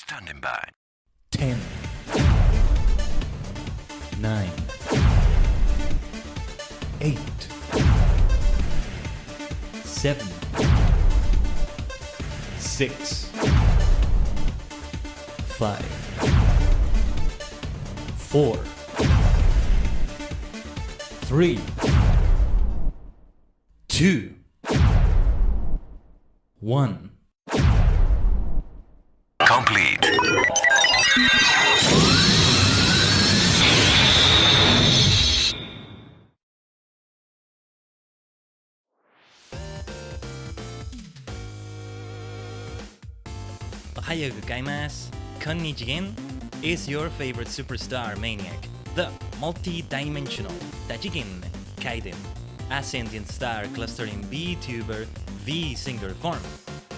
Standing by. 10, 9, 8, 7, 6, 5, 4, 3, 2, 1. Complete. Ohayou gozaimasu. Tajigen is your favorite superstar maniac, the multi-dimensional Tajigen Khaiden, a sentient star clustering VTuber VSinger form.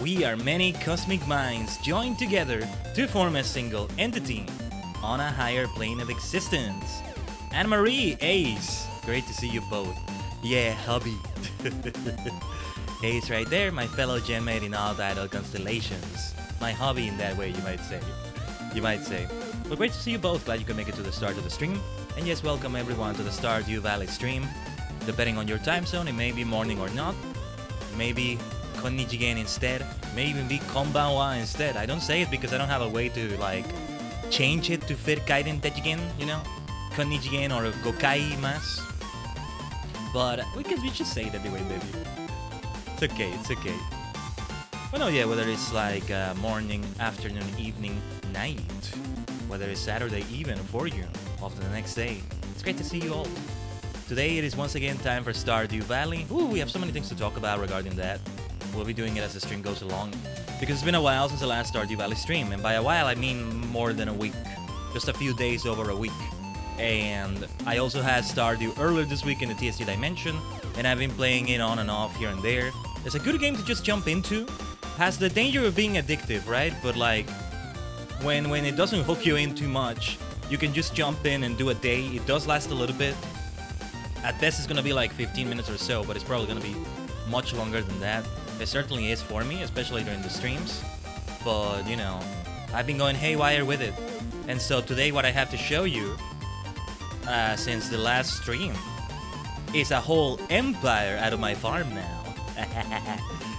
We are many cosmic minds joined together to form a single entity on a higher plane of existence. Anne-Marie, Ace, great to see you both. Yeah, hubby. Ace right there, my fellow genmate in all title Constellations. My hobby in that way, you might say. But great to see you both, glad you could make it to the start of the stream. And yes, welcome everyone to the Stardew Valley stream. Depending on your time zone, it may be morning or not. Maybe Konnichigen instead, may even be konbanwa instead. I don't say it because I don't have a way to like change it to fit Khaiden Tajigen, you know? Konnichigen or gokaimasu. But we just say it anyway, baby. It's okay. Well, no, yeah, whether it's like morning, afternoon, evening, night, whether it's Saturday even for you, after the next day, it's great to see you all. Today it is once again time for Stardew Valley. Ooh, we have so many things to talk about regarding that. We'll be doing it as the stream goes along, because it's been a while since the last Stardew Valley stream, and by a while I mean more than a week, just a few days over a week. And I also had Stardew earlier this week in the TSD Dimension, and I've been playing it on and off here and there. It's a good game to just jump into. Has the danger of being addictive, right? But like, when it doesn't hook you in too much, you can just jump in and do a day. It does last a little bit. At best it's gonna be like 15 minutes or so, but it's probably gonna be much longer than that. It certainly is for me, especially during the streams. But, you know, I've been going haywire with it. And so today what I have to show you, since the last stream, is a whole empire out of my farm now.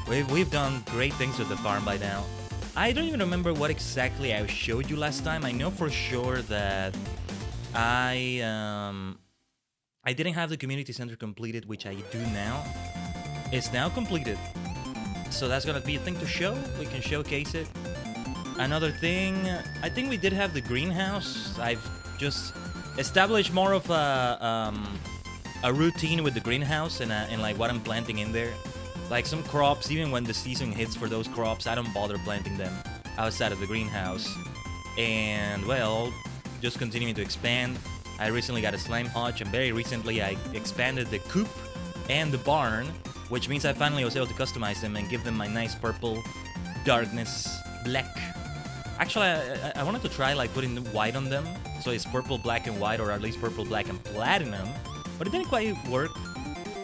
We've done great things with the farm by now. I don't even remember what exactly I showed you last time. I know for sure that I didn't have the community center completed, which I do now. It's now completed. So that's gonna be a thing to show. We can showcase it. Another thing, I think we did have the greenhouse. I've just established more of a routine with the greenhouse and like what I'm planting in there. Like some crops, even when the season hits for those crops, I don't bother planting them outside of the greenhouse. And well, just continuing to expand. I recently got a slime hutch, and very recently I expanded the coop and the barn, which means I finally was able to customize them and give them my nice purple, darkness, black. Actually, I wanted to try like putting white on them, so it's purple, black, and white, or at least purple, black, and platinum, but it didn't quite work.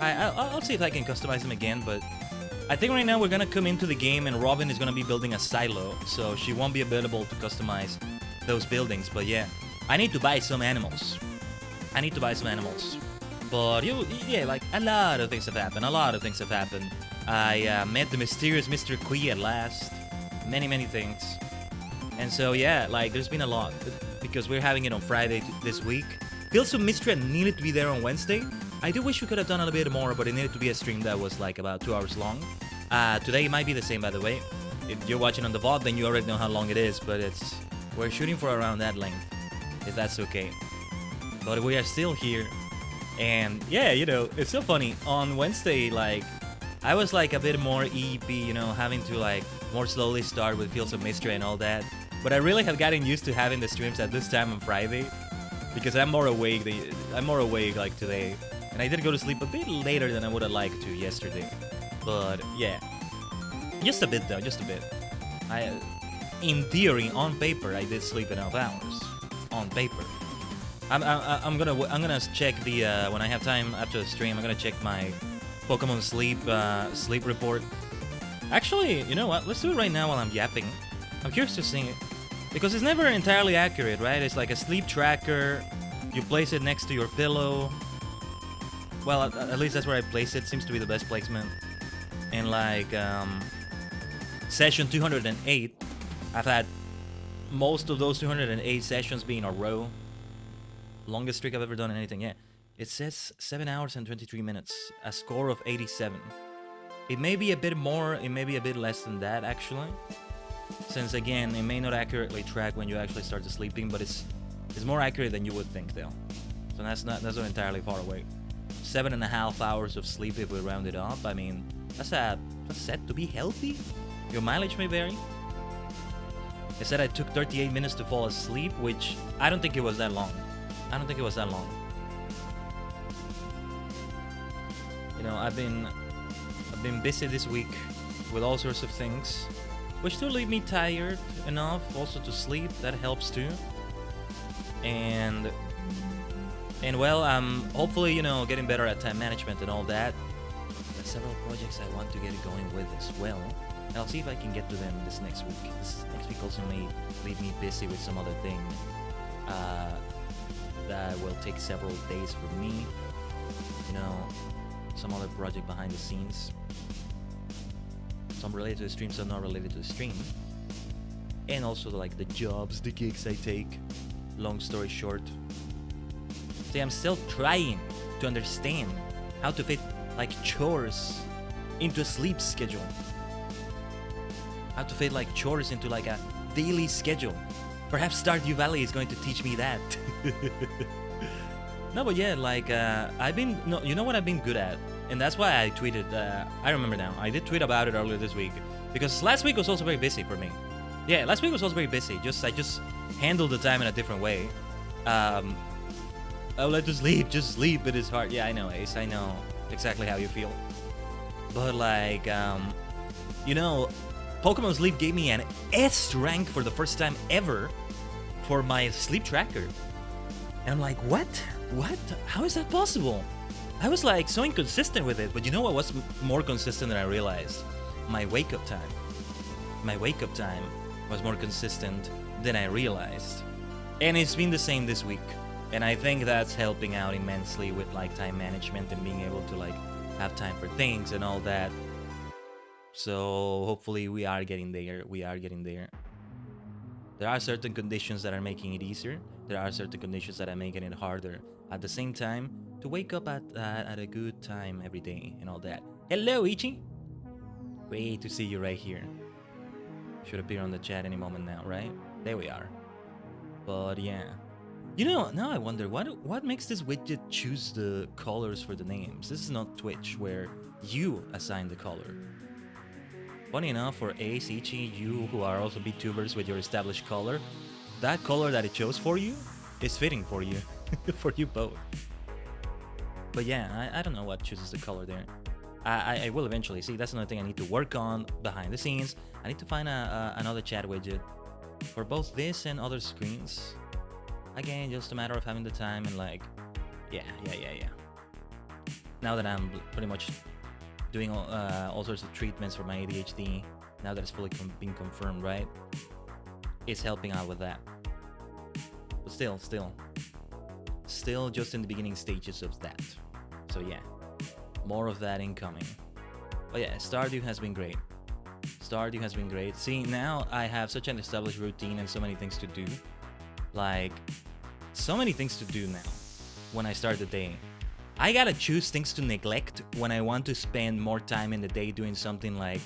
I'll see if I can customize them again, but I think right now we're gonna come into the game and Robin is gonna be building a silo, so she won't be available to customize those buildings. But yeah, I need to buy some animals. But yeah, like a lot of things have happened. I met the mysterious Mr. Kui at last. Many things. And so yeah, like there's been a lot, because we're having it on Friday this week. Feels so mystery and needed to be there on Wednesday. I do wish we could have done a little bit more, but it needed to be a stream that was like about 2 hours long. Today it might be the same, by the way. If you're watching on the VOD, then you already know how long it is, but we're shooting for around that length, if that's okay. But we are still here. And yeah, you know, it's so funny. On Wednesday, like, I was like a bit more EP, you know, having to like more slowly start with Fields of Mystery and all that. But I really have gotten used to having the streams at this time on Friday, because I'm more awake like today. And I did go to sleep a bit later than I would have liked to yesterday. But yeah, just a bit though, just a bit. In theory, on paper, I did sleep enough hours. On paper. I'm gonna check the when I have time after the stream. I'm gonna check my Pokemon sleep report. Actually, you know what? Let's do it right now while I'm yapping. I'm curious to see Because it's never entirely accurate, right? It's like a sleep tracker. You place it next to your pillow. Well, at least that's where I place it. Seems to be the best placement. And like session 208, I've had most of those 208 sessions be in a row. Longest streak I've ever done in anything. Yeah, it says 7 hours and 23 minutes. A score of 87. It may be a bit more, it may be a bit less than that actually. Since again, it may not accurately track when you actually start to sleeping, but it's more accurate than you would think though. So that's not entirely far away. 7.5 hours of sleep if we round it up. I mean, that's set to be healthy. Your mileage may vary. It said I took 38 minutes to fall asleep, which I don't think it was that long. I don't think it was that long. You know, I've been busy this week with all sorts of things, which do leave me tired enough also to sleep. That helps too. And well, I'm hopefully, you know, getting better at time management and all that. There's several projects I want to get going with as well. And I'll see if I can get to them this next week. This next week also may leave me busy with some other thing that will take several days for me. You know, some other project behind the scenes. Some related to the stream, some not related to the stream. And also like the jobs, the gigs I take. Long story short. See, I'm still trying to understand how to fit like chores into a sleep schedule. How to fit like chores into like a daily schedule. Perhaps Stardew Valley is going to teach me that. No, but yeah, like you know what I've been good at, and that's why I tweeted. I remember now. I did tweet about it earlier this week because last week was also very busy for me. Yeah, last week was also very busy. I just handled the time in a different way. I would like to sleep, just sleep. It is hard. Yeah, I know, Ace. I know exactly how you feel. But like, you know, Pokemon Sleep gave me an S rank for the first time ever for my sleep tracker. And I'm like, what? What? How is that possible? I was like so inconsistent with it, but you know what was more consistent than I realized? My wake-up time. My wake-up time was more consistent than I realized. And it's been the same this week. And I think that's helping out immensely with like time management and being able to like have time for things and all that. So hopefully we are getting there. We are getting there. There are certain conditions that are making it easier. There are certain conditions that are making it harder. At the same time, to wake up at a good time every day and all that. Hello, Ichi. Great to see you right here. Should appear on the chat any moment now, right? There we are. But yeah. You know, now I wonder, what makes this widget choose the colors for the names? This is not Twitch, where you assign the color. Funny enough, for Ace, Ichi, you who are also VTubers with your established color, that color that it chose for you is fitting for you, for you both. But yeah, I don't know what chooses the color there. I will eventually see. That's another thing I need to work on behind the scenes. I need to find another chat widget for both this and other screens. Again, just a matter of having the time and like, yeah. Now that I'm pretty much doing all sorts of treatments for my ADHD, now that it's fully been confirmed, right? It's helping out with that. But still just in the beginning stages of that. So yeah, more of that incoming. But yeah, Stardew has been great. Stardew has been great. See, now I have such an established routine and so many things to do. Like, so many things to do now when I start the day. I gotta choose things to neglect when I want to spend more time in the day doing something like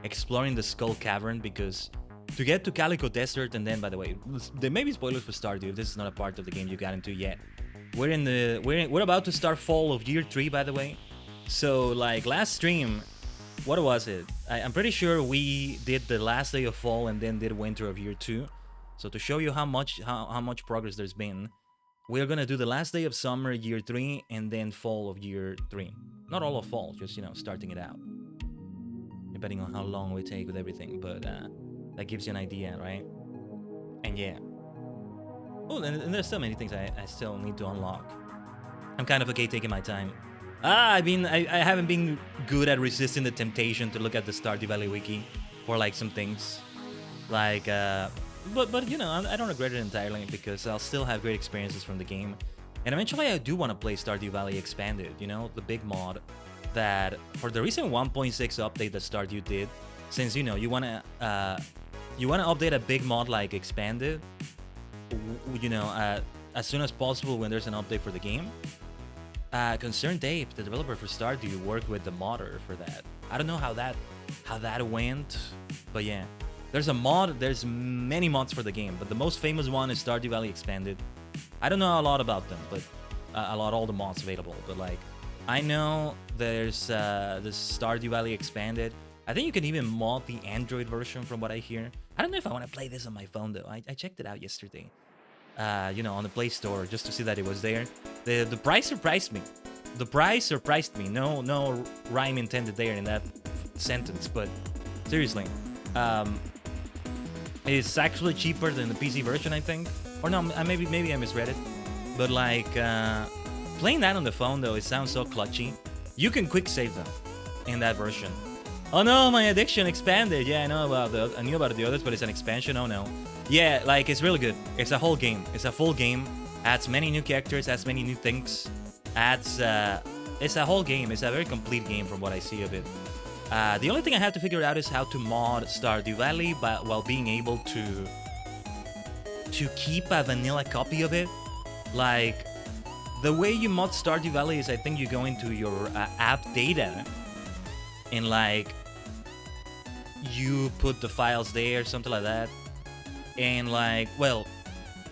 exploring the Skull Cavern, because to get to Calico Desert, and then, by the way, there may be spoilers for Stardew if this is not a part of the game you got into yet. We're about to start fall of year 3, by the way. So like last stream, what was it? I'm pretty sure we did the last day of fall and then did winter of year 2. So to show you how much progress there's been, we're gonna do the last day of summer year 3 and then fall of year 3. Not all of fall, just, you know, starting it out. Depending on how long we take with everything, but that gives you an idea, right? And yeah. Oh, and there's so many things I still need to unlock. I'm kind of okay taking my time. I haven't been good at resisting the temptation to look at the Stardew Valley wiki for like some things. Like, but you know, I don't regret it entirely because I'll still have great experiences from the game. And eventually I do want to play Stardew Valley Expanded, you know, the big mod that for the recent 1.6 update that Stardew did, since you know you want to update a big mod like Expanded, you know, as soon as possible when there's an update for the game. Concerned Dave, the developer for Stardew, worked with the modder for that. I don't know how that went, but yeah. There's a mod, there's many mods for the game, but the most famous one is Stardew Valley Expanded. I don't know a lot about them, but all the mods available, but like, I know there's this Stardew Valley Expanded. I think you can even mod the Android version from what I hear. I don't know if I want to play this on my phone though. I checked it out yesterday. You know, on the Play Store just to see that it was there. The price surprised me. The price surprised me. No rhyme intended there in that sentence, but seriously. It's actually cheaper than the PC version, I think. Or no, maybe I misread it. But like, playing that on the phone though, it sounds so clutchy. You can quick save them in that version. Oh no, my addiction expanded. Yeah, I knew about the others, but it's an expansion. Oh no. Yeah, like it's really good. It's a whole game. It's a full game. Adds many new characters. Adds many new things. It's a whole game. It's a very complete game from what I see of it. The only thing I have to figure out is how to mod Stardew Valley, but while being able to keep a vanilla copy of it. Like, the way you mod Stardew Valley is, I think you go into your app data and like you put the files there, something like that. And like, well,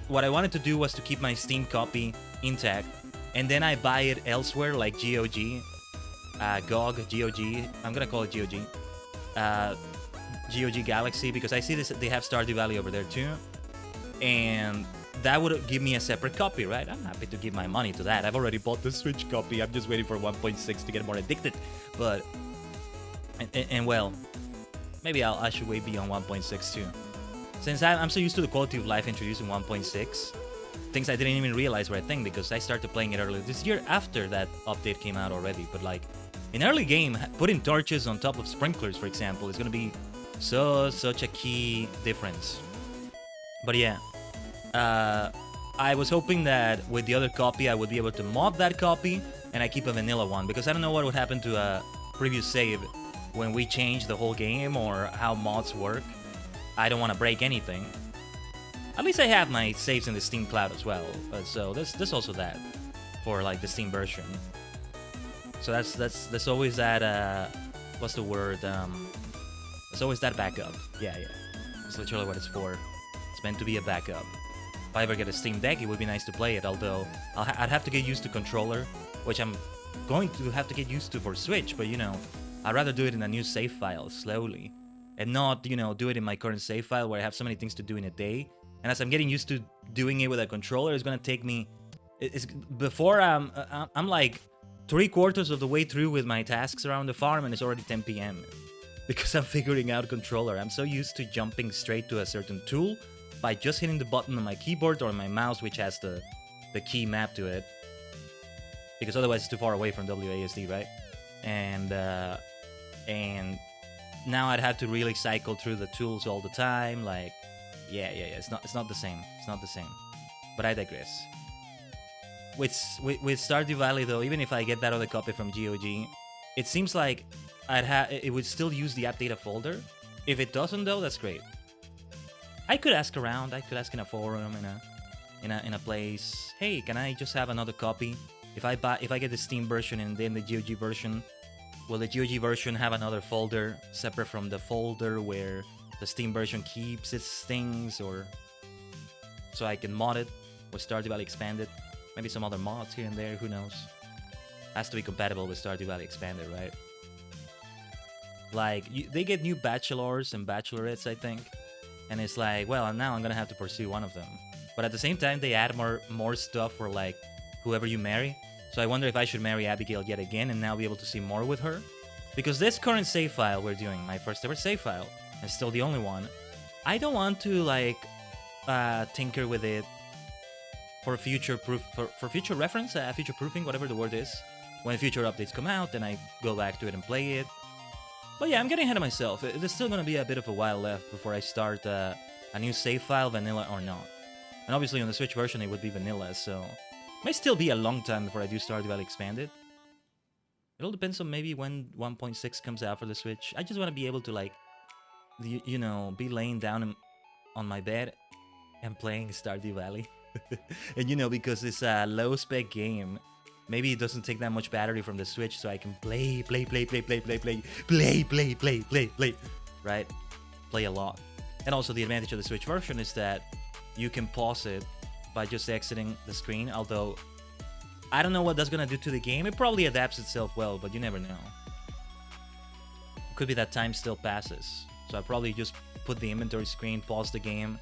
what I wanted to do was to keep my Steam copy intact, and then I buy it elsewhere, like GOG. GOG, I'm gonna call it GOG. GOG Galaxy, because I see this, they have Stardew Valley over there too. And that would give me a separate copy, right? I'm happy to give my money to that. I've already bought the Switch copy. I'm just waiting for 1.6 to get more addicted. But, and well, maybe I should wait beyond 1.6 too. Since I'm so used to the quality of life introduced in 1.6, things I didn't even realize were a thing because I started playing it earlier this year after that update came out already. But like, in early game, putting torches on top of sprinklers, for example, is gonna be such a key difference. But yeah, I was hoping that with the other copy, I would be able to mod that copy and I keep a vanilla one, because I don't know what would happen to a previous save when we change the whole game or how mods work. I don't want to break anything. At least I have my saves in the Steam Cloud as well, so there's also that for like the Steam version. So that's always that what's the word? There's always that backup. Yeah. That's literally what it's for. It's meant to be a backup. If I ever get a Steam Deck, it would be nice to play it. Although I'd have to get used to controller, which I'm going to have to get used to for Switch. But you know, I'd rather do it in a new save file slowly, and not do it in my current save file where I have so many things to do in a day. And as I'm getting used to doing it with a controller, it's gonna take me. Before I'm like 3/4 of the way through with my tasks around the farm, and it's already 10 p.m. because I'm figuring out controller. I'm so used to jumping straight to a certain tool by just hitting the button on my keyboard or my mouse, which has the key map to it. Because otherwise it's too far away from WASD, right? And now I'd have to really cycle through the tools all the time. Like, yeah. It's not the same. It's not the same. But I digress. With Stardew Valley though, even if I get that other copy from GOG, it seems like it would still use the app data folder. If it doesn't though, that's great. I could ask around. I could ask in a forum, in a place. Hey, can I just have another copy? If I get the Steam version and then the GOG version, will the GOG version have another folder separate from the folder where the Steam version keeps its things, or so I can mod it with Stardew Valley Expanded? Maybe some other mods here and there, who knows? Has to be compatible with Stardew Valley Expanded, right? Like, they get new bachelors and bachelorettes, I think. And it's like, well, now I'm gonna have to pursue one of them. But at the same time, they add more stuff for, like, whoever you marry. So I wonder if I should marry Abigail yet again and now be able to see more with her. Because this current save file we're doing, my first ever save file, and still the only one, I don't want to, like, tinker with it for future future reference, future proofing, whatever the word is. When future updates come out, then I go back to it and play it. But yeah, I'm getting ahead of myself. There's still gonna be a bit of a while left before I start a new save file, vanilla or not. And obviously on the Switch version it would be vanilla, so may still be a long time before I do Stardew Valley Expanded. It all depends on maybe when 1.6 comes out for the Switch. I just want to be able to, like, you know, be laying down on my bed and playing Stardew Valley. And you know, because it's a low spec game, maybe it doesn't take that much battery from the Switch, so I can play, right? Play a lot. And also the advantage of the Switch version is that you can pause it by just exiting the screen, although I don't know what that's gonna do to the game. It probably adapts itself well, but you never know. It could be that time still passes. So I probably just put the inventory screen, pause the game,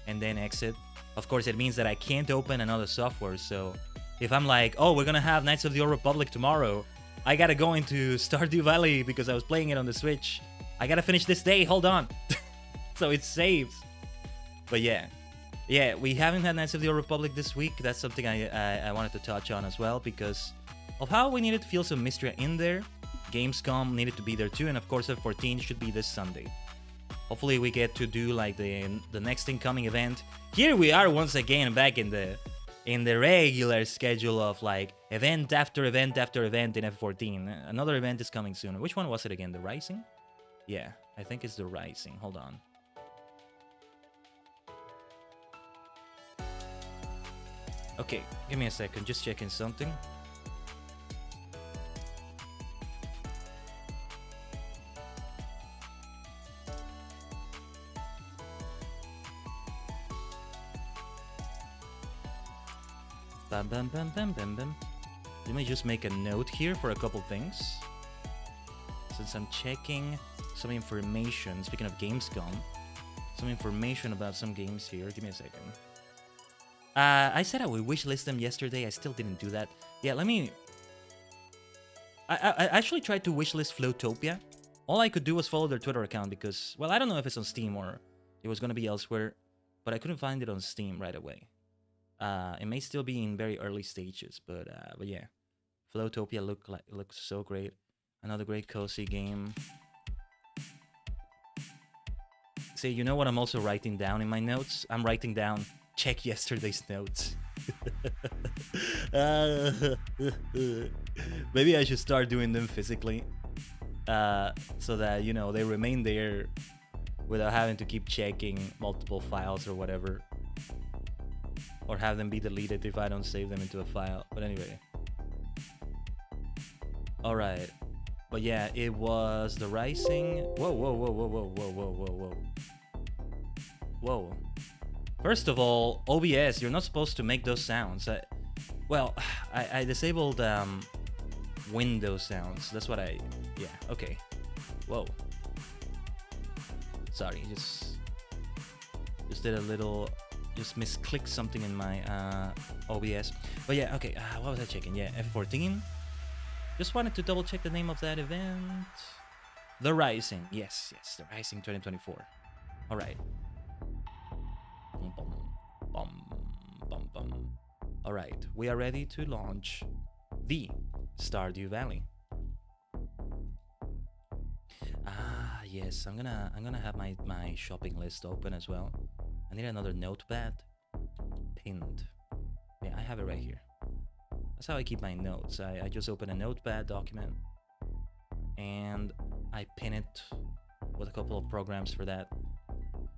and then exit. Of course, it means that I can't open another software, so if I'm like, oh, we're gonna have Knights of the Old Republic tomorrow, I gotta go into Stardew Valley because I was playing it on the Switch. I gotta finish this day, hold on. So it saves. But yeah, we haven't had Knights of the Old Republic this week. That's something I wanted to touch on as well, because of how we needed to feel some mystery in there. Gamescom needed to be there too, and of course F14 should be this Sunday. Hopefully we get to do like the next incoming event. Here we are once again back in the regular schedule of like event after event after event in F14. Another event is coming soon. Which one was it again? The Rising? Yeah, I think it's the Rising. Hold on. Okay, give me a second. Just checking something. Bam, bam, bam, bam, bam, bam. Let me just make a note here for a couple things. Since I'm checking some information, speaking of Gamescom, some information about some games here. Give me a second. I said I would wishlist them yesterday. I still didn't do that. Yeah, let me... I actually tried to wishlist Flowtopia. All I could do was follow their Twitter account because, well, I don't know if it's on Steam or it was going to be elsewhere, but I couldn't find it on Steam right away. It may still be in very early stages, but yeah, Flowtopia looks so great. Another great cozy game. See, you know what I'm also writing down in my notes? I'm writing down check yesterday's notes. Maybe I should start doing them physically, so that, you know, they remain there without having to keep checking multiple files or whatever. Or have them be deleted if I don't save them into a file. But anyway. Alright. But yeah, it was the Rising. Whoa, whoa, whoa, whoa, whoa, whoa, whoa, whoa, whoa. Whoa. First of all, OBS, you're not supposed to make those sounds. I disabled window sounds. That's what I... Yeah, okay. Whoa. Sorry, just did a little... Just misclicked something in my OBS. But yeah, okay, what was I checking? Yeah, F14. Just wanted to double check the name of that event. The Rising. Yes, The Rising 2024. Alright. Alright, we are ready to launch the Stardew Valley. Yes, I'm gonna have my shopping list open as well. I need another notepad. Pinned. Yeah, I have it right here. That's how I keep my notes. I just open a notepad document and I pin it with a couple of programs for that.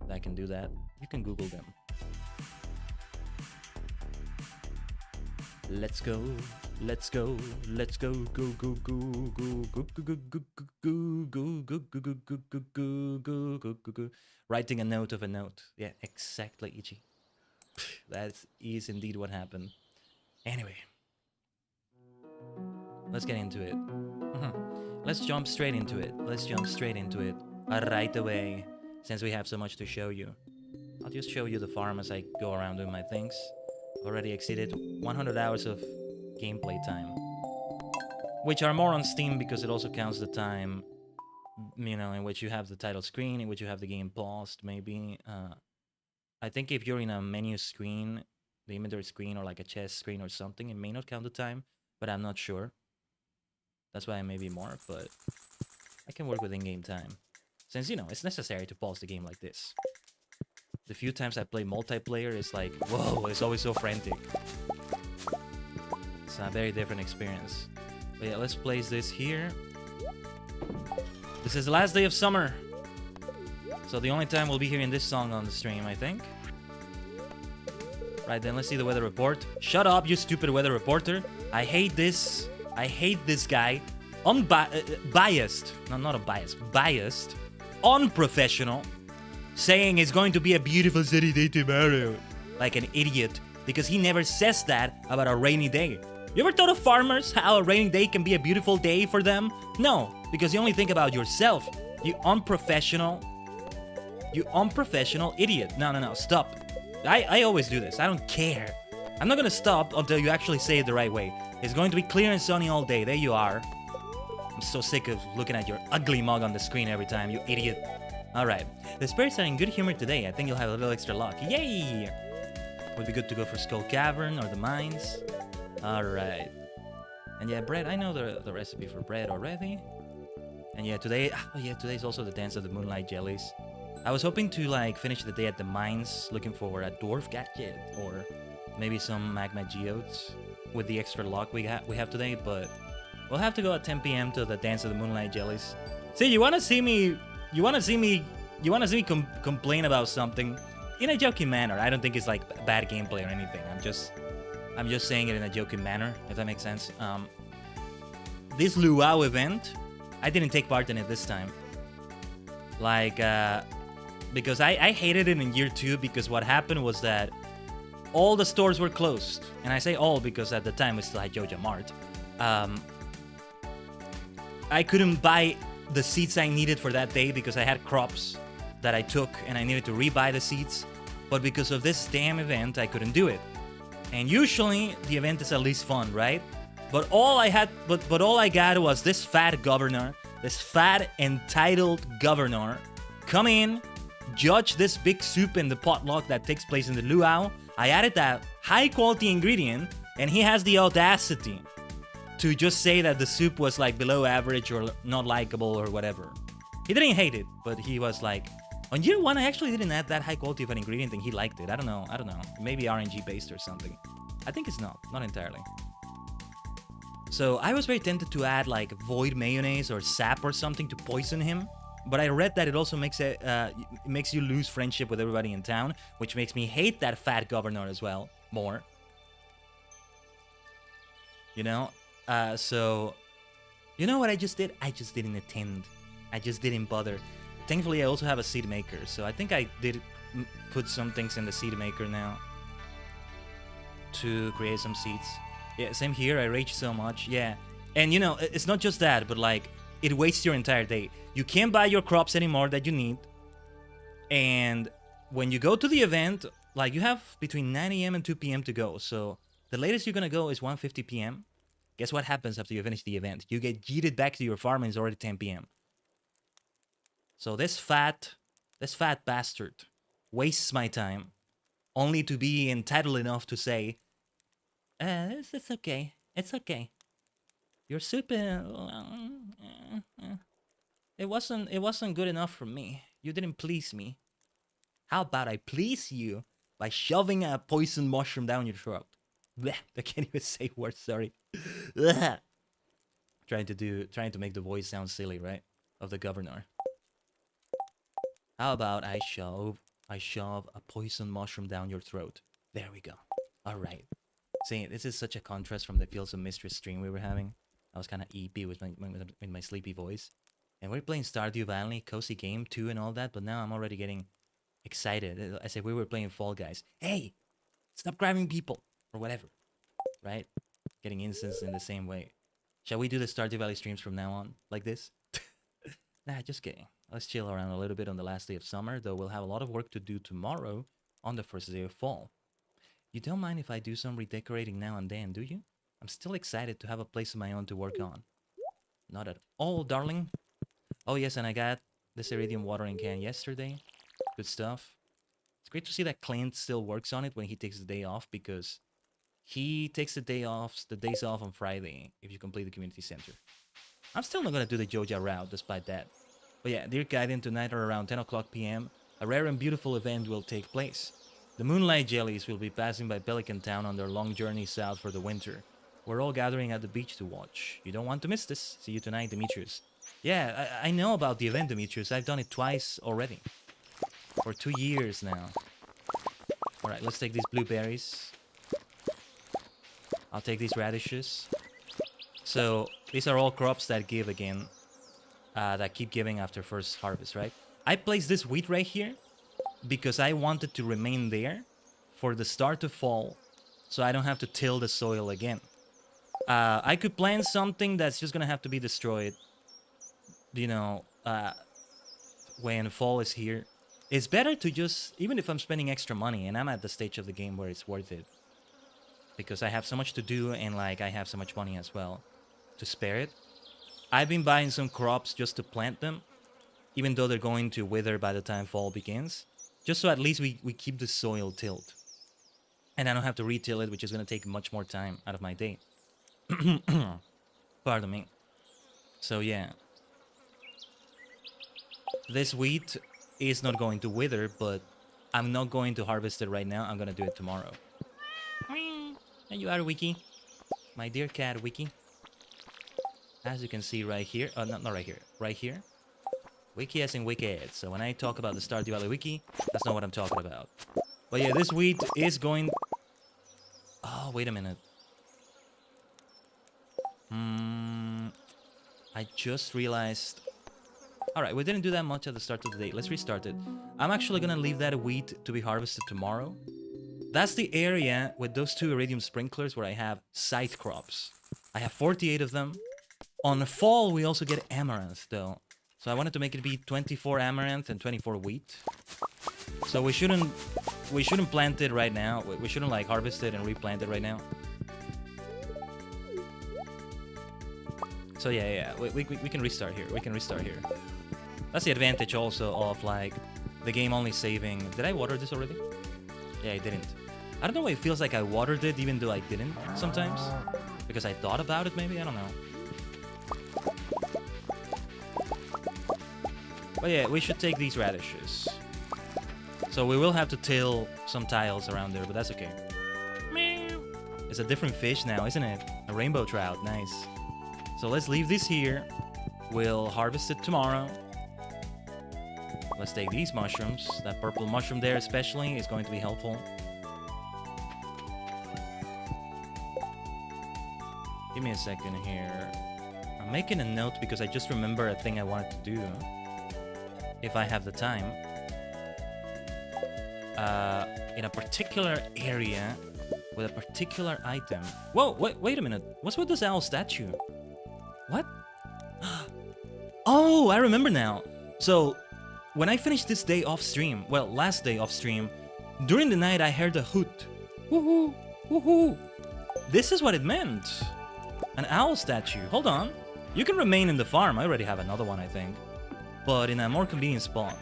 I can do that. You can Google them. Let's go. Let's go. Let's go. Go go go go go go go go go go go go go go go. Writing a note of a note. Yeah, exactly, Ichi. That is indeed what happened. Anyway, let's get into it. Let's jump straight into it. Let's jump straight into it right away. Since we have so much to show you, I'll just show you the farm as I go around doing my things. Already exceeded 100 hours of gameplay time, which are more on Steam because it also counts the time, you know, in which you have the title screen, in which you have the game paused, maybe. I think if you're in a menu screen, the inventory screen, or like a chest screen or something, it may not count the time, but I'm not sure. That's why it may be more, but I can work with in-game time. Since, you know, it's necessary to pause the game like this. The few times I play multiplayer, it's like, whoa, it's always so frantic. It's a very different experience. But yeah, let's place this here. This is the last day of summer. So the only time we'll be hearing this song on the stream, I think. Right, then let's see the weather report. Shut up, you stupid weather reporter. I hate this. I hate this guy. Biased. No, not a bias. Biased. Unprofessional. Saying it's going to be a beautiful sunny day tomorrow. Like an idiot. Because he never says that about a rainy day. You ever thought of farmers how a rainy day can be a beautiful day for them? No, because you only think about yourself. You unprofessional. You unprofessional idiot. No, stop. I always do this. I don't care. I'm not gonna stop until you actually say it the right way. It's going to be clear and sunny all day. There you are. I'm so sick of looking at your ugly mug on the screen every time, you idiot. Alright. The spirits are in good humor today. I think you'll have a little extra luck. Yay! Would be good to go for Skull Cavern or the mines. Alright. And yeah, bread. I know the recipe for bread already. And yeah, today... Oh yeah, today's also the Dance of the Moonlight Jellies. I was hoping to like finish the day at the mines, looking for a dwarf gadget or maybe some magma geodes with the extra luck we have today, but we'll have to go at 10 p.m. to the Dance of the Moonlight Jellies. See, you wanna see me complain about something in a joking manner. I don't think it's like bad gameplay or anything. I'm just saying it in a joking manner, if that makes sense. This luau event, I didn't take part in it this time. Like, because I hated it in year 2 because what happened was that all the stores were closed. And I say all because at the time we still had Joja Mart. I couldn't buy the seeds I needed for that day because I had crops that I took and I needed to rebuy the seeds. But because of this damn event, I couldn't do it. And usually the event is at least fun, right? But all I got was this fat governor, this fat entitled governor, come in, judge this big soup in the potluck that takes place in the luau. I added that high quality ingredient and he has the audacity to just say that the soup was like below average or not likable or whatever. He didn't hate it, but he was like, on year 1 I actually didn't add that high quality of an ingredient and he liked it. I don't know. Maybe RNG based or something. I think it's not entirely. So I was very tempted to add like void mayonnaise or sap or something to poison him. But I read that it also makes you lose friendship with everybody in town, which makes me hate that fat governor as well more. You know? So, you know what I just did? I just didn't attend. I just didn't bother. Thankfully, I also have a seed maker, so I think I did put some things in the seed maker now to create some seeds. Yeah, same here. I rage so much. Yeah, and you know, it's not just that, but like it wastes your entire day. You can't buy your crops anymore that you need, and when you go to the event, like you have between 9 a.m. and 2 p.m. to go. So the latest you're gonna go is 1:50 p.m. Guess what happens after you finish the event? You get yeeted back to your farm and it's already 10 p.m. So this fat bastard wastes my time only to be entitled enough to say, it's okay. It's okay. Your soup, it wasn't good enough for me. You didn't please me. How about I please you by shoving a poison mushroom down your throat? Blech, I can't even say words, sorry. Trying to make the voice sound silly, right? Of the governor. How about I shove a poison mushroom down your throat? There we go. Alright. See, this is such a contrast from the Fields of Mistress stream we were having. I was kind of EP with my sleepy voice. And we're playing Stardew Valley, cozy game too and all that, but now I'm already getting excited. As if we were playing Fall Guys. Hey! Stop grabbing people! Or whatever. Right? Getting incense in the same way. Shall we do the Stardew Valley streams from now on? Like this? Nah, just kidding. Let's chill around a little bit on the last day of summer, though we'll have a lot of work to do tomorrow on the first day of fall. You don't mind if I do some redecorating now and then, do you? I'm still excited to have a place of my own to work on. Not at all, darling. Oh yes, and I got this iridium watering can yesterday. Good stuff. It's great to see that Clint still works on it when he takes the day off, because he takes the days off on Friday if you complete the community center. I'm still not gonna do the Joja route despite that. But yeah, dear Khaiden, tonight or around 10 o'clock p.m., A rare and beautiful event will take place. The moonlight jellies will be passing by Pelican Town on their long journey south for the winter. We're all gathering at the beach to watch. You don't want to miss this. See you tonight, Demetrius. Yeah, I know about the event, Demetrius. I've done it twice already. For 2 years now. Alright, let's take these blueberries. I'll take these radishes. So, these are all crops that give again. That keep giving after first harvest, right? I placed this wheat right here because I wanted to remain there for the start of fall, so I don't have to till the soil again. I could plant something that's just gonna have to be destroyed, you know, when fall is here. It's better to just, even if I'm spending extra money, and I'm at the stage of the game where it's worth it, because I have so much to do and like I have so much money as well to spare it. I've been buying some crops just to plant them, even though they're going to wither by the time fall begins. Just so at least we keep the soil tilled. And I don't have to retill it, which is going to take much more time out of my day. Pardon me. So yeah. This wheat is not going to wither, but I'm not going to harvest it right now. I'm going to do it tomorrow. There you are, Wiki. My dear cat, Wiki. As you can see right here. Oh, not right here. Right here. Wiki as in wicked. So when I talk about the Stardew Valley wiki, that's not what I'm talking about. But yeah, this wheat is going... Oh, wait a minute. I just realized... Alright, we didn't do that much at the start of the day. Let's restart it. I'm actually gonna leave that wheat to be harvested tomorrow. That's the area with those 2 iridium sprinklers where I have side crops. I have 48 of them. On the fall, we also get amaranth, though. So I wanted to make it be 24 amaranth and 24 wheat. So we shouldn't plant it right now. We shouldn't like harvest it and replant it right now. So yeah, we can restart here. We can restart here. That's the advantage also of like the game only saving. Did I water this already? Yeah, I didn't. I don't know why it feels like I watered it even though I didn't sometimes. Because I thought about it maybe, I don't know. But yeah, we should take these radishes. So we will have to till some tiles around there, but that's okay. It's a different fish now, isn't it? A rainbow trout, nice. So let's leave this here. We'll harvest it tomorrow. Let's take these mushrooms. That purple mushroom there especially is going to be helpful. Give me a second here. I'm making a note because I just remember a thing I wanted to do. If I have the time. In a particular area with a particular item. Whoa, wait a minute. What's with this owl statue? What? Oh, I remember now. So, when I finished this day off stream, well, last day off stream, during the night I heard a hoot. Woohoo! Woohoo! This is what it meant. An owl statue. Hold on. You can remain in the farm. I already have another one, I think. But in a more convenient spot.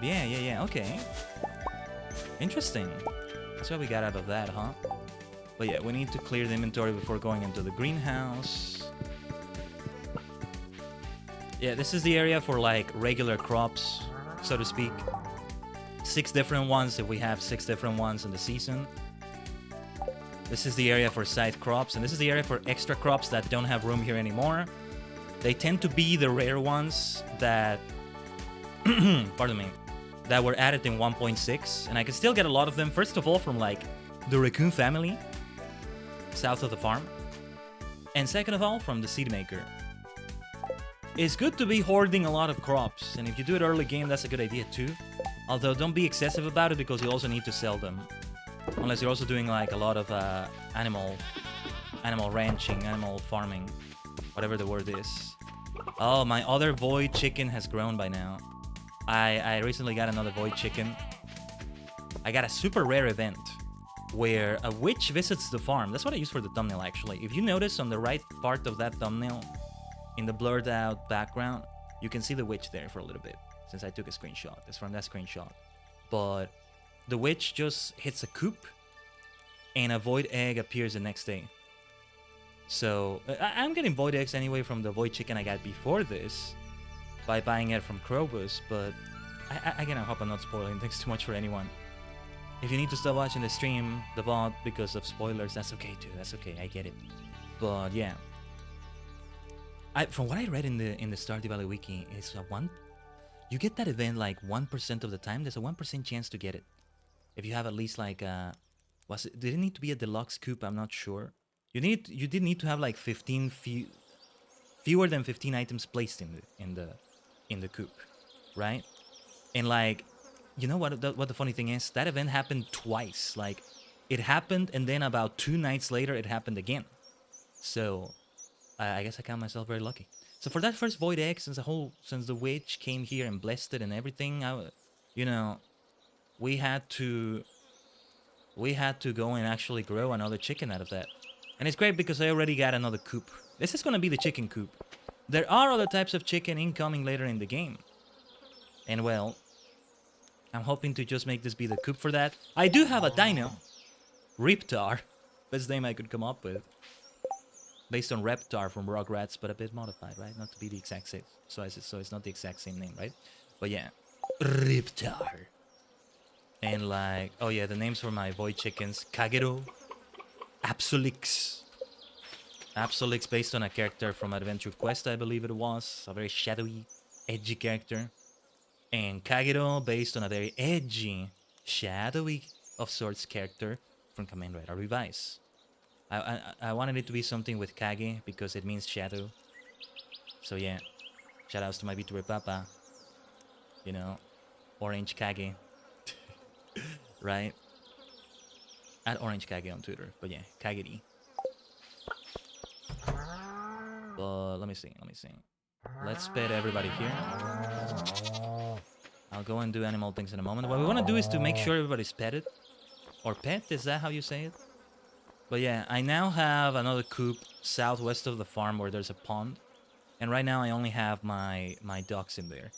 Yeah, okay. Interesting. That's what we got out of that, huh? But yeah, we need to clear the inventory before going into the greenhouse. Yeah, this is the area for like regular crops, so to speak. 6 different ones if we have 6 different ones in the season. This is the area for side crops, and this is the area for extra crops that don't have room here anymore. They tend to be the rare ones that, pardon me, that were added in 1.6, and I can still get a lot of them. First of all, from like the raccoon family, south of the farm, and second of all, from the seed maker. It's good to be hoarding a lot of crops, and if you do it early game, that's a good idea too. Although don't be excessive about it because you also need to sell them, unless you're also doing like a lot of animal ranching, animal farming, whatever the word is. Oh, my other void chicken has grown by now. I recently got another void chicken. I got a super rare event where a witch visits the farm. That's what I use for the thumbnail, actually. If you notice on the right part of that thumbnail, in the blurred out background, you can see the witch there for a little bit, since I took a screenshot. It's from that screenshot. But the witch just hits a coop, and a void egg appears the next day. So, I'm getting void eggs anyway from the void chicken I got before this, by buying it from Krobus, but Again, I hope I'm not spoiling things too much for anyone. If you need to stop watching the stream, the VOD, because of spoilers, that's okay too. That's okay. I get it. But yeah, from what I read in the Stardew Valley wiki, is you get that event like 1% of the time. There's a 1% chance to get it if you have at least like did it need to be a deluxe coop? I'm not sure. You did need to have like fewer than 15 items placed in the coop, right? And like, you know what the funny thing is? That event happened twice. Like, it happened, and then about 2 nights later, it happened again. So, I guess I count myself very lucky. So for that first void egg, since the witch came here and blessed it and everything, you know, we had to go and actually grow another chicken out of that. And it's great because I already got another coop. This is gonna be the chicken coop. There are other types of chicken incoming later in the game. And well, I'm hoping to just make this be the coop for that. I do have a dino. Riptar. Best name I could come up with. Based on Reptar from Rugrats, but a bit modified, right? Not to be the exact same. So it's not the exact same name, right? But yeah. Riptar. And like, oh yeah, the names for my void chickens. Kagero. Absolix. Absolix based on a character from Adventure Quest, I believe it was. A very shadowy, edgy character. And Kagero based on a very edgy, shadowy of sorts character from Kamen Rider Revise. I wanted it to be something with Kage because it means shadow. So yeah, shoutouts to my VTuber Papa. You know, Orange Kage. Right? At Orange Kage on Twitter. But yeah, Kageri. But let me see. Let's pet everybody here. I'll go and do animal things in a moment. What we want to do is to make sure everybody's petted. Or pet, is that how you say it? But yeah, I now have another coop southwest of the farm where there's a pond. And right now I only have my ducks in there.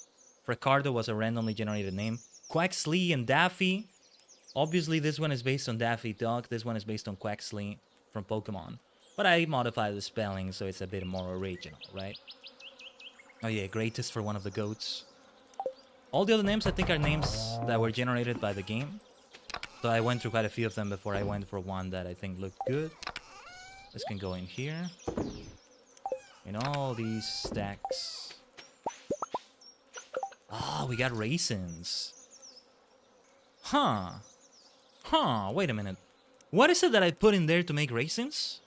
Ricardo was a randomly generated name. Quaxley and Daffy. Obviously this one is based on Daffy Duck. This one is based on Quaxley from Pokemon. But I modified the spelling so it's a bit more original, right? Oh yeah, greatest for one of the goats. All the other names I think are names that were generated by the game. So I went through quite a few of them before I went for one that I think looked good. This can go in here. In all these stacks. Ah, we got raisins. Huh. Huh, wait a minute. What is it that I put in there to make raisins?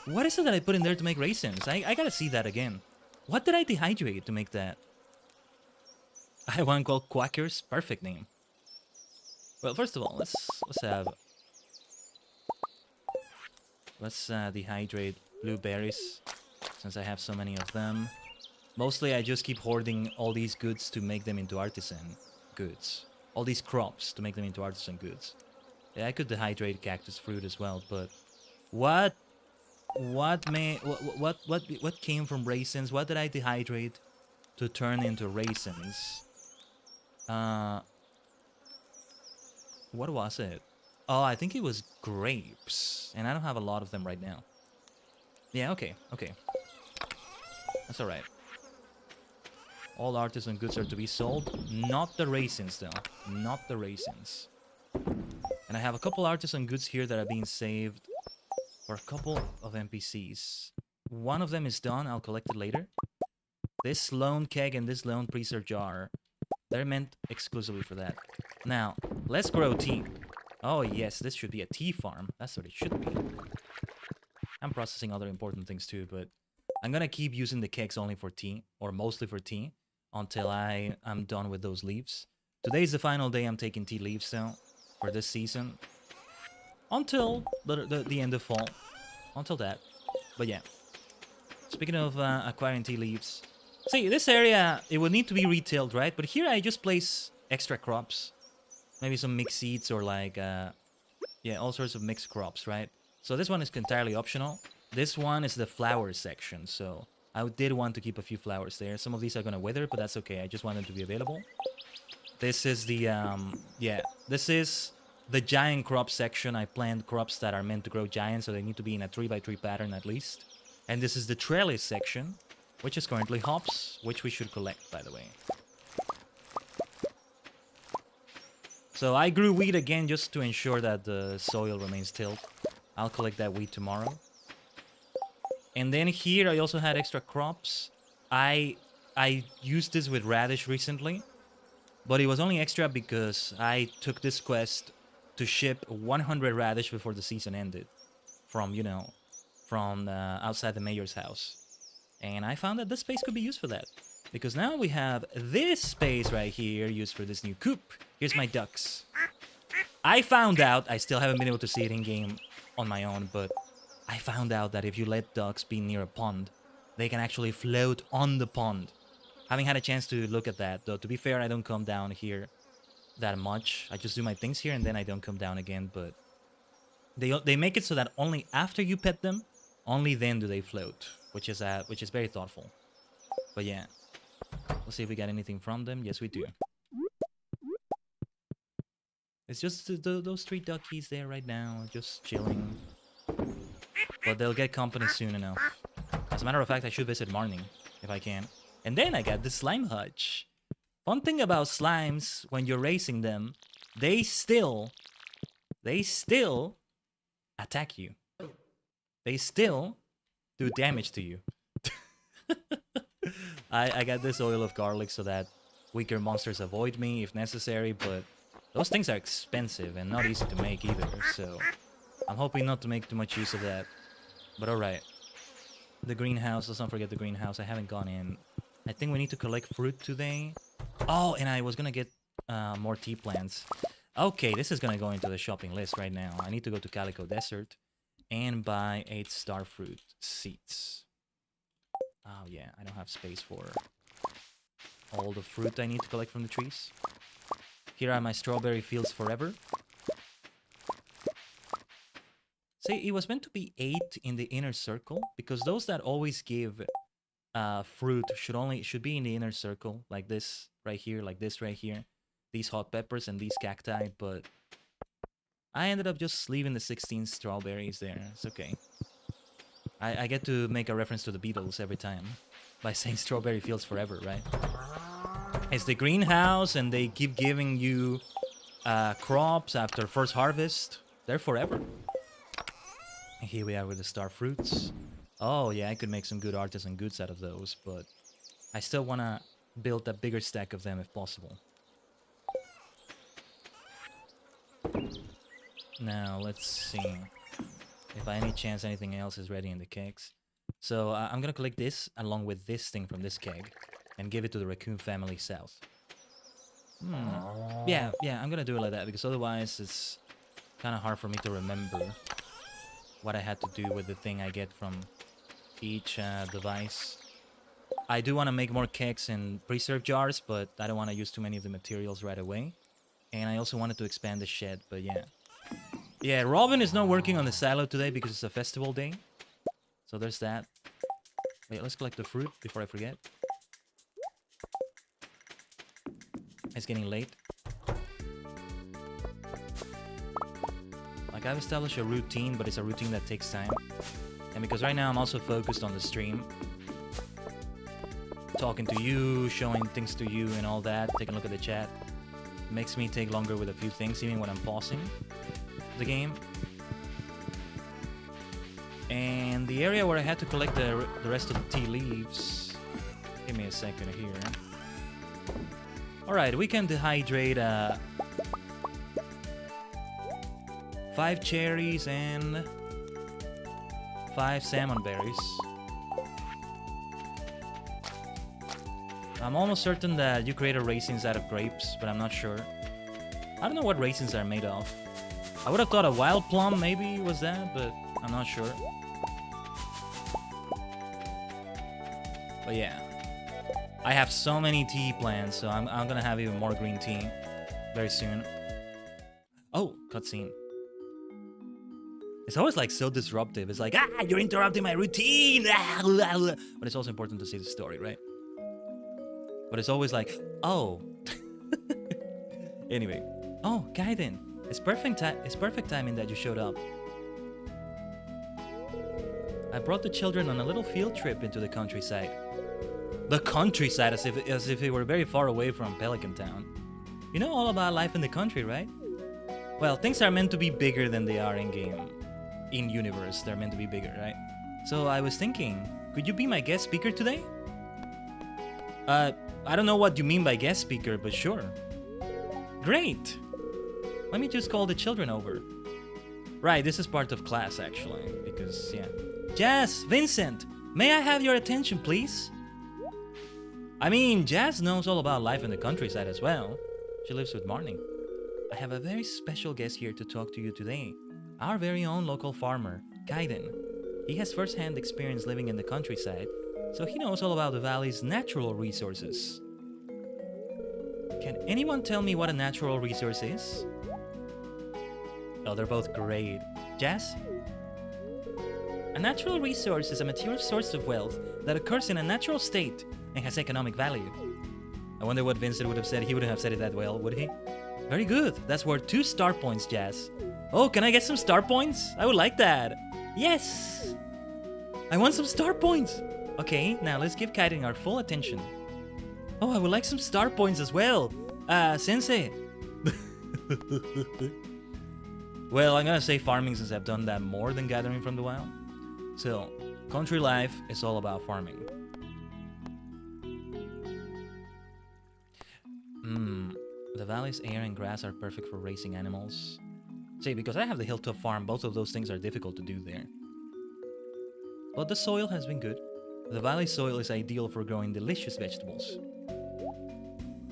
What is it that I put in there to make raisins? I gotta see that again. What did I dehydrate to make that? I have one called Quackers. Perfect name. Well, first of all, let's dehydrate blueberries, since I have so many of them. Mostly, I just keep hoarding all these goods to make them into artisan goods. All these crops to make them into artisan goods. Yeah, I could dehydrate cactus fruit as well, but what came from raisins? What did I dehydrate to turn into raisins? What was it? Oh, I think it was grapes. And I don't have a lot of them right now. Yeah, okay. That's alright. All artisan goods are to be sold. Not the raisins, though. Not the raisins. And I have a couple artisan goods here that are being saved for a couple of NPCs. One of them is done. I'll collect it later. This lone keg and this lone preserve jar, they're meant exclusively for that. Now, let's grow tea. Oh yes, this should be a tea farm. That's what it should be. I'm processing other important things too, but I'm gonna keep using the kegs only for tea, or mostly for tea, until I'm done with those leaves. Today's the final day I'm taking tea leaves now for this season. Until the end of fall. Until that. But yeah. Speaking of acquiring tea leaves. See, this area, it would need to be retailed, right? But here I just place extra crops. Maybe some mixed seeds or like, yeah, all sorts of mixed crops, right? So this one is entirely optional. This one is the flower section, so I did want to keep a few flowers there. Some of these are going to wither, but that's okay. I just want them to be available. This is the, yeah, this is the giant crop section. I plant crops that are meant to grow giant, so they need to be in a 3x3 pattern at least. And this is the trellis section, which is currently hops, which we should collect, by the way. So I grew wheat again just to ensure that the soil remains tilled. I'll collect that wheat tomorrow. And then here I also had extra crops. I used this with radish recently, but it was only extra because I took this quest to ship 100 radish before the season ended from, you know, from outside the mayor's house. And I found that this space could be used for that. Because now we have this space right here used for this new coop. Here's my ducks. I found out, I still haven't been able to see it in game on my own, but I found out that if you let ducks be near a pond, they can actually float on the pond. Having had a chance to look at that, though to be fair, I don't come down here that much. I just do my things here and then I don't come down again, but they make it so that only after you pet them, only then do they float, which is very thoughtful. But yeah, let's see if we got anything from them. Yes, we do. It's just those 3 duckies there right now, just chilling. But they'll get company soon enough. As a matter of fact, I should visit Marning if I can. And then I got the slime hutch. One thing about slimes, when you're racing them, they still attack you. They still do damage to you. I got this oil of garlic so that weaker monsters avoid me if necessary, but those things are expensive and not easy to make either, so I'm hoping not to make too much use of that. But alright. The greenhouse, let's not forget the greenhouse. I haven't gone in. I think we need to collect fruit today. Oh, and I was gonna get more tea plants. Okay, this is gonna go into the shopping list right now. I need to go to Calico Desert and buy 8 star fruit seeds. Oh yeah, I don't have space for all the fruit I need to collect from the trees. Here are my strawberry fields forever. See, it was meant to be 8 in the inner circle, because those that always give fruit should be in the inner circle, like this right here, like this right here. These hot peppers and these cacti, but I ended up just leaving the 16 strawberries there. It's okay. I get to make a reference to the Beatles every time by saying strawberry fields forever, right? It's the greenhouse, and they keep giving you crops after first harvest. They're forever. And here we are with the star fruits. Oh yeah, I could make some good artisan goods out of those, but I still want to build a bigger stack of them if possible. Now, let's see if by any chance anything else is ready in the kegs. So I'm going to collect this along with this thing from this keg and give it to the raccoon family south. Yeah, I'm going to do it like that, because otherwise it's kind of hard for me to remember what I had to do with the thing I get from each device. I do want to make more kegs and preserve jars, but I don't want to use too many of the materials right away. And I also wanted to expand the shed, but yeah. Yeah, Robin is not working on the silo today because it's a festival day. So there's that. Wait, let's collect the fruit before I forget. It's getting late. Like, I've established a routine, but it's a routine that takes time. And because right now I'm also focused on the stream, talking to you, showing things to you and all that, taking a look at the chat, makes me take longer with a few things, even when I'm pausing the game. And the area where I had to collect the rest of the tea leaves, give me a second here. Alright, we can dehydrate 5 cherries and 5 salmon berries. I'm almost certain that you create raisins out of grapes, but I'm not sure. I don't know what raisins are made of. I would have thought a wild plum maybe was that, but I'm not sure. But yeah. I have so many tea plants, so I'm gonna have even more green tea very soon. Oh, cutscene. It's always like so disruptive. It's like, you're interrupting my routine! But it's also important to see the story, right? But it's always like, oh. Anyway. Oh, Khaiden. It's perfect timing that you showed up. I brought the children on a little field trip into the countryside. The countryside, as if it were very far away from Pelican Town. You know all about life in the country, right? Well, things are meant to be bigger than they are in game. In universe, they're meant to be bigger, right? So I was thinking, could you be my guest speaker today? I don't know what you mean by guest speaker, but sure. Great! Let me just call the children over. Right, this is part of class actually, because, yeah. Jazz, Vincent, may I have your attention, please? I mean, Jazz knows all about life in the countryside as well. She lives with Marnie. I have a very special guest here to talk to you today. Our very own local farmer, Khaiden. He has first-hand experience living in the countryside, so he knows all about the valley's natural resources. Can anyone tell me what a natural resource is? Oh, they're both great. Jazz? A natural resource is a material source of wealth that occurs in a natural state and has economic value. I wonder what Vincent would have said. He wouldn't have said it that well, would he? Very good. That's worth 2 star points, Jazz. Oh, can I get some star points? I would like that. Yes! I want some star points! Okay, now let's give Khaiden our full attention. Oh, I would like some star points as well. Sensei. Well, I'm gonna say farming since I've done that more than gathering from the wild. So, country life is all about farming. The valley's air and grass are perfect for raising animals. See, because I have the hilltop farm, both of those things are difficult to do there. But the soil has been good. The valley soil is ideal for growing delicious vegetables.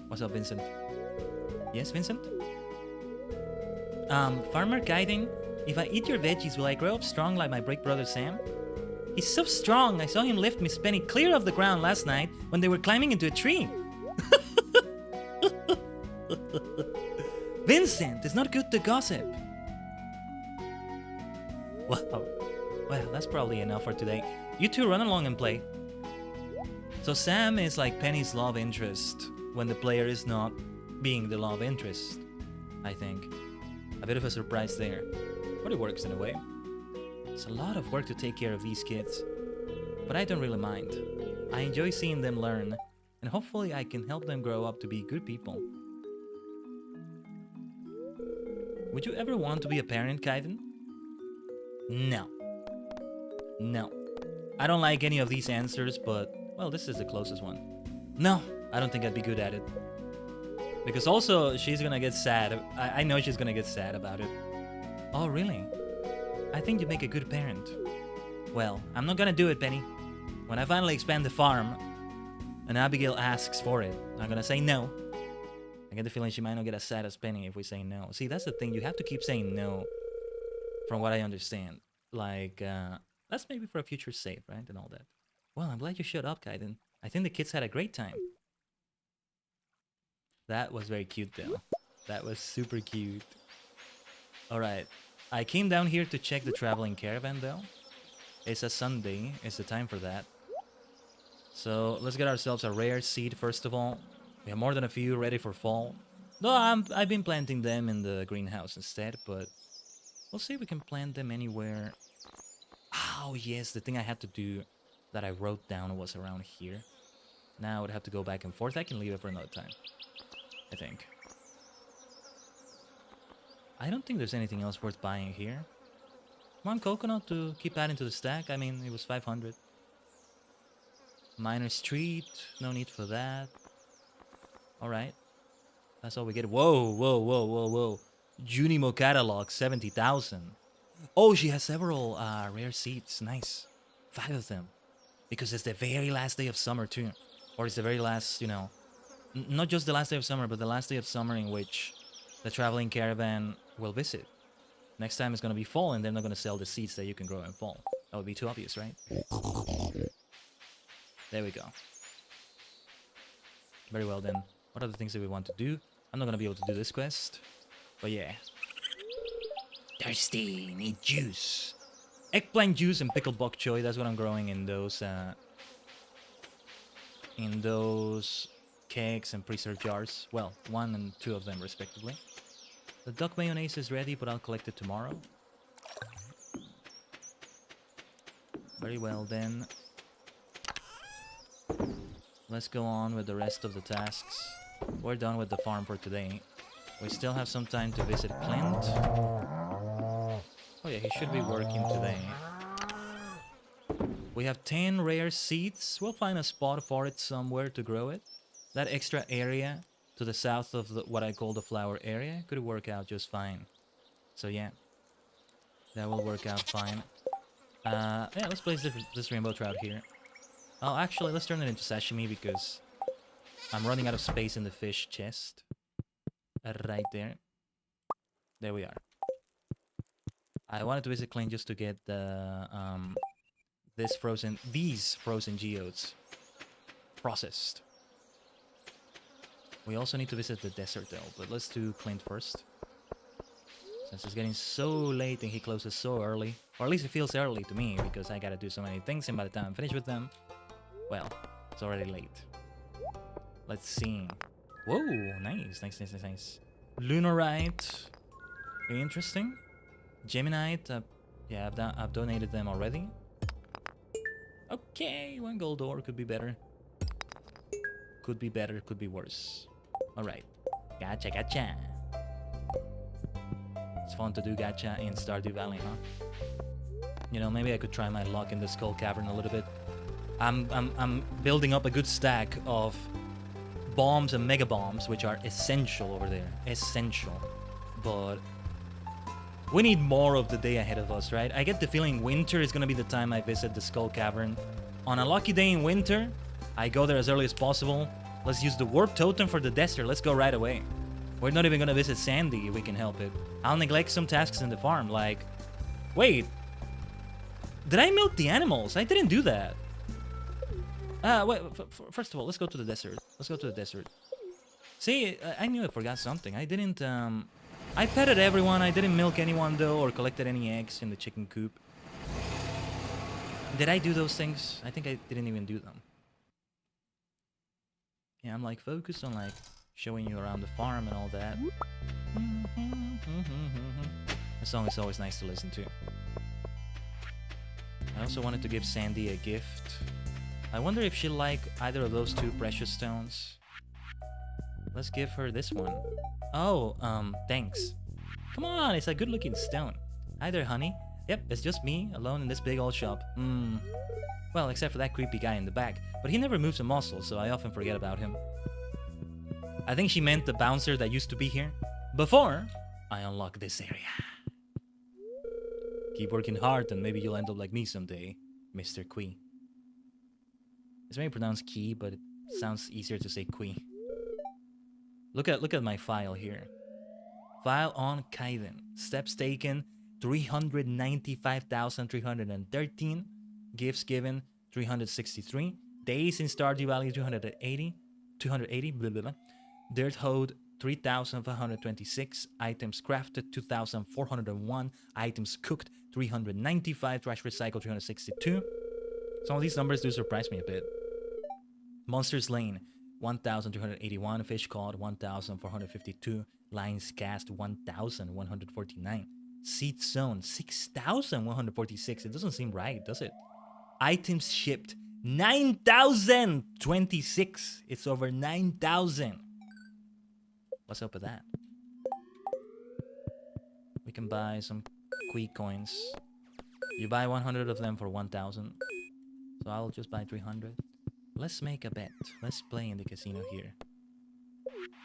What's up, Vincent? Yes, Vincent? Farmer Khaiden, if I eat your veggies, will I grow up strong like my big brother Sam? He's so strong, I saw him lift Miss Penny clear of the ground last night when they were climbing into a tree. Vincent, it's not good to gossip. Wow. Well, that's probably enough for today. You two run along and play. So Sam is like Penny's love interest when the player is not being the love interest, I think. A bit of a surprise there, but it works in a way. It's a lot of work to take care of these kids, but I don't really mind. I enjoy seeing them learn, and hopefully I can help them grow up to be good people. Would you ever want to be a parent, Khaiden? No. No. I don't like any of these answers, but, well, this is the closest one. No, I don't think I'd be good at it. Because also, she's gonna get sad. I know she's gonna get sad about it. Oh, really? I think you make a good parent. Well, I'm not gonna do it, Penny. When I finally expand the farm, and Abigail asks for it, I'm gonna say no. I get the feeling she might not get as sad as Penny if we say no. See, that's the thing. You have to keep saying no, from what I understand. Like, that's maybe for a future save, right? And all that. Well, I'm glad you showed up, Khaiden. I think the kids had a great time. That was very cute, though. That was super cute. Alright. I came down here to check the traveling caravan, though. It's a Sunday. It's the time for that. So, let's get ourselves a rare seed, first of all. We have more than a few ready for fall. Though I've been planting them in the greenhouse instead, but we'll see if we can plant them anywhere. Oh, yes, the thing I had to do that I wrote down was around here. Now I would have to go back and forth. I can leave it for another time, I think. I don't think there's anything else worth buying here. One coconut to keep adding to the stack. I mean, it was 500. Minor Street, no need for that. Alright. That's all we get. Whoa, whoa, whoa, whoa, whoa. Junimo catalog, 70,000. Oh, she has several rare seeds. Nice. 5 of them. Because it's the very last day of summer, too. Or it's the very last, you know... not just the last day of summer, but the last day of summer in which the traveling caravan will visit. Next time it's going to be fall, and they're not going to sell the seeds that you can grow in fall. That would be too obvious, right? There we go. Very well, then. What are the things that we want to do? I'm not going to be able to do this quest. But yeah. Thirsty, need juice. Eggplant juice and pickled bok choy. That's what I'm growing in those kegs and preserved jars. Well, 1 and 2 of them respectively. The duck mayonnaise is ready, but I'll collect it tomorrow. Very well then. Let's go on with the rest of the tasks. We're done with the farm for today. We still have some time to visit Clint. Oh yeah, he should be working today. We have 10 rare seeds. We'll find a spot for it somewhere to grow it. That extra area to the south of what I call the flower area could work out just fine. So yeah, that will work out fine. Yeah, let's place this rainbow trout here. Oh, actually, let's turn it into sashimi because I'm running out of space in the fish chest. Right there. There we are. I wanted to visit Clint just to get the these frozen geodes processed. We also need to visit the desert though, but let's do Clint first. Since it's getting so late and he closes so early. Or at least it feels early to me because I gotta do so many things, and by the time I'm finished with them, well, it's already late. Let's see. Whoa, nice. Lunarite. Interesting. Geminite. Yeah, I've donated them already. Okay, 1 gold ore could be better. Could be better, could be worse. Alright. Gacha. It's fun to do gacha in Stardew Valley, huh? You know, maybe I could try my luck in the Skull Cavern a little bit. I'm building up a good stack of bombs and mega bombs, which are essential over there. Essential. But we need more of the day ahead of us, right? I get the feeling winter is gonna be the time I visit the Skull Cavern. On a lucky day in winter, I go there as early as possible. Let's use the warp totem for the desert. Let's go right away. We're not even gonna visit Sandy if we can help it. I'll neglect some tasks in the farm, like... Wait! Did I milk the animals? I didn't do that. Wait, first of all, let's go to the desert. Let's go to the desert. See, I knew I forgot something. I didn't, I petted everyone. I didn't milk anyone, though, or collected any eggs in the chicken coop. Did I do those things? I think I didn't even do them. Yeah, I'm, like, focused on, like, showing you around the farm and all that. The song is always nice to listen to. I also wanted to give Sandy a gift. I wonder if she'll like either of those 2 precious stones. Let's give her this one. Oh, thanks. Come on, it's a good-looking stone. Hi there, honey. Yep, it's just me, alone in this big old shop. Well, except for that creepy guy in the back. But he never moves a muscle, so I often forget about him. I think she meant the bouncer that used to be here. Before I unlock this area. Keep working hard and maybe you'll end up like me someday, Mr. Quee. It's maybe pronounced Key, but it sounds easier to say Quee. Look at my file here. File on Khaiden. Steps taken 395,313. Gifts given 363. Days in Stardew Valley 280. Blah, blah, blah. Dirt hoed 3,526. Items crafted 2,401. Items cooked 395. Trash recycled 362. Some of these numbers do surprise me a bit. Monsters Lane 1,281. Fish caught 1,452. Lines cast 1,149. Seed sown 6,146. It doesn't seem right, does it? Items shipped 9,026. It's over 9,000. What's up with that? We can buy some Quee coins. You buy 100 of them for 1,000. So I'll just buy 300. Let's make a bet. Let's play in the casino here.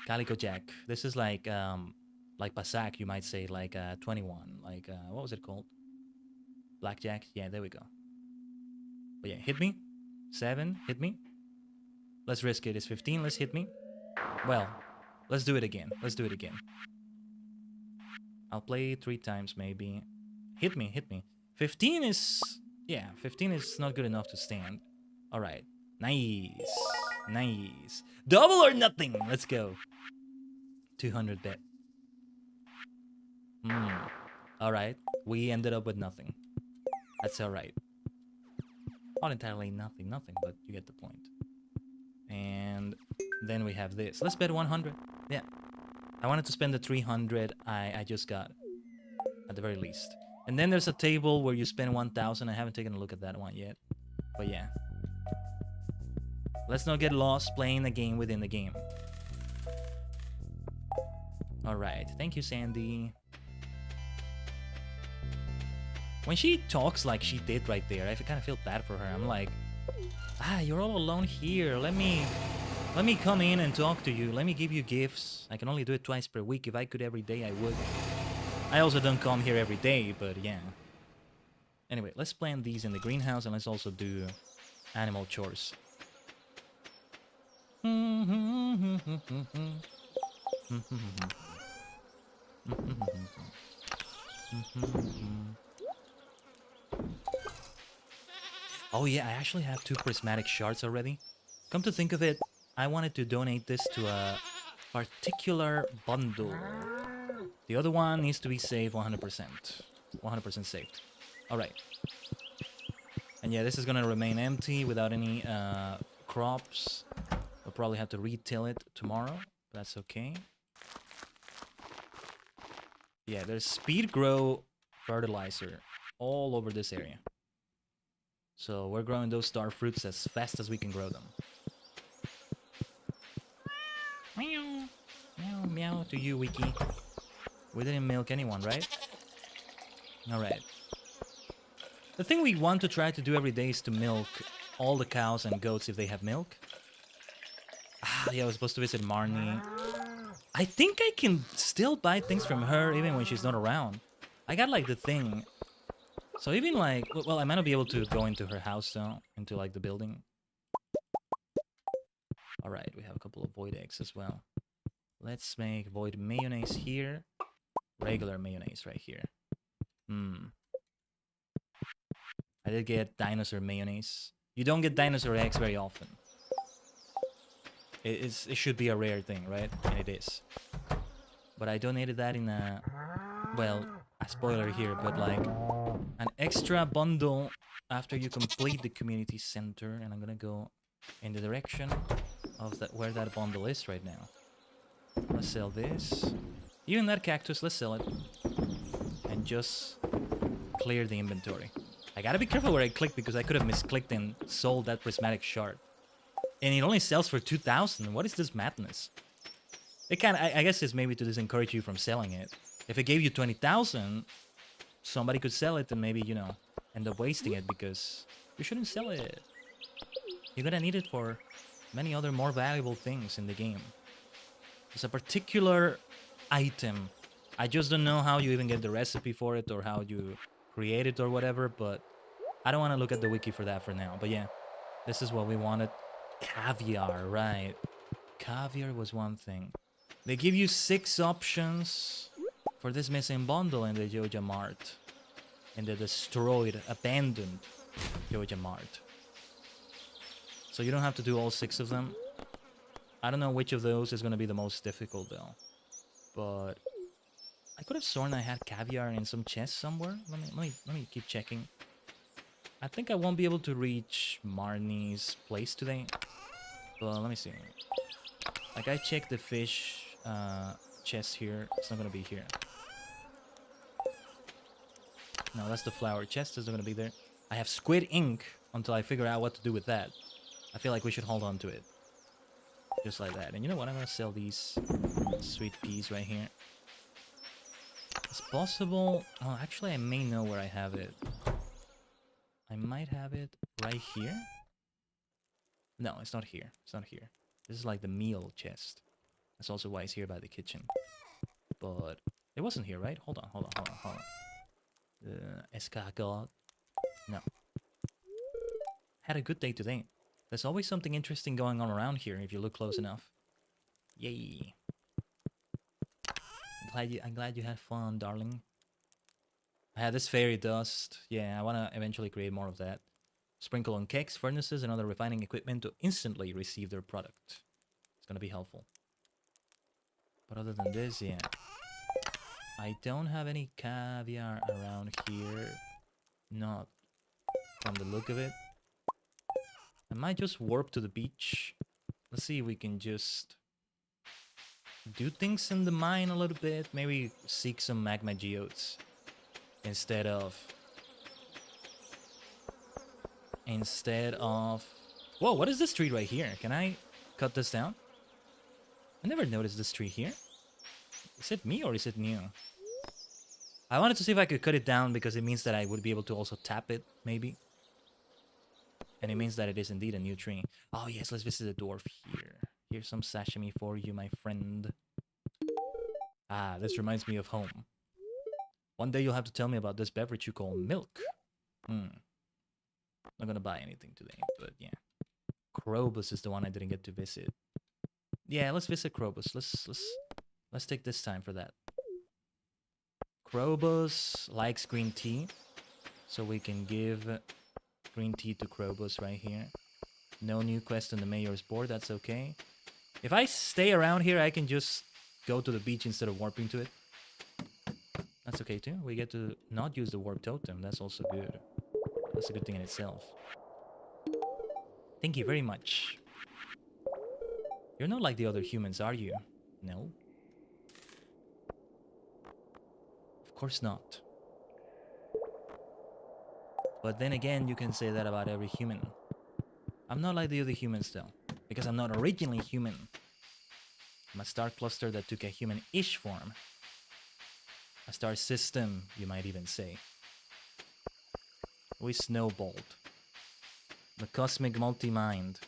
Calico Jack. This is like Pasak, you might say, like 21. Like, what was it called? Blackjack? Yeah, there we go. But yeah, hit me. 7, hit me. Let's risk it. It's 15, let's hit me. Well, let's do it again. Let's do it again. I'll play 3 times maybe. Hit me, hit me. 15 is... Yeah, 15 is not good enough to stand. Alright. Nice. Nice. Double or nothing. Let's go. 200 bet. Alright. We ended up with nothing. That's alright. Not entirely nothing, but you get the point. And then we have this. Let's bet 100. Yeah. I wanted to spend the 300 I just got. At the very least. And then there's a table where you spend 1,000. I haven't taken a look at that one yet. But yeah. Let's not get lost playing a game within the game. Alright, thank you, Sandy. When she talks like she did right there, I kind of feel bad for her. I'm like, you're all alone here. Let me come in and talk to you. Let me give you gifts. I can only do it twice per week. If I could every day, I would. I also don't come here every day, but yeah. Anyway, let's plant these in the greenhouse and let's also do animal chores. Oh yeah, I actually have 2 prismatic shards already. Come to think of it, I wanted to donate this to a particular bundle. The other one needs to be saved 100%. 100% saved. Alright. And yeah, this is gonna remain empty without any crops. We'll probably have to re-till it tomorrow. That's okay. Yeah, there's speed grow fertilizer all over this area. So we're growing those star fruits as fast as we can grow them. Meow, meow, meow to you, Wiki. We didn't milk anyone, right? Alright. The thing we want to try to do every day is to milk all the cows and goats if they have milk. Yeah, I was supposed to visit Marnie. I think I can still buy things from her even when she's not around. I got like the thing. So even like, well, I might not be able to go into her house though, into like the building. Alright, we have a couple of void eggs as well. Let's make void mayonnaise here. Regular mayonnaise right here. I did get dinosaur mayonnaise. You don't get dinosaur eggs very often. It should be a rare thing, right? And it is. But I donated that in a... Well, a spoiler here, but like... an extra bundle after you complete the community center. And I'm gonna go in the direction of where that bundle is right now. Let's sell this. Even that cactus, let's sell it. And just clear the inventory. I gotta be careful where I click because I could have misclicked and sold that prismatic shard. And it only sells for 2,000. What is this madness? It kind of, I guess it's maybe to discourage you from selling it. If it gave you 20,000, somebody could sell it and maybe, you know, end up wasting it because you shouldn't sell it. You're gonna need it for many other more valuable things in the game. It's a particular item. I just don't know how you even get the recipe for it or how you create it or whatever, but I don't want to look at the wiki for that for now. But yeah, this is what we wanted. Caviar, right. Caviar was one thing. They give you 6 options for this missing bundle in the Joja Mart. In the destroyed, abandoned Joja Mart. So you don't have to do all 6 of them. I don't know which of those is going to be the most difficult though. But I could have sworn I had caviar in some chest somewhere. Let me keep checking. I think I won't be able to reach Marnie's place today. But let me see. Like I checked the fish chest here. It's not gonna be here. No, that's the flower chest. It's not gonna be there. I have squid ink until I figure out what to do with that. I feel like we should hold on to it. Just like that. And you know what? I'm gonna sell these sweet peas right here. It's possible... Oh, actually I may know where I have it. I might have it right here. No, it's not here. It's not here. This is like the meal chest. That's also why it's here by the kitchen. But it wasn't here, right? Hold on. Escargot. No. Had a good day today. There's always something interesting going on around here if you look close enough. Yay. I'm glad you had fun, darling. I had this fairy dust. Yeah, I want to eventually create more of that. Sprinkle on cakes, furnaces, and other refining equipment to instantly receive their product. It's going to be helpful. But other than this, yeah. I don't have any caviar around here. Not from the look of it. I might just warp to the beach. Let's see if we can just do things in the mine a little bit. Maybe seek some magma geodes instead of Whoa, what is this tree right here? Can I cut this down? I never noticed this tree here. Is it me or is it new? I wanted to see if I could cut it down because it means that I would be able to also tap it, maybe. And it means that it is indeed a new tree. Oh yes, let's visit the dwarf here. Here's some sashimi for you, my friend. Ah, this reminds me of home. One day you'll have to tell me about this beverage you call milk. Not gonna buy anything today, but yeah. Krobus is the one I didn't get to visit. Yeah, let's visit Krobus. Let's take this time for that. Krobus likes green tea, so we can give green tea to Krobus right here. No new quest on the mayor's board, that's okay. If I stay around here, I can just go to the beach instead of warping to it. That's okay too. We get to not use the warp totem, that's also good. That's a good thing in itself. Thank you very much. You're not like the other humans, are you? No. Of course not. But then again, you can say that about every human. I'm not like the other humans though, because I'm not originally human. I'm a star cluster that took a human-ish form. A star system, you might even say. We snowballed. The cosmic multi-mind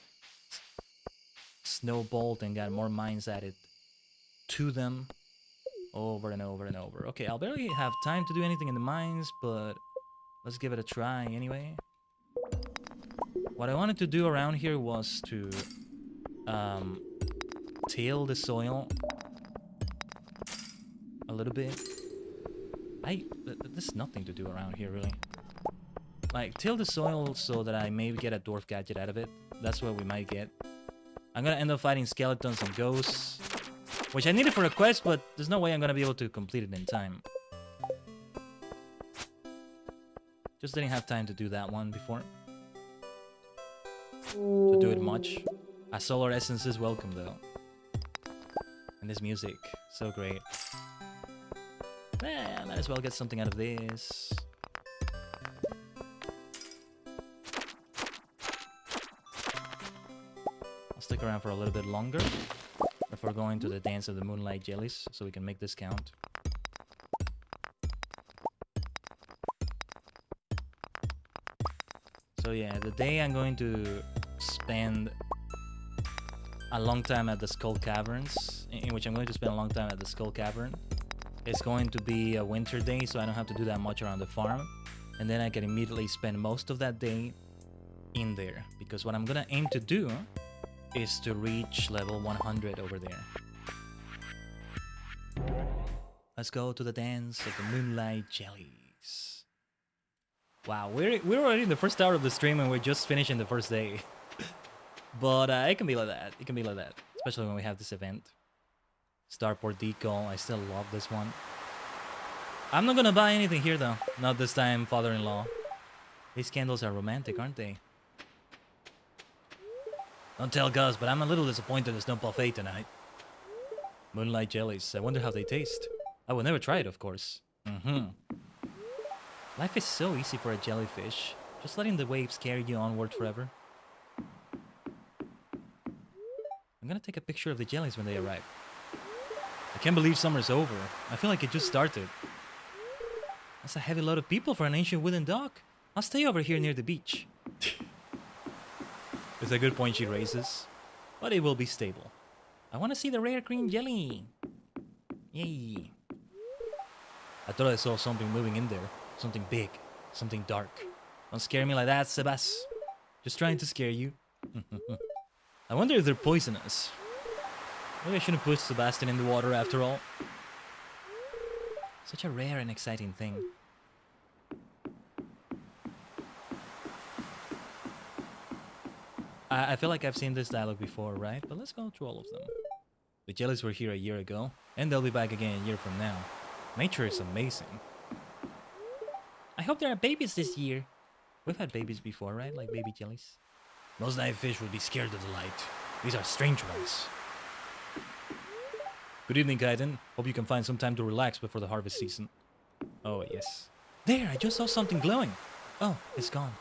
snowballed and got more minds added to them over and over and over. Okay, I'll barely have time to do anything in the mines, but let's give it a try anyway. What I wanted to do around here was to till the soil a little bit. There's nothing to do around here really. Like, till the soil so that I maybe get a dwarf gadget out of it. That's what we might get. I'm gonna end up fighting skeletons and ghosts, which I needed for a quest, but there's no way I'm gonna be able to complete it in time. Just didn't have time to do that one before. To do it much. A solar essence is welcome though. And this music, so great. Yeah, might as well get something out of this. I'll stick around for a little bit longer before going to the dance of the moonlight jellies, so we can make this count. So yeah, the day I'm going to spend a long time at the Skull Caverns, in which I'm going to spend a long time at the Skull Cavern, it's going to be a winter day, so I don't have to do that much around the farm. And then I can immediately spend most of that day in there, because what I'm gonna aim to do is to reach level 100 over there. Let's go to the dance of the moonlight jellies. Wow, we're already in the first hour of the stream and we're just finishing the first day. But it can be like that. It can be like that, especially when we have this event. Starport Decal, I still love this one. I'm not gonna buy anything here though. Not this time, father-in-law. These candles are romantic, aren't they? Don't tell Gus, but I'm a little disappointed there's no buffet tonight. Moonlight jellies, I wonder how they taste. I will never try it, of course. Life is so easy for a jellyfish. Just letting the waves carry you onward forever. I'm gonna take a picture of the jellies when they arrive. I can't believe summer's over. I feel like it just started. That's a heavy load of people for an ancient wooden dock. I'll stay over here near the beach. It's a good point she raises. But it will be stable. I want to see the rare green jelly. Yay. I thought I saw something moving in there. Something big. Something dark. Don't scare me like that, Sebas. Just trying to scare you. I wonder if they're poisonous. Maybe I shouldn't put Sebastian in the water after all. Such a rare and exciting thing. I feel like I've seen this dialogue before, right? But let's go through all of them. The jellies were here a year ago, and they'll be back again a year from now. Nature is amazing. I hope there are babies this year. We've had babies before, right? Like baby jellies. Most knife fish would be scared of the light. These are strange ones. Good evening, Khaiden. Hope you can find some time to relax before the harvest season. Oh, yes. There, I just saw something glowing. Oh, it's gone.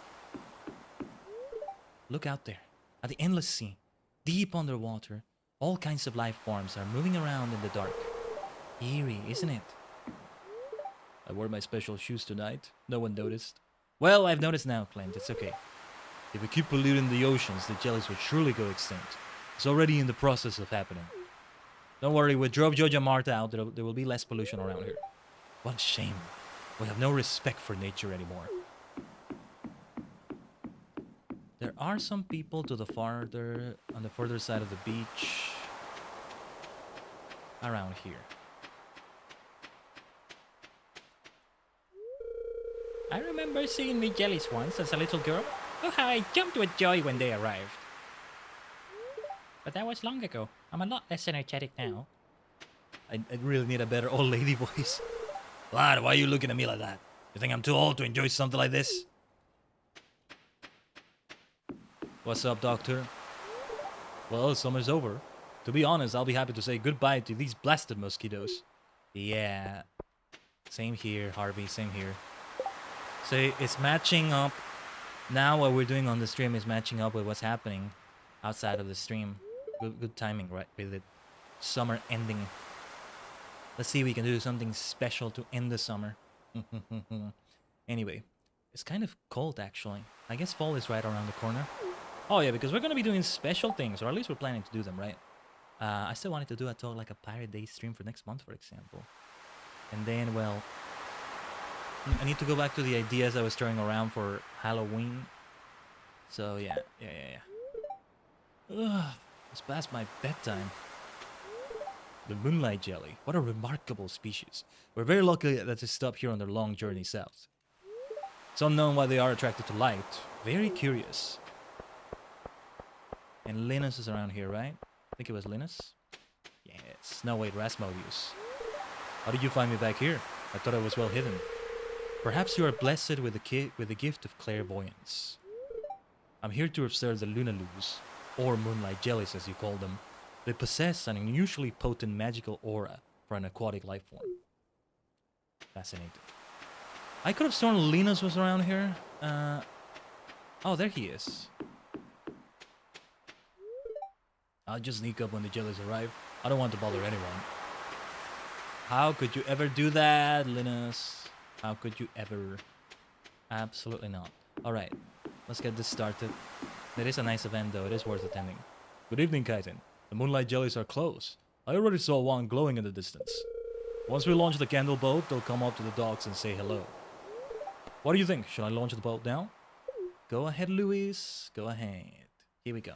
Look out there. At the endless sea, deep underwater, all kinds of life forms are moving around in the dark. Eerie, isn't it? I wore my special shoes tonight. No one noticed. Well, I've noticed now, Clint. It's okay. If we keep polluting the oceans, the jellies will surely go extinct. It's already in the process of happening. Don't worry, we drove Jojo and Martha out. There will be less pollution around here. What a shame. We have no respect for nature anymore. There are some people to the on the further side of the beach. Around here. I remember seeing me jellies once as a little girl. Oh, how I jumped with joy when they arrived. But that was long ago. I'm a lot less energetic now. I really need a better old lady voice. Lad, why are you looking at me like that? You think I'm too old to enjoy something like this? What's up, doctor? Well, summer's over. To be honest, I'll be happy to say goodbye to these blasted mosquitoes. Yeah. Same here, Harvey, same here. So it's matching up. Now what we're doing on the stream is matching up with what's happening outside of the stream. Good timing, right? With it. Summer ending. Let's see if we can do something special to end the summer. Anyway, it's kind of cold actually. I guess fall is right around the corner. Oh yeah, because we're gonna be doing special things, or at least we're planning to do them, right? I still wanted to do like a Pirate Day stream for next month, for example. And then, well, I need to go back to the ideas I was throwing around for Halloween. So yeah. Ugh, it's past my bedtime. The moonlight jelly. What a remarkable species. We're very lucky that they stopped here on their long journey south. It's unknown why they are attracted to light. Very curious. And Linus is around here, right? I think it was Linus. Yes. No, wait, Rasmodius. How did you find me back here? I thought I was well hidden. Perhaps you are blessed with the gift of clairvoyance. I'm here to observe the Lunalus, or moonlight jellies as you call them. They possess an unusually potent magical aura for an aquatic life form. Fascinating. I could have sworn Linus was around here. Oh, there he is. I'll just sneak up when the jellies arrive. I don't want to bother anyone. How could you ever do that, Linus? How could you ever? Absolutely not. Alright, let's get this started. It is a nice event though, it is worth attending. Good evening, Khaiden. The moonlight jellies are close. I already saw one glowing in the distance. Once we launch the candle boat, they'll come up to the docks and say hello. What do you think? Should I launch the boat now? Go ahead, Luis. Go ahead. Here we go.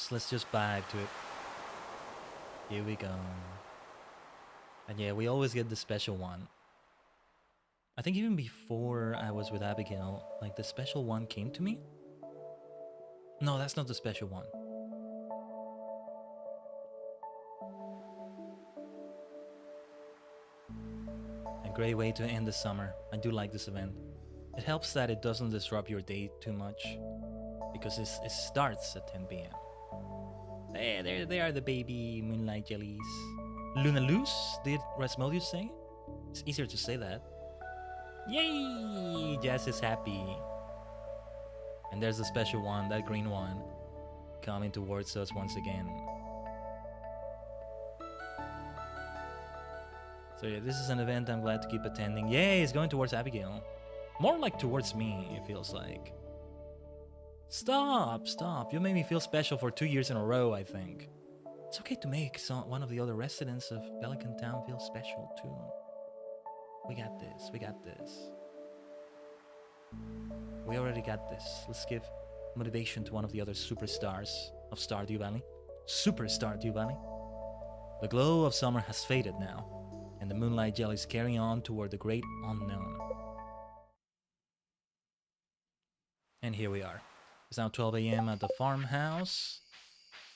Let's just vibe to it. Here we go. And yeah, we always get the special one. I think even before I was with Abigail, like the special one came to me. No, that's not the special one. A great way to end the summer. I do like this event. It helps that it doesn't disrupt your day too much, because it starts at 10 p.m. There are the baby moonlight jellies. Lunalus, did Rasmodius say? It's easier to say that. Yay! Jess is happy. And there's the special one, that green one, coming towards us once again. So yeah, this is an event I'm glad to keep attending. Yay, it's going towards Abigail. More like towards me, it feels like. Stop. You made me feel special for 2 years in a row, I think. It's okay to make one of the other residents of Pelican Town feel special, too. We got this. We already got this. Let's give motivation to one of the other superstars of Stardew Valley. Super Stardew Valley. The glow of summer has faded now, and the moonlight jellies carry on toward the great unknown. And here we are. It's now 12 a.m. at the farmhouse.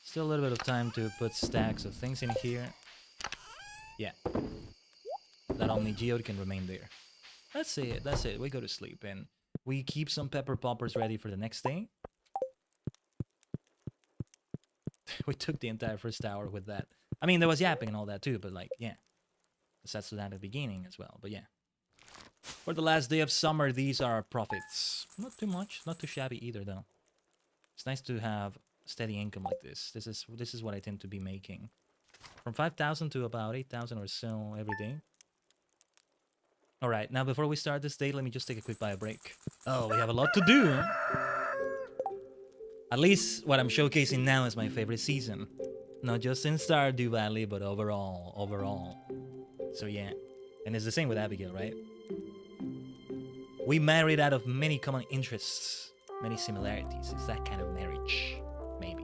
Still a little bit of time to put stacks of things in here. Yeah. That only Geode can remain there. That's it. We go to sleep. And we keep some pepper poppers ready for the next day. We took the entire first hour with that. I mean, there was yapping and all that too, but like, yeah. That's that at the beginning as well, but yeah. For the last day of summer, these are our profits. Not too much, not too shabby either though. It's nice to have steady income like this. This is what I tend to be making. From 5,000 to about 8,000 or so every day. Alright, now before we start this day, let me just take a quick bio break. Oh, we have a lot to do, huh? At least what I'm showcasing now is my favorite season. Not just in Stardew Valley, but overall. So yeah, and it's the same with Abigail, right? We married out of many common interests, many similarities. It's that kind of marriage, maybe.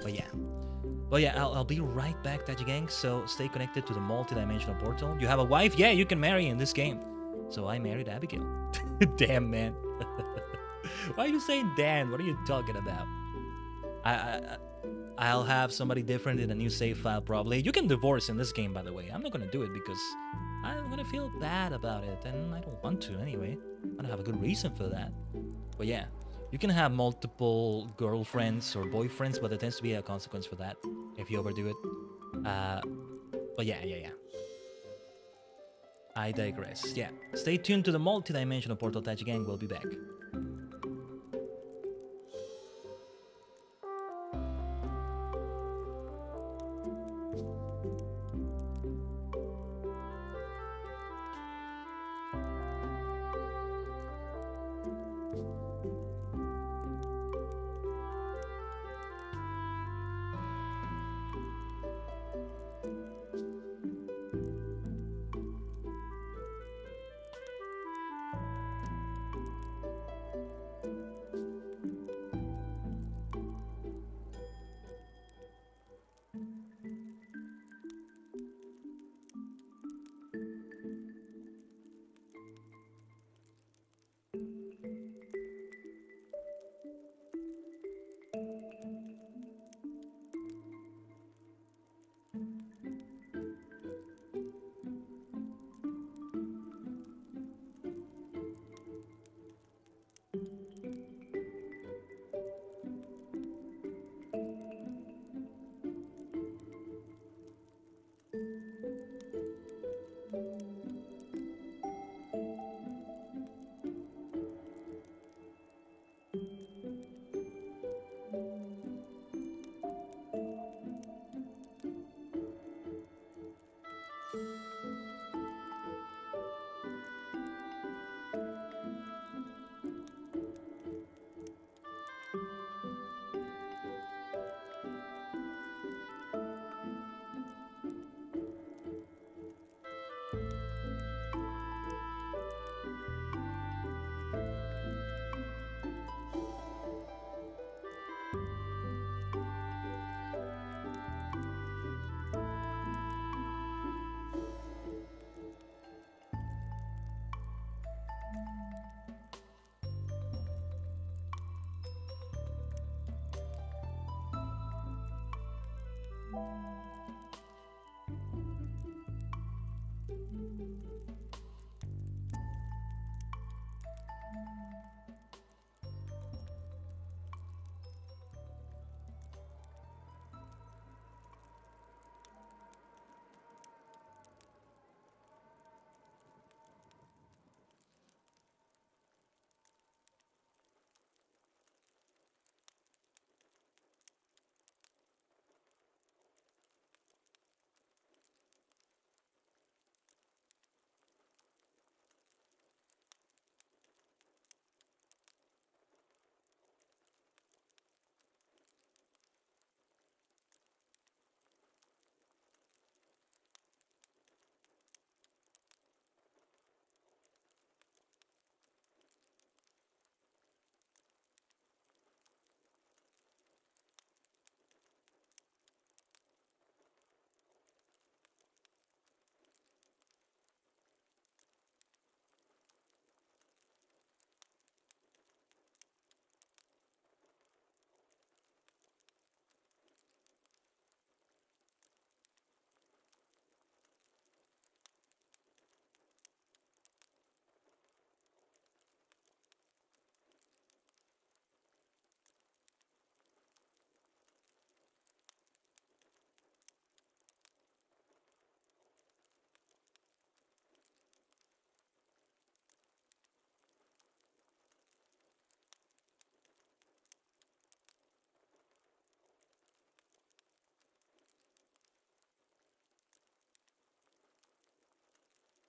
But yeah, I'll be right back, Tajigen. So stay connected to the multi-dimensional portal. You have a wife? Yeah, you can marry in this game. So I married Abigail. Damn, man. Why are you saying damn? What are you talking about? I'll have somebody different in a new save file probably. You can divorce in this game, by the way. I'm not gonna do it because I'm gonna feel bad about it, and I don't want to anyway. I don't have a good reason for that. But yeah, you can have multiple girlfriends or boyfriends, but there tends to be a consequence for that if you overdo it. But yeah. I digress. Yeah, stay tuned to the multi-dimensional portal. Tajigen will be back.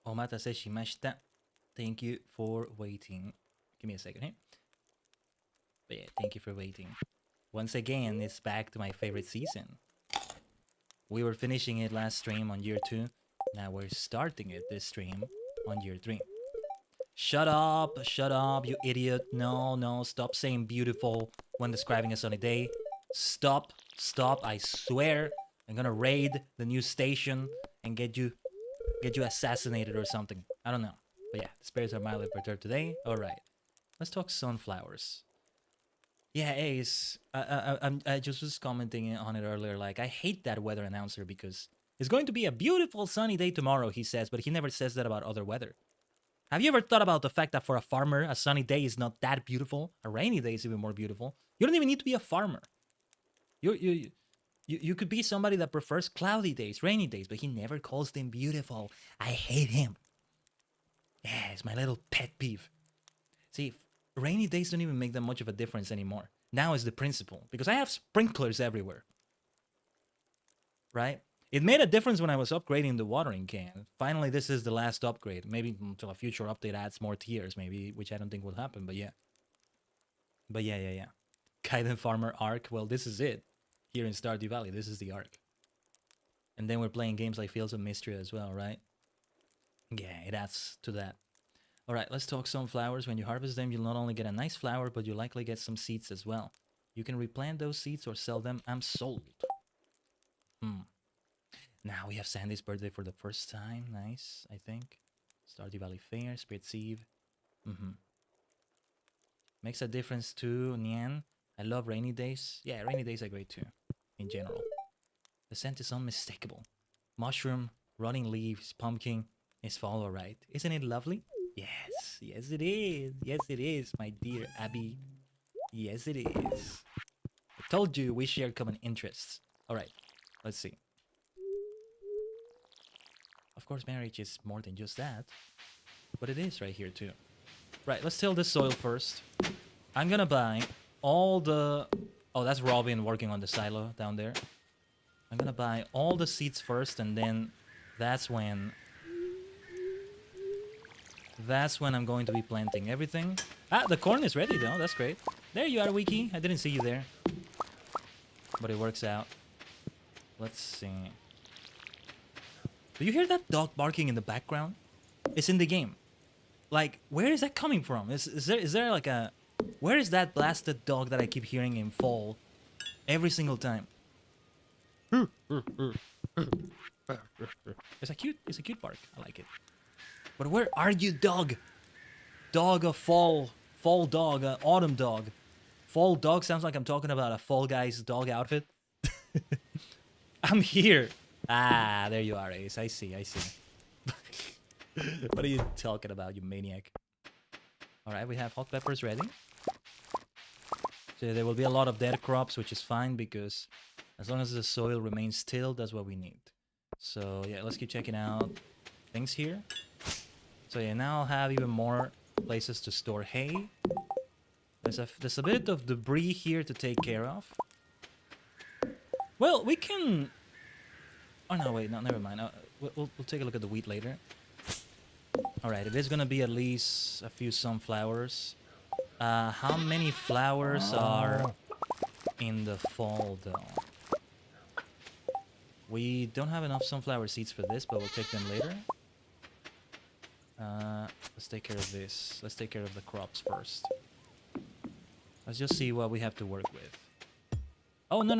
Omatase shimashita. Thank you for waiting. Give me a second here. But yeah, thank you for waiting. Once again, it's back to my favorite season. We were finishing it last stream on year 2. Now we're starting it this stream on year 3. Shut up, you idiot. No, stop saying beautiful when describing a sunny day. Stop, I swear. I'm gonna raid the new station and get you assassinated or something. I don't know. But yeah, the spirits are mildly perturbed today. Alright. Let's talk sunflowers. Yeah, Ace. I just was commenting on it earlier. Like, I hate that weather announcer because it's going to be a beautiful sunny day tomorrow, he says, but he never says that about other weather. Have you ever thought about the fact that for a farmer, a sunny day is not that beautiful? A rainy day is even more beautiful. You don't even need to be a farmer. You could be somebody that prefers cloudy days, rainy days, but he never calls them beautiful. I hate him. Yeah, it's my little pet peeve. See, rainy days don't even make that much of a difference anymore. Now is the principle, because I have sprinklers everywhere. Right? It made a difference when I was upgrading the watering can. Finally, this is the last upgrade. Maybe until a future update adds more tiers, maybe, which I don't think will happen, but yeah. But yeah. Khaiden Farmer arc, well, this is it. Here in Stardew Valley, this is the arc. And then we're playing games like Fields of Mystery as well, right? Yeah, it adds to that. Alright, let's talk sunflowers. When you harvest them, you'll not only get a nice flower, but you'll likely get some seeds as well. You can replant those seeds or sell them. I'm sold. Now we have Sandy's birthday for the first time. Nice, I think. Stardew Valley Fair, Spirit's Eve. Makes a difference too, Nian. I love rainy days. Yeah, rainy days are great too, in general. The scent is unmistakable. Mushroom, rotting leaves, pumpkin. It's fall alright. Isn't it lovely? Yes, yes it is. Yes it is, my dear Abby. Yes it is. I told you we share common interests. Alright, let's see. Of course, marriage is more than just that. But it is right here too. Right, let's till this soil first. I'm gonna buy all the... Oh, that's Robin working on the silo down there. I'm gonna buy all the seeds first, and then that's when I'm going to be planting everything. Ah, the corn is ready though. That's great. There you are, Wiki. I didn't see you there. But it works out. Let's see. Do you hear that dog barking in the background? It's in the game. Like, where is that coming from? Is there like a... Where is that blasted dog that I keep hearing in fall every single time? It's a cute bark. I like it. But where are you, dog? Dog of fall dog, autumn dog. Fall dog sounds like I'm talking about a Fall Guys dog outfit. I'm here. Ah, there you are, Ace. I see. What are you talking about, you maniac? Alright, we have hot peppers ready. So there will be a lot of dead crops, which is fine because as long as the soil remains still, that's what we need. So yeah, let's keep checking out things here. So yeah, now I'll have even more places to store hay. There's a bit of debris here to take care of. Well, we can... Oh no, wait, no, never mind. We'll take a look at the wheat later. Alright, it is gonna be at least a few sunflowers. How many flowers are in the fall, though? We don't have enough sunflower seeds for this, but we'll take them later. Let's take care of this. Let's take care of the crops first. Let's just see what we have to work with. Oh, no.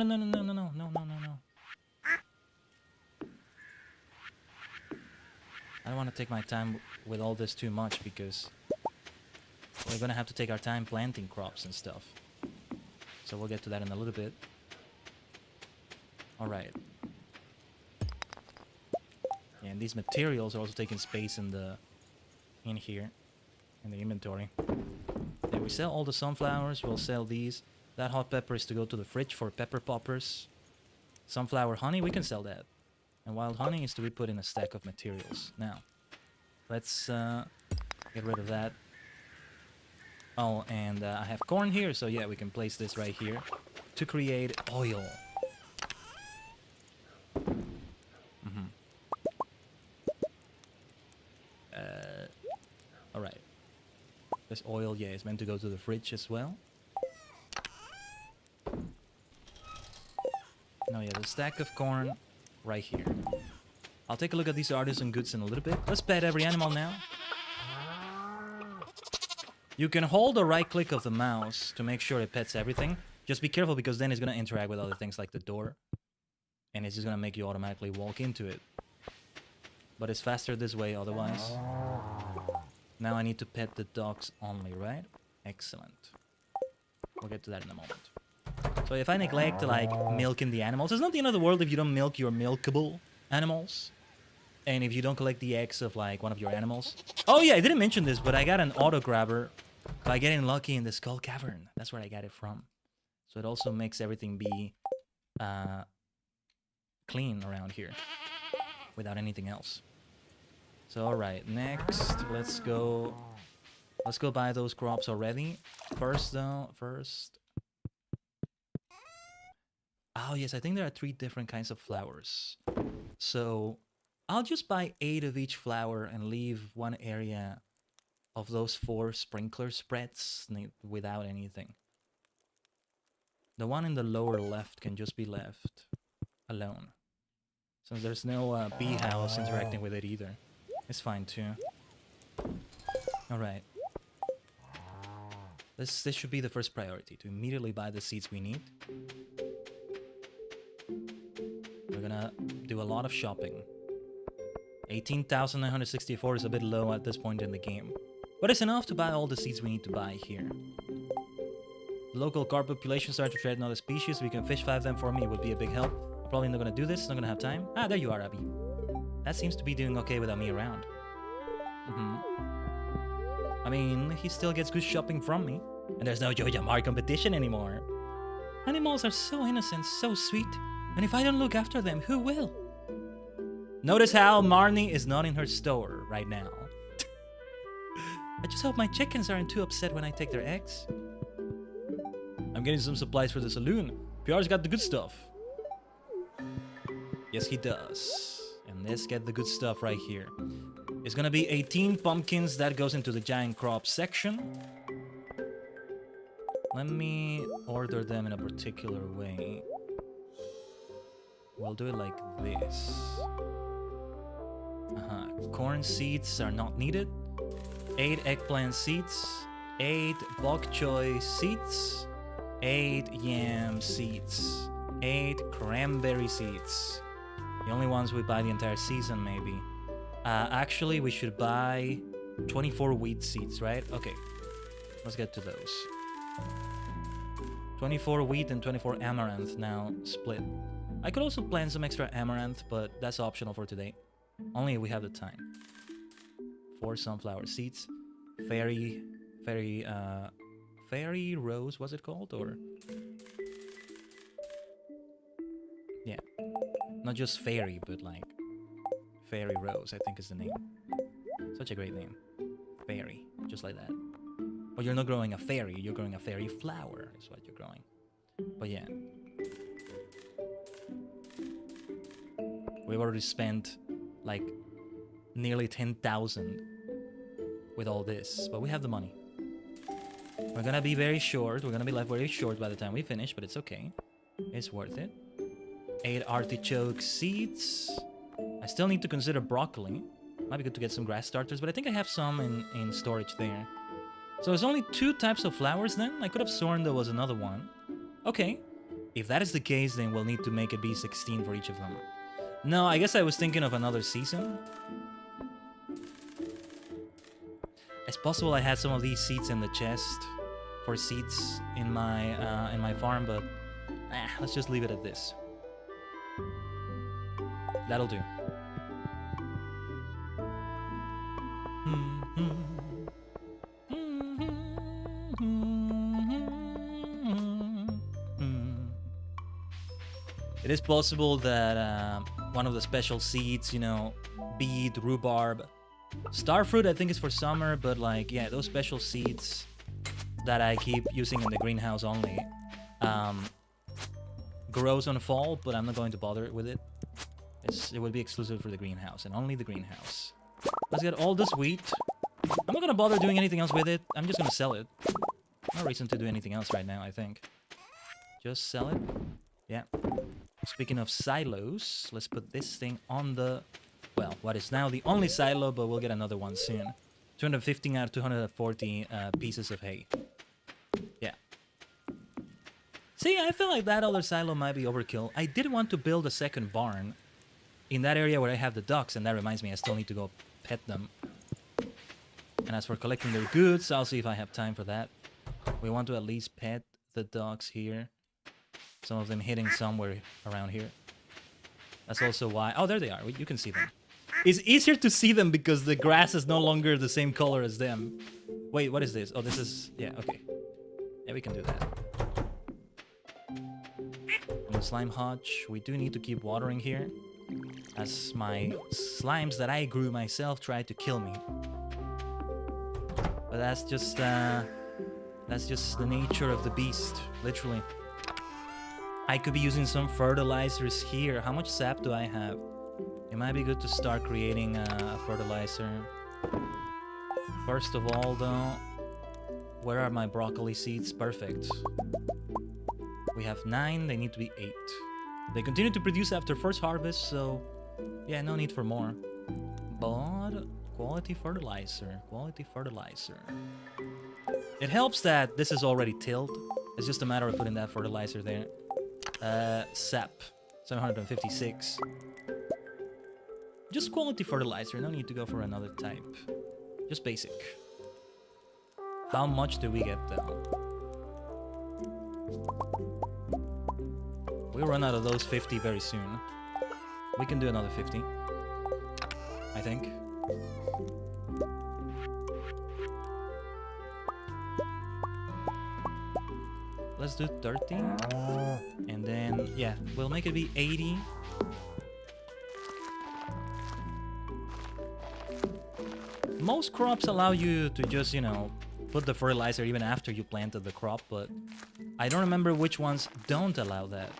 I don't want to take my time with all this too much because we're gonna have to take our time planting crops and stuff. So we'll get to that in a little bit. Alright. Yeah, and these materials are also taking space in here in the inventory. Yeah, we sell all the sunflowers, we'll sell these. That hot pepper is to go to the fridge for pepper poppers. Sunflower honey, we can sell that. And wild honey is to be put in a stack of materials. Now, let's get rid of that. Oh, and I have corn here, so yeah, we can place this right here to create oil. This oil, yeah, is meant to go to the fridge as well. No, yeah, the stack of corn right here. I'll take a look at these artisan goods in a little bit. Let's pet every animal now. You can hold the right click of the mouse to make sure it pets everything. Just be careful because then it's going to interact with other things like the door. And it's just going to make you automatically walk into it. But it's faster this way otherwise. Now I need to pet the dogs only, right? Excellent. We'll get to that in a moment. So if I neglect like milking the animals, it's not the end of the world if you don't milk your milkable animals. And if you don't collect the eggs of like one of your animals. Oh yeah, I didn't mention this, but I got an auto grabber by getting lucky in the Skull Cavern. That's where I got it from. So it also makes everything be clean around here without anything else. So alright, next let's go buy those crops already. First though, oh yes, I think there are 3 different kinds of flowers. So I'll just buy 8 of each flower and leave one area of those 4 sprinkler spreads without anything. The one in the lower left can just be left alone. Since there's no bee house interacting with it either. It's fine too. Alright. This should be the first priority, to immediately buy the seeds we need. We're gonna do a lot of shopping. 18,964 is a bit low at this point in the game. But it's enough to buy all the seeds we need to buy here. The local carp population started to trade another species. If you can fish 5 of them for me, it would be a big help. I'm probably not gonna do this, not gonna have time. Ah, there you are, Abby. That seems to be doing okay without me around. I mean, he still gets good shopping from me. And there's no Jojamar competition anymore. Animals are so innocent, so sweet. And if I don't look after them, who will? Notice how Marnie is not in her store right now. I just hope my chickens aren't too upset when I take their eggs. I'm getting some supplies for the saloon. PR's got the good stuff. Yes, he does. And let's get the good stuff right here. It's gonna be 18 pumpkins. That goes into the giant crop section. Let me order them in a particular way. We'll do it like this. Corn seeds are not needed. 8 eggplant seeds. 8 bok choy seeds. 8 yam seeds. 8 cranberry seeds. The only ones we buy the entire season, maybe. Actually, we should buy 24 wheat seeds, right? Okay. Let's get to those. 24 wheat and 24 amaranth now split. I could also plant some extra amaranth, but that's optional for today. Only if we have the time. 4 sunflower seeds. Fairy rose, what's it called? Or yeah. Not just fairy, but like fairy rose, I think is the name. Such a great name. Fairy, just like that. But you're not growing a fairy, you're growing a fairy flower, is what you're growing. But yeah. We've already spent like nearly 10,000 with all this, but we have the money. We're gonna be very short, we're gonna be left very short by the time we finish, but it's okay. It's worth it. 8 artichoke seeds. I still need to consider broccoli. Might be good to get some grass starters, but I think I have some in storage there. So there's only 2 types of flowers then? I could have sworn there was another one. Okay. If that is the case, then we'll need to make a B16 for each of them. No, I guess I was thinking of another season. It's possible I had some of these seeds in the chest for seeds in my farm, but let's just leave it at this. That'll do. It is possible that one of the special seeds, you know, beet, rhubarb, starfruit I think is for summer, but like, yeah, those special seeds that I keep using in the greenhouse only grows on fall, but I'm not going to bother with it. It would be exclusive for the greenhouse and only the greenhouse. Let's get all this wheat. I'm not gonna bother doing anything else with it. I'm just gonna sell it. No reason to do anything else right now, I think. Just sell it. Yeah. Speaking of silos, let's put this thing on the... Well, what is now the only silo, but we'll get another one soon. 215 out of 240 pieces of hay. Yeah. See, I feel like that other silo might be overkill. I did want to build a second barn in that area where I have the ducks, and that reminds me I still need to go pet them. And as for collecting their goods, I'll see if I have time for that. We want to at least pet the ducks here. Some of them hitting somewhere around here. That's also why... Oh, there they are. You can see them. It's easier to see them because the grass is no longer the same color as them. Wait, what is this? Oh, this is... Yeah, okay. Yeah, we can do that. And the slime hutch. We do need to keep watering here, as my slimes that I grew myself tried to kill me. But that's just the nature of the beast, literally. I could be using some fertilizers here. How much sap do I have? It might be good to start creating a fertilizer. First of all, though, where are my broccoli seeds? Perfect. We have 9, they need to be 8. They continue to produce after first harvest, so yeah, no need for more. But quality fertilizer, quality fertilizer. It helps that this is already tilled. It's just a matter of putting that fertilizer there. Sap, 756. Just quality fertilizer, no need to go for another type. Just basic. How much do we get though? We'll run out of those 50 very soon. We can do another 50, I think. Let's do 30. And then, yeah, we'll make it be 80. Most crops allow you to just, you know, put the fertilizer even after you planted the crop, but I don't remember which ones don't allow that.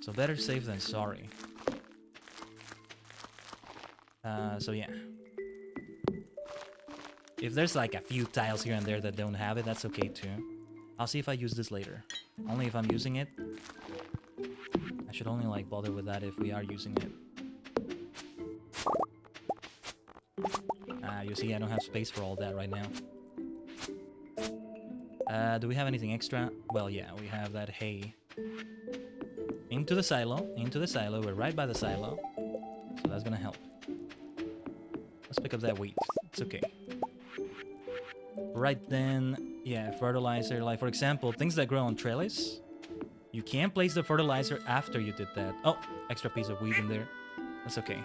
So better safe than sorry. So yeah. If there's like a few tiles here and there that don't have it, that's okay too. I'll see if I use this later. Only if I'm using it. I should only like bother with that if we are using it. You see I don't have space for all that right now. Do we have anything extra? Well, yeah, we have that hay. Into the silo, we're right by the silo. So that's gonna help. Let's pick up that wheat, it's okay. Right then, yeah, fertilizer, like for example, things that grow on trellis. You can't place the fertilizer after you did that. Oh, extra piece of wheat in there. That's okay.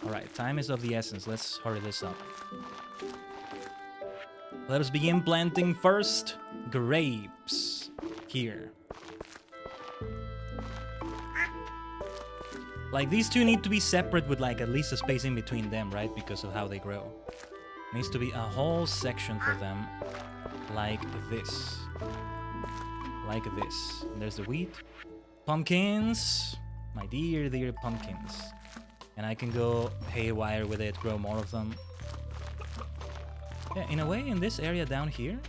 Alright, time is of the essence, let's hurry this up. Let us begin planting first grapes here. Like these two need to be separate with like at least a spacing between them, right? Because of how they grow. Needs to be a whole section for them like this. Like this. And there's the wheat. Pumpkins. My dear, dear pumpkins. And I can go haywire with it, grow more of them. Yeah, in a way, in this area down here,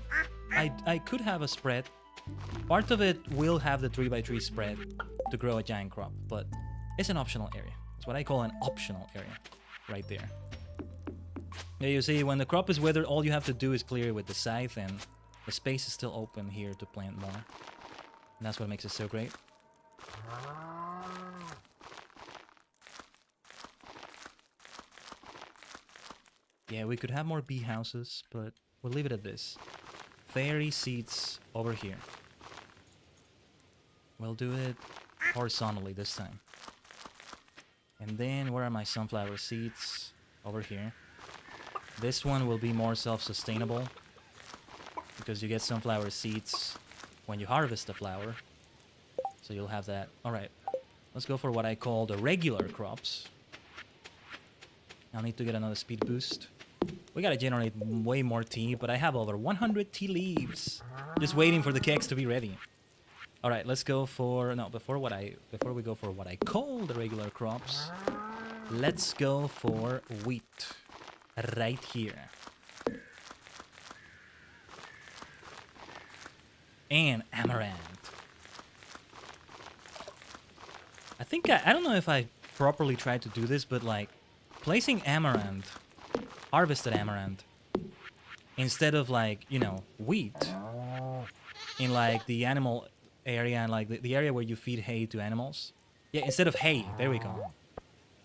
I could have a spread. Part of it will have the 3x3 spread to grow a giant crop, but it's an optional area. It's what I call an optional area, right there. Yeah, you see, when the crop is withered, all you have to do is clear it with the scythe, and the space is still open here to plant more. And that's what makes it so great. Yeah, we could have more bee houses, but we'll leave it at this. Fairy seeds over here. We'll do it horizontally this time. And then, where are my sunflower seeds? Over here. This one will be more self-sustainable, because you get sunflower seeds when you harvest the flower. So you'll have that. Alright, let's go for what I call the regular crops. I'll need to get another speed boost. We gotta generate way more tea, but I have over 100 tea leaves. Just waiting for the kegs to be ready. Alright, let's go for... No, before we go for what I call the regular crops, let's go for wheat. right here. And amaranth. I think I don't know if I properly tried to do this, but like placing amaranth, harvested amaranth, instead of like, you know, wheat in like the animal area and like the area where you feed hay to animals. Yeah, instead of hay, there we go.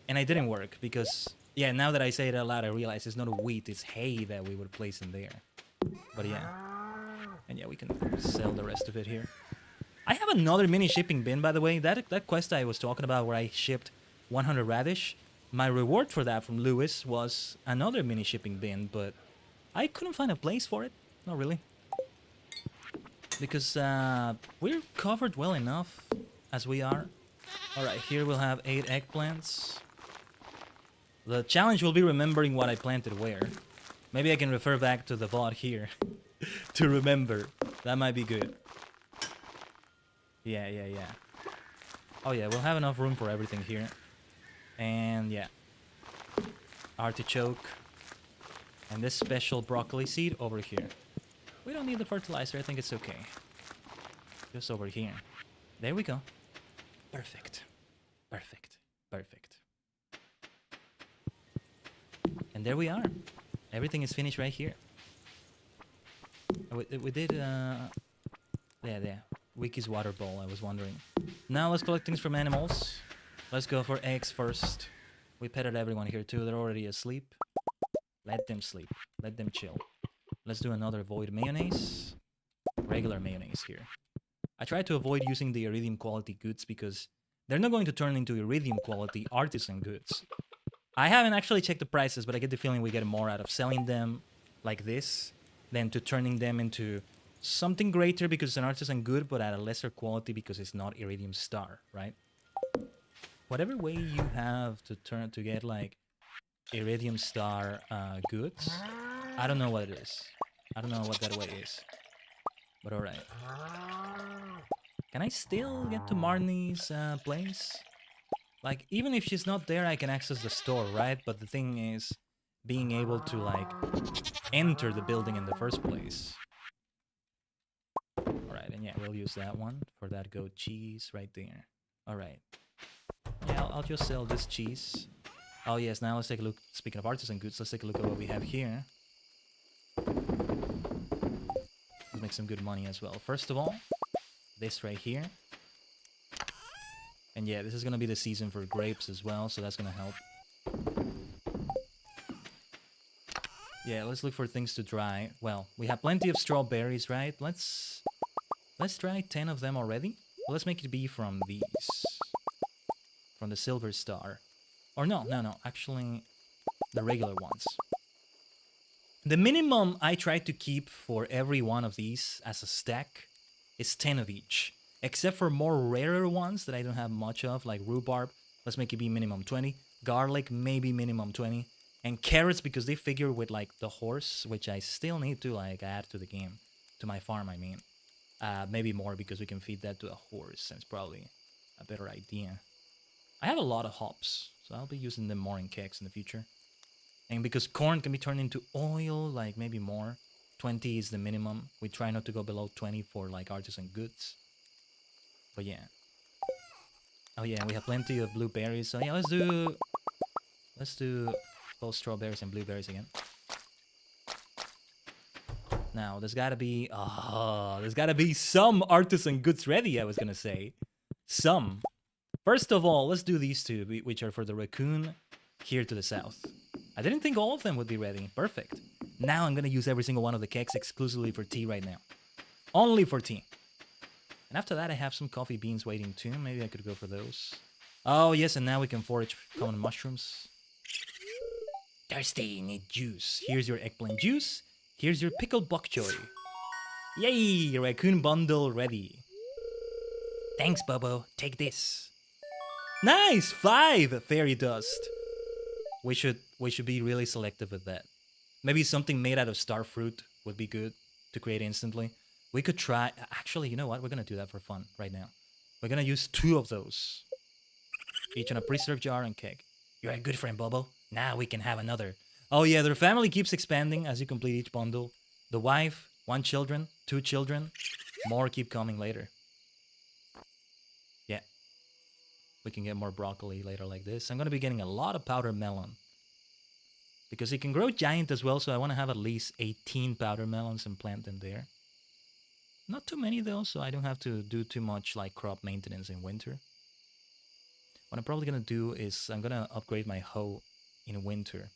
And it didn't work because, yeah, now that I say it out loud, I realize it's not a wheat, it's hay that we would place in there. But yeah. And yeah, we can sell the rest of it here. I have another mini shipping bin, by the way. That quest I was talking about where I shipped 100 radish. My reward for that from Lewis was another mini shipping bin, but I couldn't find a place for it. Not really. Because we're covered well enough as we are. Alright, here we'll have 8 eggplants. The challenge will be remembering what I planted where. Maybe I can refer back to the VOD here to remember. That might be good. Yeah. Oh yeah, we'll have enough room for everything here. And yeah. Artichoke. And this special broccoli seed over here. We don't need the fertilizer, I think it's okay. Just over here. There we go. Perfect. And there we are. Everything is finished right here. We did, there. Wiki's water bowl, I was wondering. Now let's collect things from animals. Let's go for eggs first. We petted everyone here too, they're already asleep. Let them sleep. Let them chill. Let's do another void mayonnaise. Regular mayonnaise here. I try to avoid using the iridium quality goods because they're not going to turn into iridium quality artisan goods. I haven't actually checked the prices, but I get the feeling we get more out of selling them like this than to turning them into something greater because it's an artisan good, but at a lesser quality because it's not iridium star, right? Whatever way you have to turn to get like iridium star goods, I don't know what it is. I don't know what that way is. But alright. Can I still get to Marnie's place? Like, even if she's not there, I can access the store, right? But the thing is, being able to, like, enter the building in the first place. Alright, and yeah, we'll use that one for that goat cheese right there. Alright. Yeah, I'll just sell this cheese. Oh yes, now let's take a look. Speaking of artisan goods, let's take a look at what we have here. Let's make some good money as well. First of all, this right here. And yeah, this is gonna be the season for grapes as well, so that's gonna help. Yeah, let's look for things to dry. Well, we have plenty of strawberries, right? Let's try 10 of them already. Well, let's make it be from these. From the silver star. Or no, actually the regular ones. The minimum I try to keep for every one of these as a stack is 10 of each. Except for more rarer ones that I don't have much of, like rhubarb. Let's make it be minimum 20. Garlic, maybe minimum 20. And carrots, because they figure with like the horse, which I still need to like add to the game. To my farm, I mean. Maybe more because we can feed that to a horse. That's probably a better idea. I have a lot of hops, so I'll be using them more in cakes in the future. And because corn can be turned into oil, like maybe more. 20 is the minimum. We try not to go below 20 for like artisan goods. But yeah. Oh yeah, we have plenty of blueberries. So yeah, let's do both strawberries and blueberries again. Now, there's gotta be some artisan goods ready, I was gonna say. Some. First of all, let's do these two, which are for the raccoon here to the south. I didn't think all of them would be ready. Perfect. Now I'm gonna use every single one of the cakes exclusively for tea right now. Only for tea. And after that, I have some coffee beans waiting too. Maybe I could go for those. Oh, yes, and now we can forage common mushrooms. Thirsty, need juice. Here's your eggplant juice. Here's your pickled bok choy. Yay, raccoon bundle ready. Thanks, Bobo. Take this. Nice, 5 fairy dust. We should be really selective with that. Maybe something made out of star fruit would be good to create instantly. We could try... Actually, you know what? We're going to do that for fun right now. We're going to use 2 of those. Each in a preserve jar and keg. You're a good friend, Bobo. Now we can have another. Oh yeah, their family keeps expanding as you complete each bundle. The wife, 1 children, 2 children, more keep coming later. Yeah. We can get more broccoli later like this. I'm going to be getting a lot of powder melon. Because it can grow giant as well, so I want to have at least 18 powder melons and plant them there. Not too many though, so I don't have to do too much like crop maintenance in winter. What I'm probably going to do is I'm going to upgrade my hoe in winter.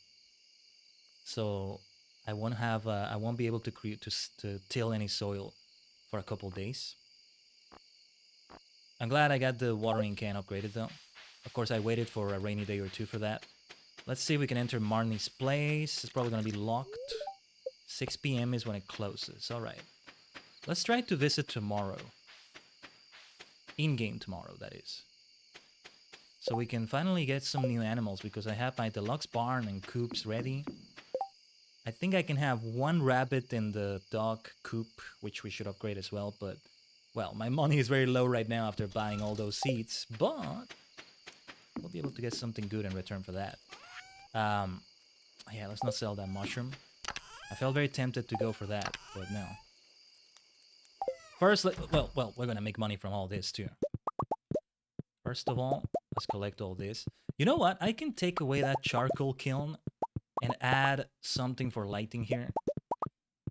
So I won't have I won't be able to till any soil for a couple days. I'm glad I got the watering can upgraded though. Of course, I waited for a rainy day or two for that. Let's see if we can enter Marnie's place. It's probably going to be locked. 6 p.m. is when it closes. All right. Let's try to visit tomorrow. In-game tomorrow, that is. So we can finally get some new animals because I have my deluxe barn and coops ready. I think I can have 1 rabbit in the dog coop, which we should upgrade as well, but... Well, my money is very low right now after buying all those seeds, but... We'll be able to get something good in return for that. Yeah, let's not sell that mushroom. I felt very tempted to go for that, but no. First, well, we're gonna make money from all this too. First of all, let's collect all this. You know what? I can take away that charcoal kiln and add something for lighting here.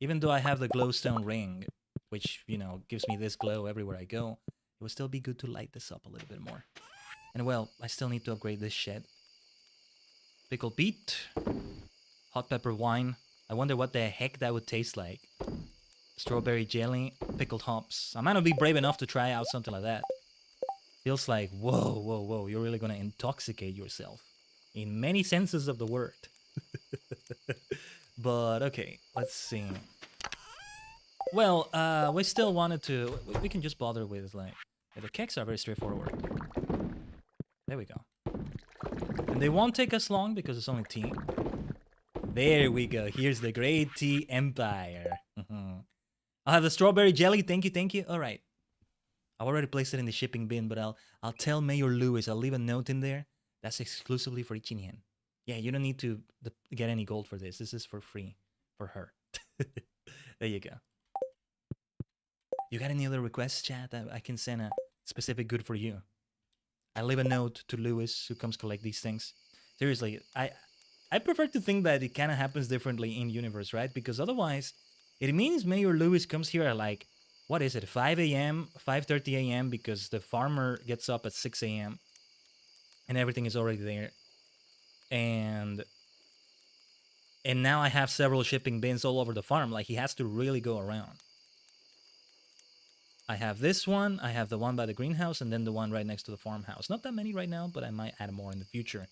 Even though I have the glowstone ring, which, you know, gives me this glow everywhere I go, it would still be good to light this up a little bit more. And well, I still need to upgrade this shed. Pickled beet. Hot pepper wine. I wonder what the heck that would taste like. Strawberry jelly. Pickled hops. I might not be brave enough to try out something like that. Feels like, whoa, whoa, whoa, you're really gonna intoxicate yourself. In many senses of the word. But, okay, let's see. Well, we still wanted to... We can just bother with, like... The cakes are very straightforward. There we go. And they won't take us long because it's only tea. There we go. Here's the great tea empire. I'll have the strawberry jelly. Thank you, thank you. All right. I've already placed it in the shipping bin, but I'll tell Mayor Lewis. I'll leave a note in there. That's exclusively for Ichinien. Yeah, you don't need to get any gold for this. This is for free for her. There you go. You got any other requests, chat? I can send a specific good for you. I leave a note to Lewis who comes collect these things. Seriously, I prefer to think that it kind of happens differently in universe, right? Because otherwise, it means Mayor Lewis comes here at like, what is it, 5 a.m., 5:30 a.m. because the farmer gets up at 6 a.m. and everything is already there. And now I have several shipping bins all over the farm. Like, he has to really go around. I have this one, I have the one by the greenhouse, and then the one right next to the farmhouse. Not that many right now, but I might add more in the future.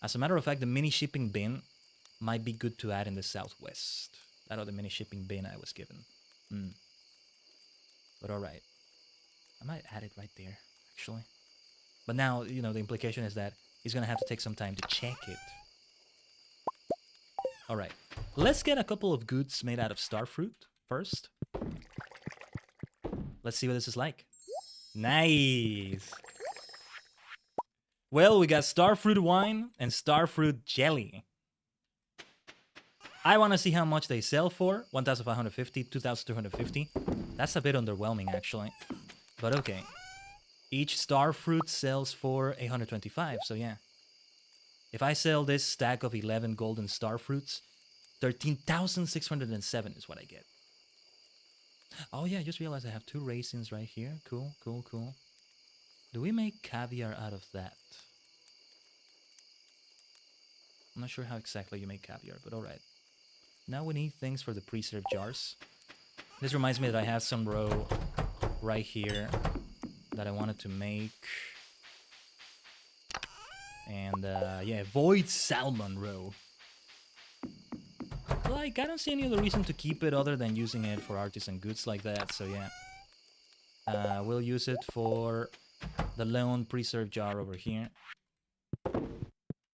As a matter of fact, the mini shipping bin might be good to add in the southwest. That other mini shipping bin I was given. But alright. I might add it right there, actually. But now, you know, the implication is that he's gonna have to take some time to check it. Alright. Let's get a couple of goods made out of starfruit first. Let's see what this is like. Nice! Well, we got starfruit wine and starfruit jelly. I want to see how much they sell for. 1,550, 2,250. That's a bit underwhelming, actually. But okay. Each starfruit sells for 825, so yeah. If I sell this stack of 11 golden starfruits, 13,607 is what I get. Oh yeah, I just realized I have 2 raisins right here. Cool, cool, cool. Do we make caviar out of that? I'm not sure how exactly you make caviar, but alright. Now we need things for the preserve jars. This reminds me that I have some roe right here that I wanted to make. And yeah, void salmon roe. Like, I don't see any other reason to keep it other than using it for artisan goods like that, so yeah. We'll use it for the lone preserve jar over here.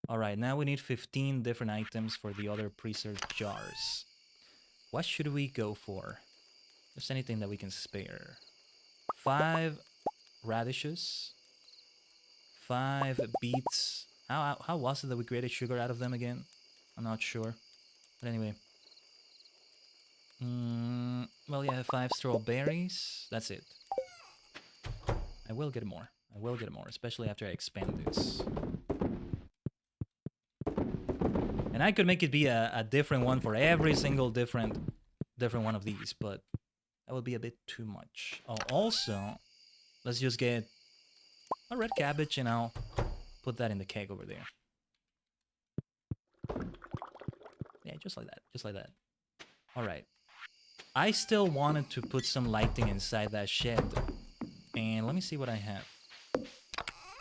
Alright, now we need 15 different items for the other preserved jars. What should we go for? Just anything that we can spare. 5 radishes. 5 beets. How was it that we created sugar out of them again? I'm not sure. But anyway. Well, yeah, 5 strawberries. That's it. I will get more. I will get more, especially after I expand this. And I could make it be a different one for every single different one of these, but that would be a bit too much. Oh, also, let's just get a red cabbage and I'll put that in the keg over there. Yeah, just like that. Just like that. All right. I still wanted to put some lighting inside that shed. And let me see what I have.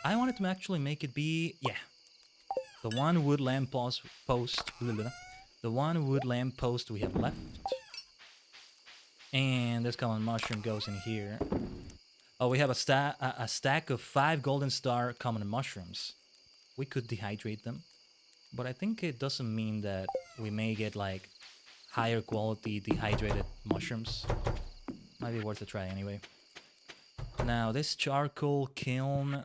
I wanted to actually make it be... Yeah. The one wood lamp post... The one wood lamp post we have left. And this common mushroom goes in here. Oh, we have a stack of 5 golden star common mushrooms. We could dehydrate them. But I think it doesn't mean that we may get, like, higher quality dehydrated mushrooms. Might be worth a try anyway. Now, this charcoal kiln...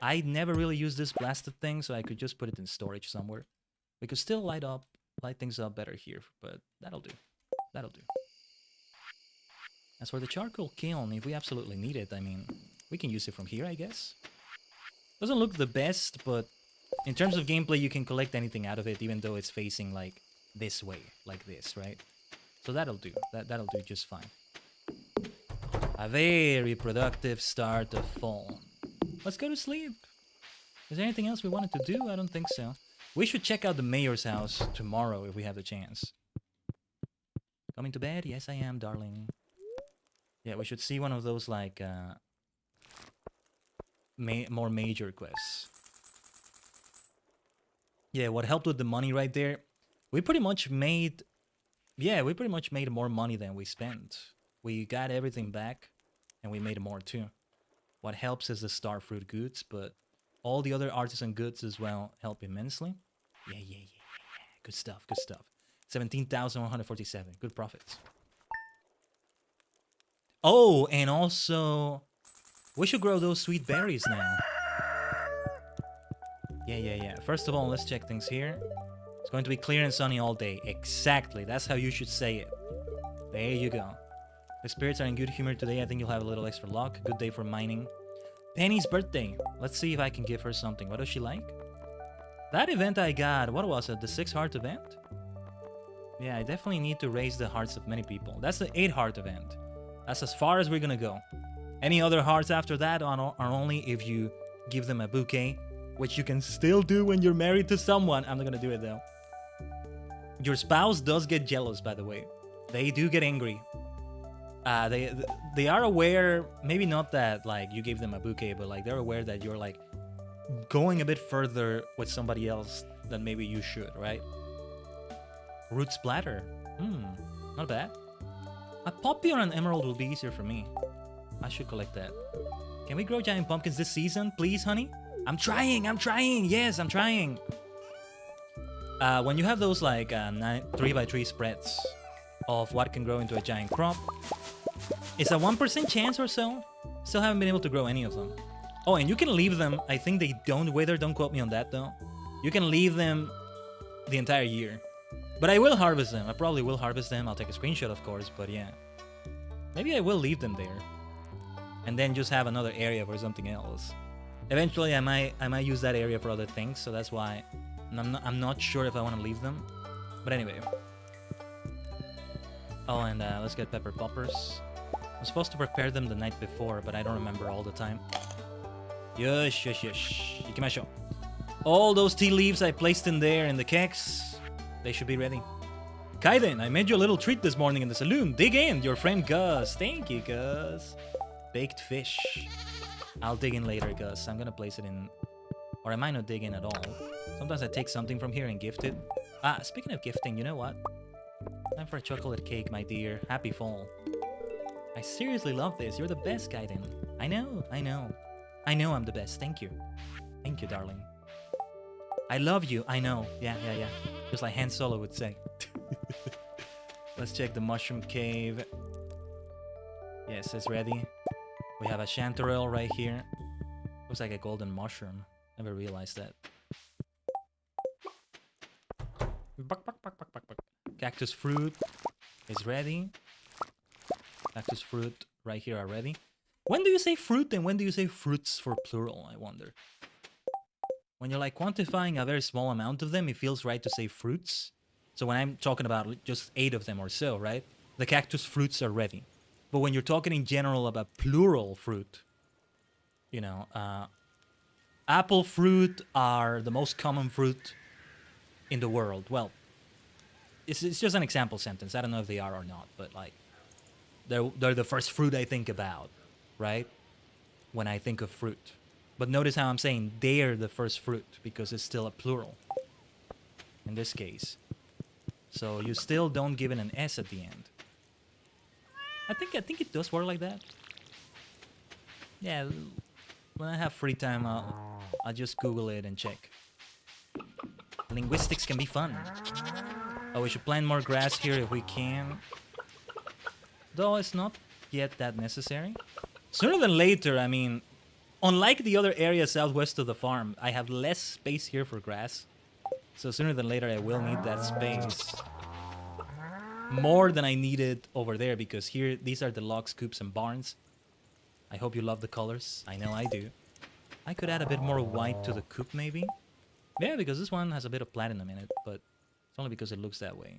I never really used this blasted thing, so I could just put it in storage somewhere. We could still light things up better here, but that'll do. That'll do. As for the charcoal kiln, if we absolutely need it, I mean, we can use it from here, I guess. Doesn't look the best, but in terms of gameplay, you can collect anything out of it, even though it's facing, like, this way, like this, right? So that'll do. That'll do just fine. A very productive start of fall. Let's go to sleep. Is there anything else we wanted to do? I don't think so. We should check out the mayor's house tomorrow if we have the chance. Coming to bed? Yes, I am, darling. Yeah, we should see one of those, like, more major quests. Yeah, what helped with the money right there? We pretty much made... Yeah, we pretty much made more money than we spent. We got everything back, and we made more too. What helps is the starfruit goods, but all the other artisan goods as well help immensely. Yeah. Good stuff, good stuff. 17,147. Good profits. Oh, and also, we should grow those sweet berries now. Yeah. First of all, let's check things here. It's going to be clear and sunny all day. Exactly, that's how you should say it. There you go. The spirits are in good humor today. I think you'll have a little extra luck. Good day for mining. Penny's birthday. Let's see if I can give her something. What does she like? That event I got, what was it? The 6-heart event? Yeah, I definitely need to raise the hearts of many people. That's the 8-heart event. That's as far as we're gonna go. Any other hearts after that are only if you give them a bouquet, which you can still do when you're married to someone. I'm not gonna do it though. Your spouse does get jealous, by the way. They do get angry. They are aware, maybe not that like you gave them a bouquet, but like they're aware that you're like going a bit further with somebody else than maybe you should, right? Root splatter. Not bad. A poppy or an emerald will be easier for me. I should collect that. Can we grow giant pumpkins this season, please, honey? I'm trying. Yes, I'm trying. When you have those like 3x3 spreads of what can grow into a giant crop, it's a 1% chance or so. Still haven't been able to grow any of them. Oh, and you can leave them. I think they don't wither. Don't quote me on that, though. You can leave them the entire year. But I will harvest them. I probably will harvest them. I'll take a screenshot, of course, but yeah. Maybe I will leave them there. And then just have another area for something else. Eventually, I might use that area for other things, so that's why I'm not sure if I want to leave them. But anyway. Oh, and let's get pepper poppers. I'm supposed to prepare them the night before, but I don't remember all the time. Yes. Ikimashou. All those tea leaves I placed in there in the kegs, they should be ready. Khaiden, I made you a little treat this morning in the saloon. Dig in, your friend Gus. Thank you, Gus. Baked fish. I'll dig in later, Gus. I'm gonna place it in... Or I might not dig in at all. Sometimes I take something from here and gift it. Ah, speaking of gifting, you know what? Time for a chocolate cake, my dear. Happy fall. I seriously love this. You're the best, Khaiden. I know. I know I'm the best. Thank you. Thank you, darling. I love you. I know. Yeah. Just like Han Solo would say. Let's check the mushroom cave. Yes, it's ready. We have a chanterelle right here. Looks like a golden mushroom. Never realized that. Cactus fruit is ready. Cactus fruit right here are ready. When do you say fruit and when do you say fruits for plural, I wonder? When you're like quantifying a very small amount of them, it feels right to say fruits. So when I'm talking about just 8 of them or so, right? The cactus fruits are ready. But when you're talking in general about plural fruit, you know, apple fruit are the most common fruit in the world. Well, it's just an example sentence. I don't know if they are or not, but like, they're the first fruit I think about, right? When I think of fruit. But notice how I'm saying they're the first fruit because it's still a plural in this case. So you still don't give it an S at the end. I think it does work like that. Yeah, when I have free time, I'll just Google it and check. Linguistics can be fun. Oh, we should plant more grass here if we can. Though it's not yet that necessary. Sooner than later, I mean, unlike the other area southwest of the farm, I have less space here for grass. So sooner than later, I will need that space. More than I needed over there, because here, these are the logs, coops, and barns. I hope you love the colors. I know I do. I could add a bit more white to the coop, maybe. Yeah, because this one has a bit of platinum in it, but it's only because it looks that way.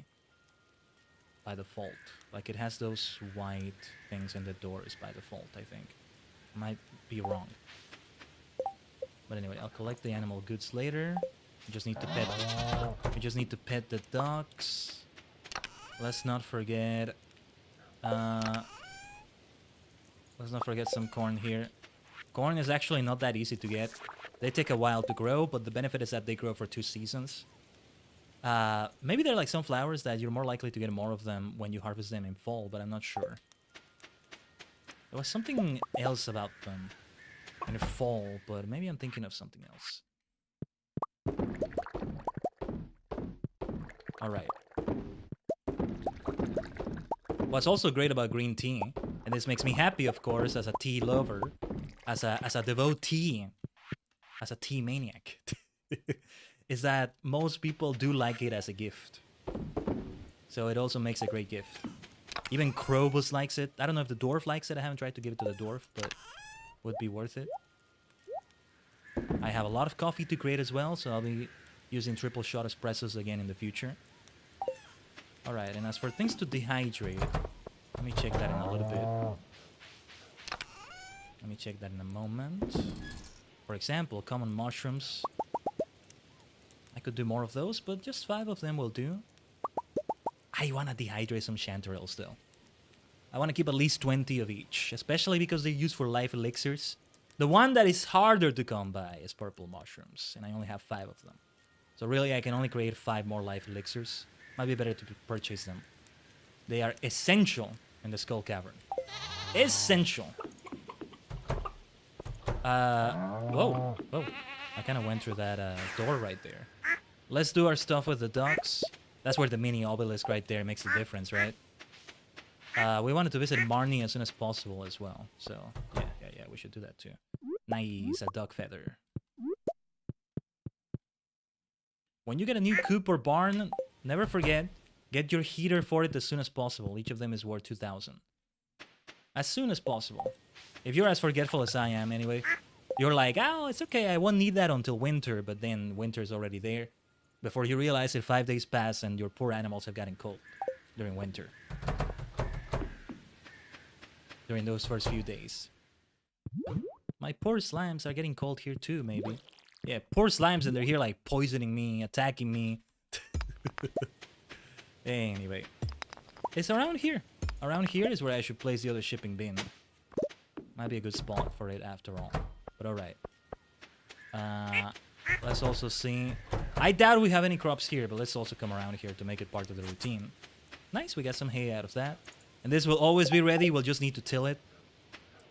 By default. Like, it has those white things in the doors by default, I think. I might be wrong. But anyway, I'll collect the animal goods later. We just need to pet... We just need to pet the ducks. Let's not forget... let's not forget some corn here. Corn is actually not that easy to get. They take a while to grow, but the benefit is that they grow for 2 seasons. Maybe they're like sunflowers that you're more likely to get more of them when you harvest them in fall, but I'm not sure. There was something else about them in the fall, but maybe I'm thinking of something else. Alright. What's also great about green tea, and this makes me happy, of course, as a tea lover, as a devotee, as a tea maniac, is that most people do like it as a gift. So it also makes a great gift. Even Krobus likes it. I don't know if the dwarf likes it. I haven't tried to give it to the dwarf, but would be worth it. I have a lot of coffee to create as well, so I'll be using triple shot espressos again in the future. Alright, and as for things to dehydrate, let me check that in a little bit. Let me check that in a moment. For example, common mushrooms. I could do more of those, but just 5 of them will do. I want to dehydrate some chanterelles though. I want to keep at least 20 of each, especially because they're used for life elixirs. The one that is harder to come by is purple mushrooms, and I only have 5 of them. So really, I can only create 5 more life elixirs. Might be better to purchase them. They are essential in the Skull Cavern. Essential! Whoa. I kind of went through that door right there. Let's do our stuff with the ducks. That's where the mini obelisk right there makes a difference, right? We wanted to visit Marnie as soon as possible as well. So, yeah, we should do that too. Nice, a duck feather. When you get a new coop or barn, never forget, get your heater for it as soon as possible. Each of them is worth 2,000. As soon as possible. If you're as forgetful as I am anyway, you're like, oh, it's okay, I won't need that until winter, but then winter's already there. Before you realize it, 5 days pass and your poor animals have gotten cold during winter. During those first few days. My poor slimes are getting cold here too, maybe. Yeah, poor slimes, and they're here like poisoning me, attacking me. Anyway. It's around here. Around here is where I should place the other shipping bin. Might be a good spot for it after all. But alright. Let's also see. I doubt we have any crops here, but let's also come around here to make it part of the routine. Nice, we got some hay out of that. And this will always be ready, we'll just need to till it.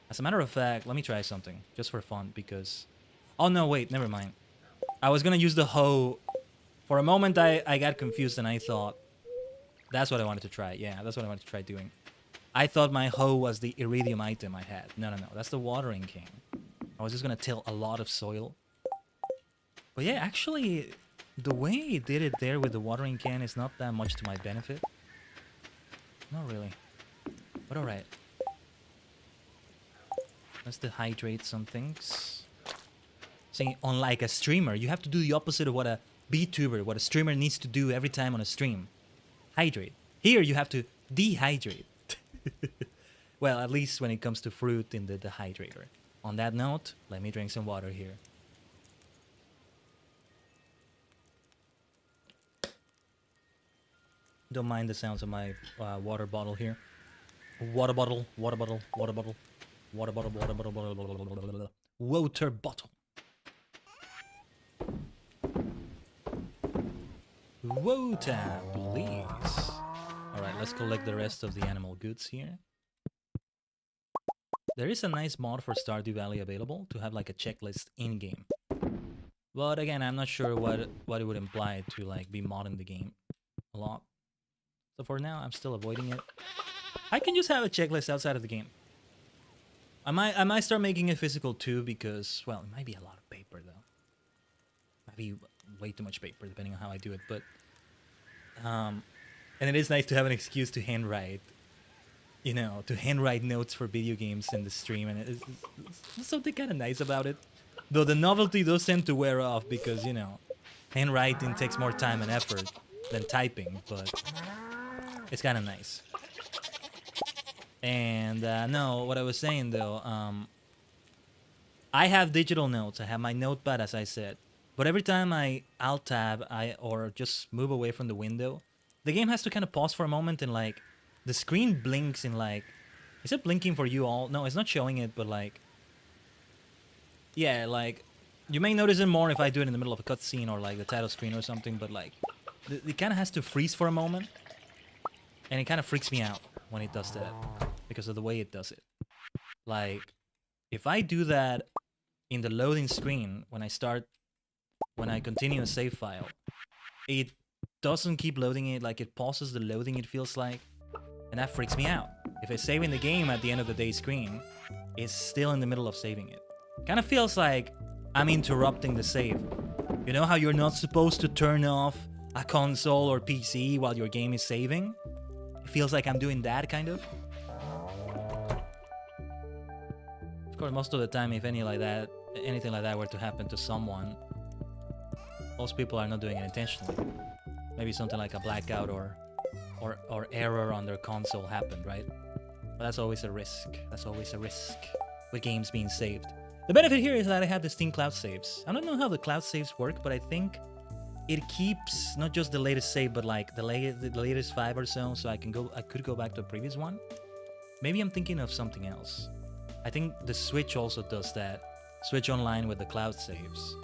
As a matter of fact, let me try something. Just for fun, because... Oh no, wait, never mind. I was gonna use the hoe. For a moment I got confused and I thought... That's what I wanted to try. Yeah, that's what I wanted to try doing. I thought my hoe was the iridium item I had. No, that's the watering king. I was just gonna till a lot of soil. But yeah, actually, the way he did it there with the watering can is not that much to my benefit. Not really. But alright. Let's dehydrate some things. See, unlike a streamer, you have to do the opposite of what a VTuber, what a streamer needs to do every time on a stream. Hydrate. Here you have to dehydrate. Well, at least when it comes to fruit in the dehydrator. On that note, let me drink some water here. Don't mind the sounds of my water bottle here. Water bottle, water bottle, water bottle, water bottle, water bottle, water bottle, water bottle. Water, please. Alright, let's collect the rest of the animal goods here. There is a nice mod for Stardew Valley available to have like a checklist in-game. But again, I'm not sure what it would imply to like be modding the game a lot. So for now, I'm still avoiding it. I can just have a checklist outside of the game. I might start making it physical too because, well, it might be a lot of paper though. Might be way too much paper depending on how I do it, but and it is nice to have an excuse to handwrite, you know, to handwrite notes for video games in the stream, and it's something kind of nice about it. Though the novelty does tend to wear off because, you know, handwriting takes more time and effort than typing, but it's kind of nice. And no, what I was saying though, I have digital notes. I have my notepad, as I said. But every time I alt tab or just move away from the window, the game has to kind of pause for a moment and like the screen blinks in like, is it blinking for you all? No, it's not showing it, but like, yeah, like you may notice it more if I do it in the middle of a cutscene or like the title screen or something, but like it kind of has to freeze for a moment, and it kind of freaks me out when it does that because of the way it does it. Like if I do that in the loading screen when I continue a save file, it doesn't keep loading it, like it pauses the loading, it feels like, and that freaks me out. If I save in the game at the end of the day screen, it's still in the middle of saving it. Kind of feels like I'm interrupting the save. You know how you're not supposed to turn off a console or PC while your game is saving? It feels like I'm doing that, kind of. Of course, most of the time, if anything like that were to happen to someone, most people are not doing it intentionally. Maybe something like a blackout or error on their console happened, right? But that's always a risk. That's always a risk with games being saved. The benefit here is that I have the Steam Cloud saves. I don't know how the cloud saves work, but I think it keeps not just the latest save, but like the latest 5 or so I could go back to a previous one. Maybe I'm thinking of something else. I think the Switch also does that. Switch Online with the cloud saves.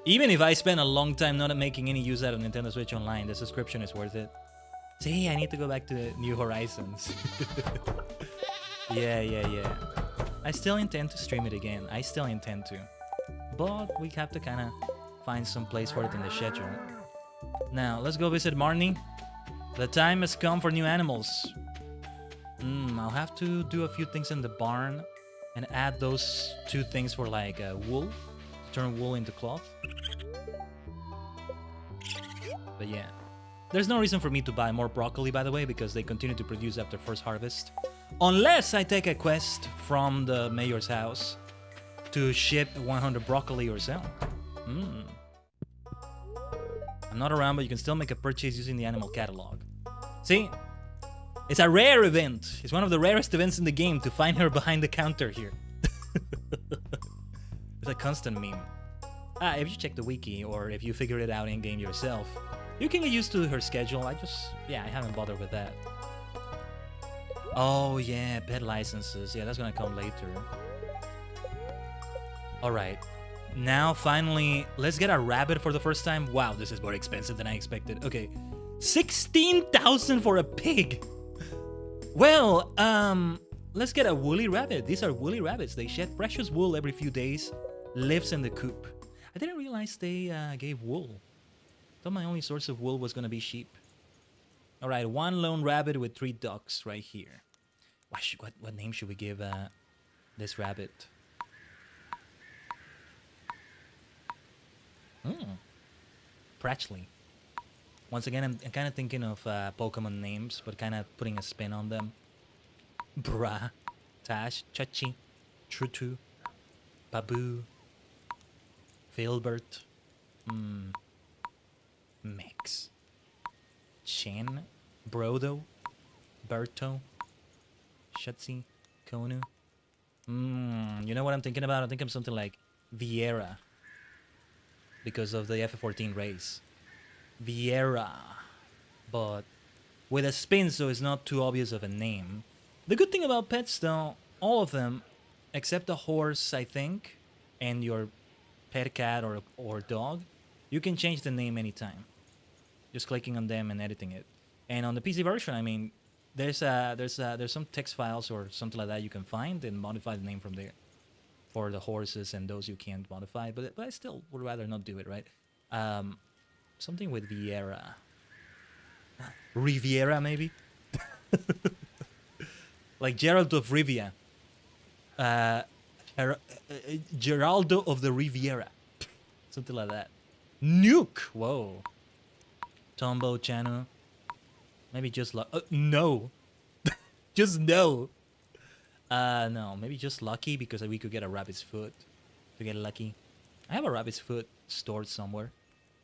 Even if I spend a long time not making any use out of Nintendo Switch Online, the subscription is worth it. See, I need to go back to New Horizons. Yeah. I still intend to stream it again. I still intend to. But we have to kind of find some place for it in the schedule. Now, let's go visit Marnie. The time has come for new animals. I'll have to do a few things in the barn and add those 2 things for like wool. Turn wool into cloth. But yeah. There's no reason for me to buy more broccoli, by the way, because they continue to produce after first harvest. Unless I take a quest from the mayor's house to ship 100 broccoli or so. I'm not around, but you can still make a purchase using the animal catalog. See? It's a rare event. It's one of the rarest events in the game to find her behind the counter here. It's a constant meme. If you check the wiki, or if you figure it out in-game yourself, you can get used to her schedule. I haven't bothered with that. Oh yeah, pet licenses. Yeah, that's gonna come later. Alright. Now, finally, let's get a rabbit for the first time. Wow, this is more expensive than I expected. Okay. 16,000 for a pig! Well, let's get a woolly rabbit. These are woolly rabbits. They shed precious wool every few days. Lives in the coop. I didn't realize they gave wool. Thought my only source of wool was gonna be sheep. Alright, 1 lone rabbit with 3 ducks right here. What name should we give this rabbit? Pratchley. Once again, I'm kind of thinking of Pokemon names, but kind of putting a spin on them. Bra, Tash, Chachi, Trutu, Babu, Filbert, Mix, Chen, Brodo, Berto, Shutzi, Konu. You know what I'm thinking about? I'm thinking of something like Vieira, because of the F14 race. Vieira, but with a spin, so it's not too obvious of a name. The good thing about pets, though, all of them, except the horse, I think, and your pet cat or dog, you can change the name anytime. Just clicking on them and editing it. And on the PC version, I mean, there's some text files or something like that you can find and modify the name from there. For the horses and those you can't modify, but I still would rather not do it, right? Something with Vieira. Riviera, maybe? Like Gerald of Rivia. Geraldo of the Riviera. Something like that. Nuke! Whoa. Tombo Chano. Maybe just no. Just no. No, maybe just lucky because we could get a rabbit's foot to get lucky. I have a rabbit's foot stored somewhere.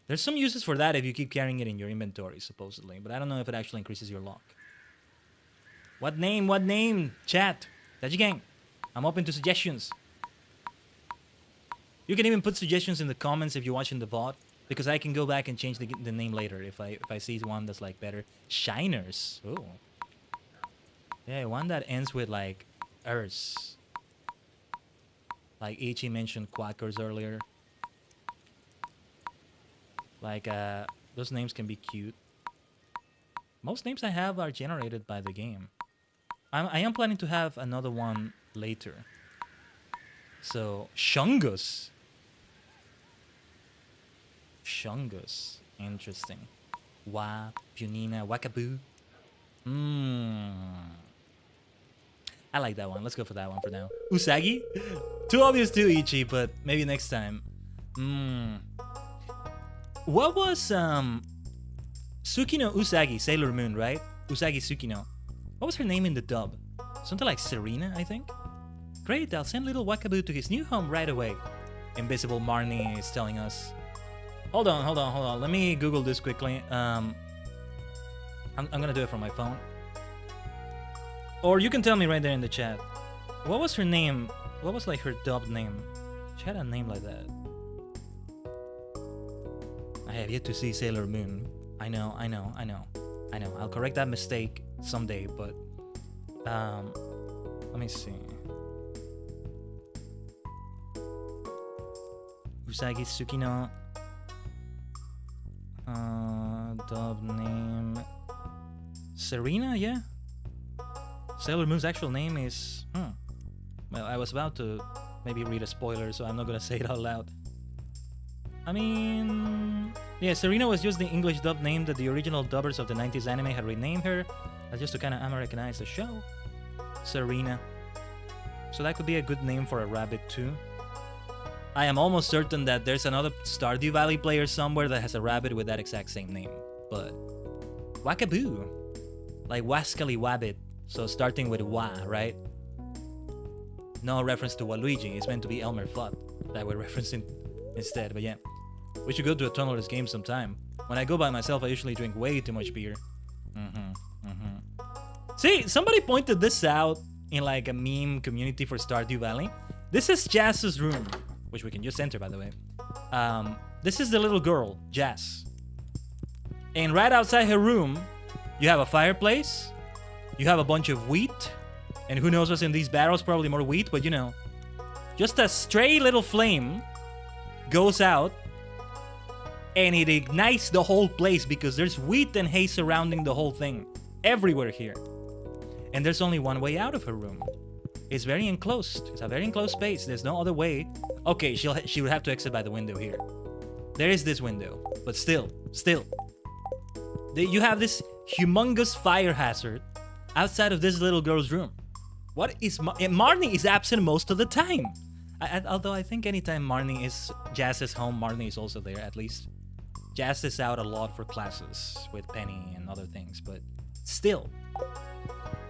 There's some uses for that if you keep carrying it in your inventory, supposedly. But I don't know if it actually increases your luck. What name? What name? Chat. Tajigen. I'm open to suggestions. You can even put suggestions in the comments if you're watching the VOD. Because I can go back and change the name later if I see one that's like better. Shiners. Oh. Yeah, one that ends with like ers. Like Ichi mentioned quackers earlier. Like, those names can be cute. Most names I have are generated by the game. I am planning to have another one later. So, Shungus. Shungus. Interesting. Wa, Punina, Wakaboo. I like that one. Let's go for that one for now. Usagi? Too obvious too, Ichi, but maybe next time. What was Tsukino Usagi, Sailor Moon, right? Usagi Tsukino. What was her name in the dub? Something like Serena, I think? Great, I'll send little Wakaboo to his new home right away. Invisible Marnie is telling us. Hold on. Let me Google this quickly. I'm gonna do it from my phone. Or you can tell me right there in the chat. What was her name? What was like her dub name? She had a name like that. I have yet to see Sailor Moon. I know. I'll correct that mistake someday, but let me see. Usagi Tsukino. Dub name. Serena, yeah. Sailor Moon's actual name is... Well, I was about to maybe read a spoiler, so I'm not gonna say it out loud. I mean... Yeah, Serena was just the English dub name that the original dubbers of the 90s anime had renamed her. Just to kind of Americanize the show. Serena. So that could be a good name for a rabbit too. I am almost certain that there's another Stardew Valley player somewhere that has a rabbit with that exact same name. But... Wakaboo. Like Wascally Wabbit. So starting with Wa, right? No reference to Waluigi. It's meant to be Elmer Fudd that we're referencing instead. But yeah. We should go to a tunneler's game sometime. When I go by myself, I usually drink way too much beer. See, somebody pointed this out in like a meme community for Stardew Valley. This is Jazz's room, which we can just enter, by the way. This is the little girl, Jazz. And right outside her room, you have a fireplace. You have a bunch of wheat. And who knows what's in these barrels? Probably more wheat, but you know. Just a stray little flame goes out. And it ignites the whole place because there's wheat and hay surrounding the whole thing. Everywhere here. And there's only one way out of her room. It's very enclosed. It's a very enclosed space. There's no other way. Okay, she would have to exit by the window here. There is this window. But still. You have this humongous fire hazard outside of this little girl's room. What is... Marnie is absent most of the time. Although I think anytime Marnie is Jazz's home, Marnie is also there, at least. jazz this out a lot for classes with Penny and other things, but still,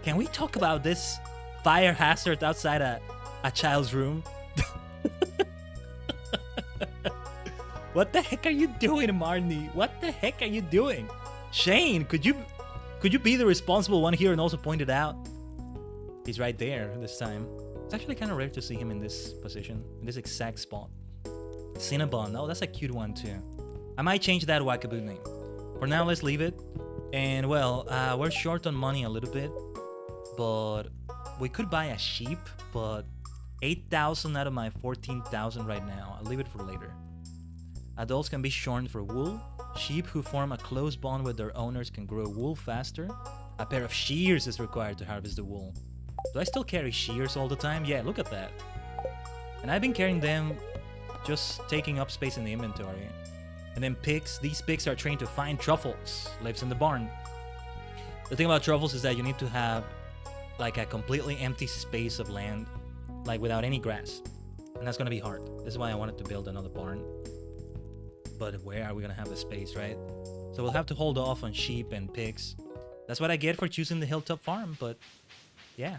can we talk about this fire hazard outside a child's room? What the heck are you doing, Marnie? What the heck are you doing? Shane, could you be the responsible one here and also point it out? He's right there this time. It's actually kind of rare to see him in this position, in this exact spot. Cinnabon, oh, that's a cute one too. I might change that Wackaboo name. For now, let's leave it. And well, we're short on money a little bit, but we could buy a sheep, but 8,000 out of my 14,000 right now. I'll leave it for later. Adults can be shorn for wool. Sheep who form a close bond with their owners can grow wool faster. A pair of shears is required to harvest the wool. Do I still carry shears all the time? Yeah, look at that. And I've been carrying them, just taking up space in the inventory. And then pigs. These pigs are trained to find truffles. Lives in the barn. The thing about truffles is that you need to have like a completely empty space of land, like without any grass. And that's gonna be hard. This is why I wanted to build another barn. But where are we gonna have the space, right? So we'll have to hold off on sheep and pigs. That's what I get for choosing the hilltop farm, but yeah.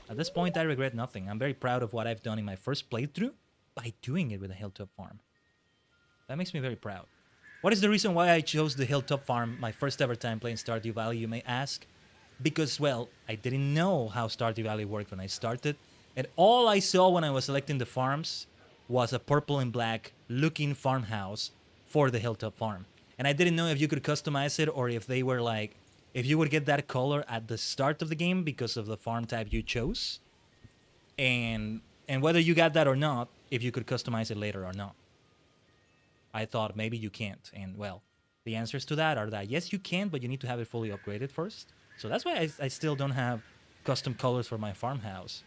At this point, I regret nothing. I'm very proud of what I've done in my first playthrough by doing it with a hilltop farm. That makes me very proud. What is the reason why I chose the hilltop farm my first ever time playing Stardew Valley, you may ask? Because, well, I didn't know how Stardew Valley worked when I started, and all I saw when I was selecting the farms was a purple and black looking farmhouse for the hilltop farm. And I didn't know if you could customize it or if they were like, if you would get that color at the start of the game because of the farm type you chose. And whether you got that or not, if you could customize it later or not. I thought maybe you can't. And well, the answers to that are that yes, you can, but you need to have it fully upgraded first. So that's why I still don't have custom colors for my farmhouse.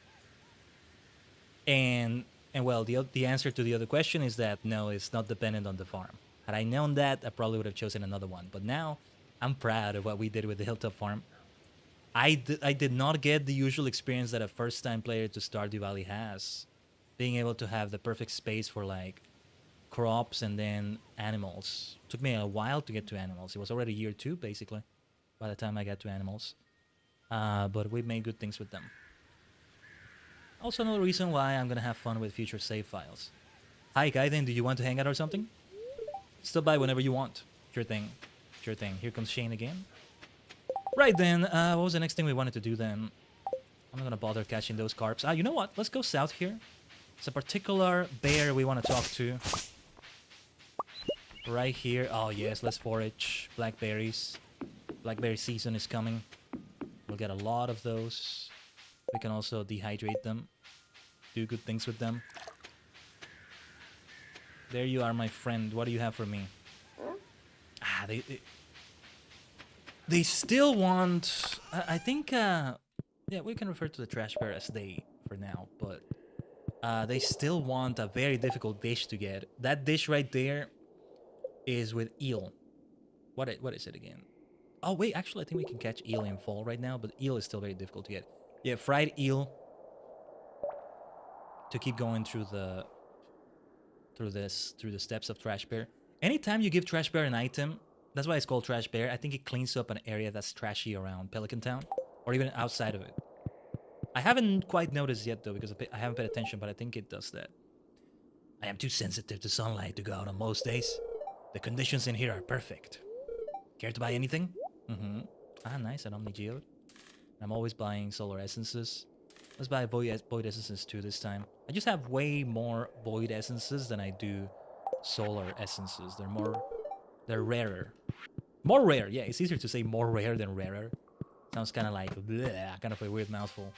And well, the answer to the other question is that no, it's not dependent on the farm. Had I known that, I probably would have chosen another one. But now, I'm proud of what we did with the hilltop farm. I did not get the usual experience that a first-time player to Stardew Valley has. Being able to have the perfect space for, like, crops and then animals. Took me a while to get to animals. It was already year 2, basically, by the time I got to animals. But we made good things with them. Also, another reason why I'm gonna have fun with future save files. Hi, Khaiden, do you want to hang out or something? Stop by whenever you want. Sure thing. Sure thing. Here comes Shane again. Right then, what was the next thing we wanted to do then? I'm not gonna bother catching those carps. You know what? Let's go south here. It's a particular bear we want to talk to. Right here. Oh yes, let's forage. Blackberries. Blackberry season is coming. We'll get a lot of those. We can also dehydrate them. Do good things with them. There you are, my friend. What do you have for me? They still want... I think... yeah, we can refer to the trash bear as they for now, but... they still want a very difficult dish to get. That dish right there is with eel. What is it again? Oh, wait, actually, I think we can catch eel in fall right now, but eel is still very difficult to get. Yeah, fried eel to keep going through the steps of Trash Bear. Anytime you give Trash Bear an item, that's why it's called Trash Bear. I think it cleans up an area that's trashy around Pelican Town, or even outside of it. I haven't quite noticed yet though, because I haven't paid attention, but I think it does that. I am too sensitive to sunlight to go out on most days. The conditions in here are perfect. Care to buy anything? Mm-hmm. Ah, nice, an Omni Geode. I'm always buying solar essences. Let's buy void essences too this time. I just have way more void essences than I do solar essences. They're rarer. More rare, yeah, it's easier to say more rare than rarer. Sounds kind of like bleh, kind of a weird mouthful.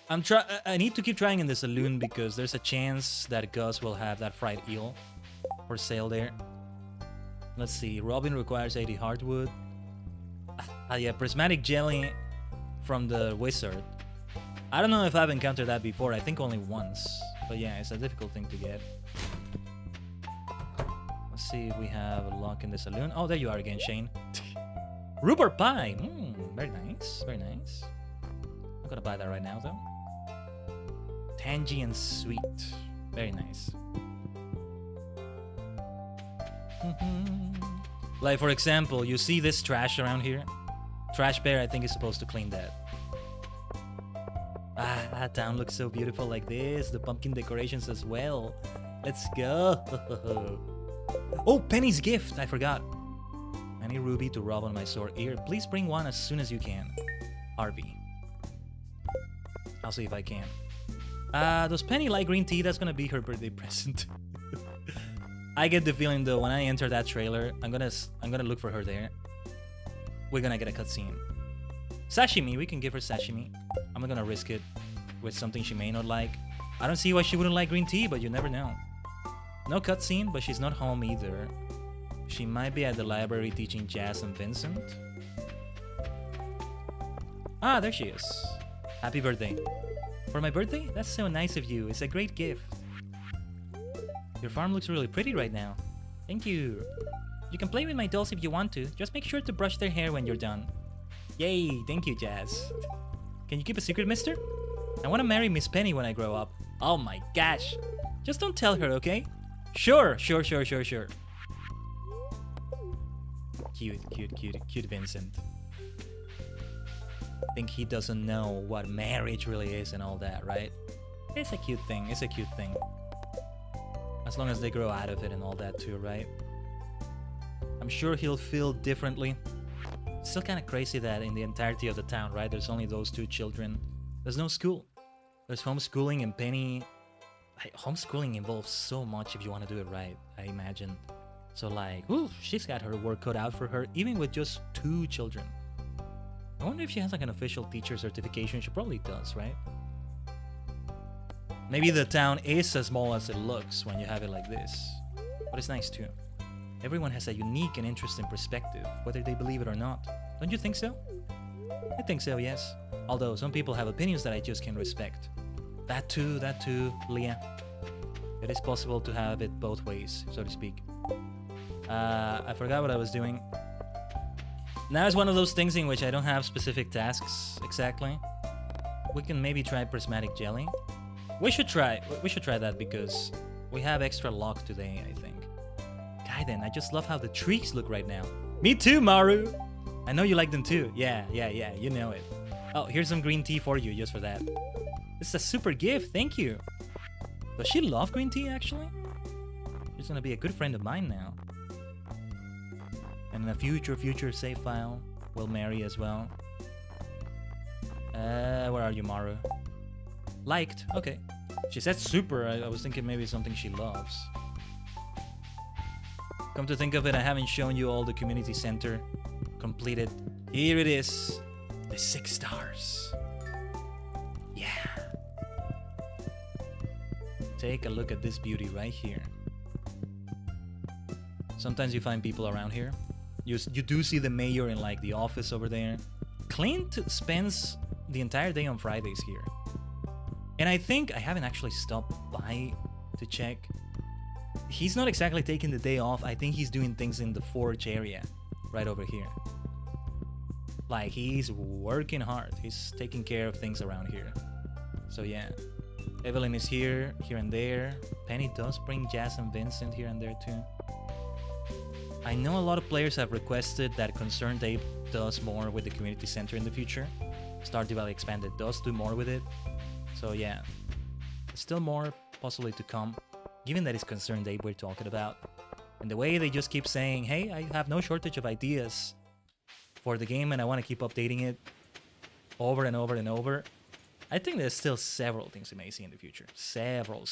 I need to keep trying in the saloon because there's a chance that Gus will have that fried eel for sale there. Let's see, Robin requires 80 hardwood. Yeah, prismatic jelly from the wizard. I don't know if I've encountered that before. I think only once. But yeah, it's a difficult thing to get. Let's see if we have luck in the saloon. Oh, there you are again, Shane. Rhubarb pie. Very nice. Very nice. I'm gonna buy that right now, though. Tangy and sweet. Very nice. Like, for example, you see this trash around here? Trash bear, I think, is supposed to clean that. That town looks so beautiful like this. The pumpkin decorations as well. Let's go. Oh, Penny's gift. I forgot. I need ruby to rub on my sore ear. Please bring one as soon as you can. Harvey. I'll see if I can. Does Penny like green tea? That's gonna be her birthday present. I get the feeling though, when I enter that trailer, I'm gonna look for her there. We're gonna get a cutscene. Sashimi, we can give her sashimi. I'm not gonna risk it with something she may not like. I don't see why she wouldn't like green tea, but you never know. No cutscene, but she's not home either. She might be at the library teaching Jazz and Vincent. Ah, there she is. Happy birthday. For my birthday? That's so nice of you. It's a great gift. Your farm looks really pretty right now. Thank you. You can play with my dolls if you want to. Just make sure to brush their hair when you're done. Yay, thank you, Jazz. Can you keep a secret, mister? I want to marry Miss Penny when I grow up. Oh my gosh. Just don't tell her, okay? Sure. Cute Vincent. I think he doesn't know what marriage really is and all that, right? It's a cute thing. As long as they grow out of it and all that too, right? I'm sure he'll feel differently. It's still kind of crazy that in the entirety of the town, right? There's only those two children. There's no school. There's homeschooling, and Penny... homeschooling involves so much if you want to do it right, I imagine. So like, ooh, she's got her work cut out for her, even with just 2 children. I wonder if she has like an official teacher certification. She probably does, right? Maybe the town is as small as it looks when you have it like this. But it's nice too. Everyone has a unique and interesting perspective, whether they believe it or not. Don't you think so? I think so, yes. Although some people have opinions that I just can't respect. That too, Leah. It is possible to have it both ways, so to speak. I forgot what I was doing. Now it's one of those things in which I don't have specific tasks exactly. We can maybe try prismatic jelly. We should try that because we have extra luck today, I think. Khaiden, I just love how the trees look right now. Me too, Maru! I know you like them too. Yeah, you know it. Oh, here's some green tea for you, just for that. This is a super gift, thank you. Does she love green tea, actually? She's gonna be a good friend of mine now. And in a future save file, we'll marry as well. Where are you, Maru? Liked, okay. She said super, I was thinking maybe something she loves. Come to think of it, I haven't shown you all the community center completed. Here it is, the 6 stars. Yeah. Take a look at this beauty right here. Sometimes you find people around here. You do see the mayor in like the office over there. Clint spends the entire day on Fridays here. And I think I haven't actually stopped by to check. He's not exactly taking the day off. I think he's doing things in the forge area right over here. Like he's working hard. He's taking care of things around here. So yeah. Evelyn is here and there. Penny does bring Jazz and Vincent here and there too. I know a lot of players have requested that Concerned Ape does more with the community center in the future. Stardew Valley Expanded does do more with it. So yeah, there's still more possibly to come, given that it's Concerned Ape we're talking about. And the way they just keep saying, hey, I have no shortage of ideas for the game and I want to keep updating it over and over and over. I think there's still several things we may see in the future. Several.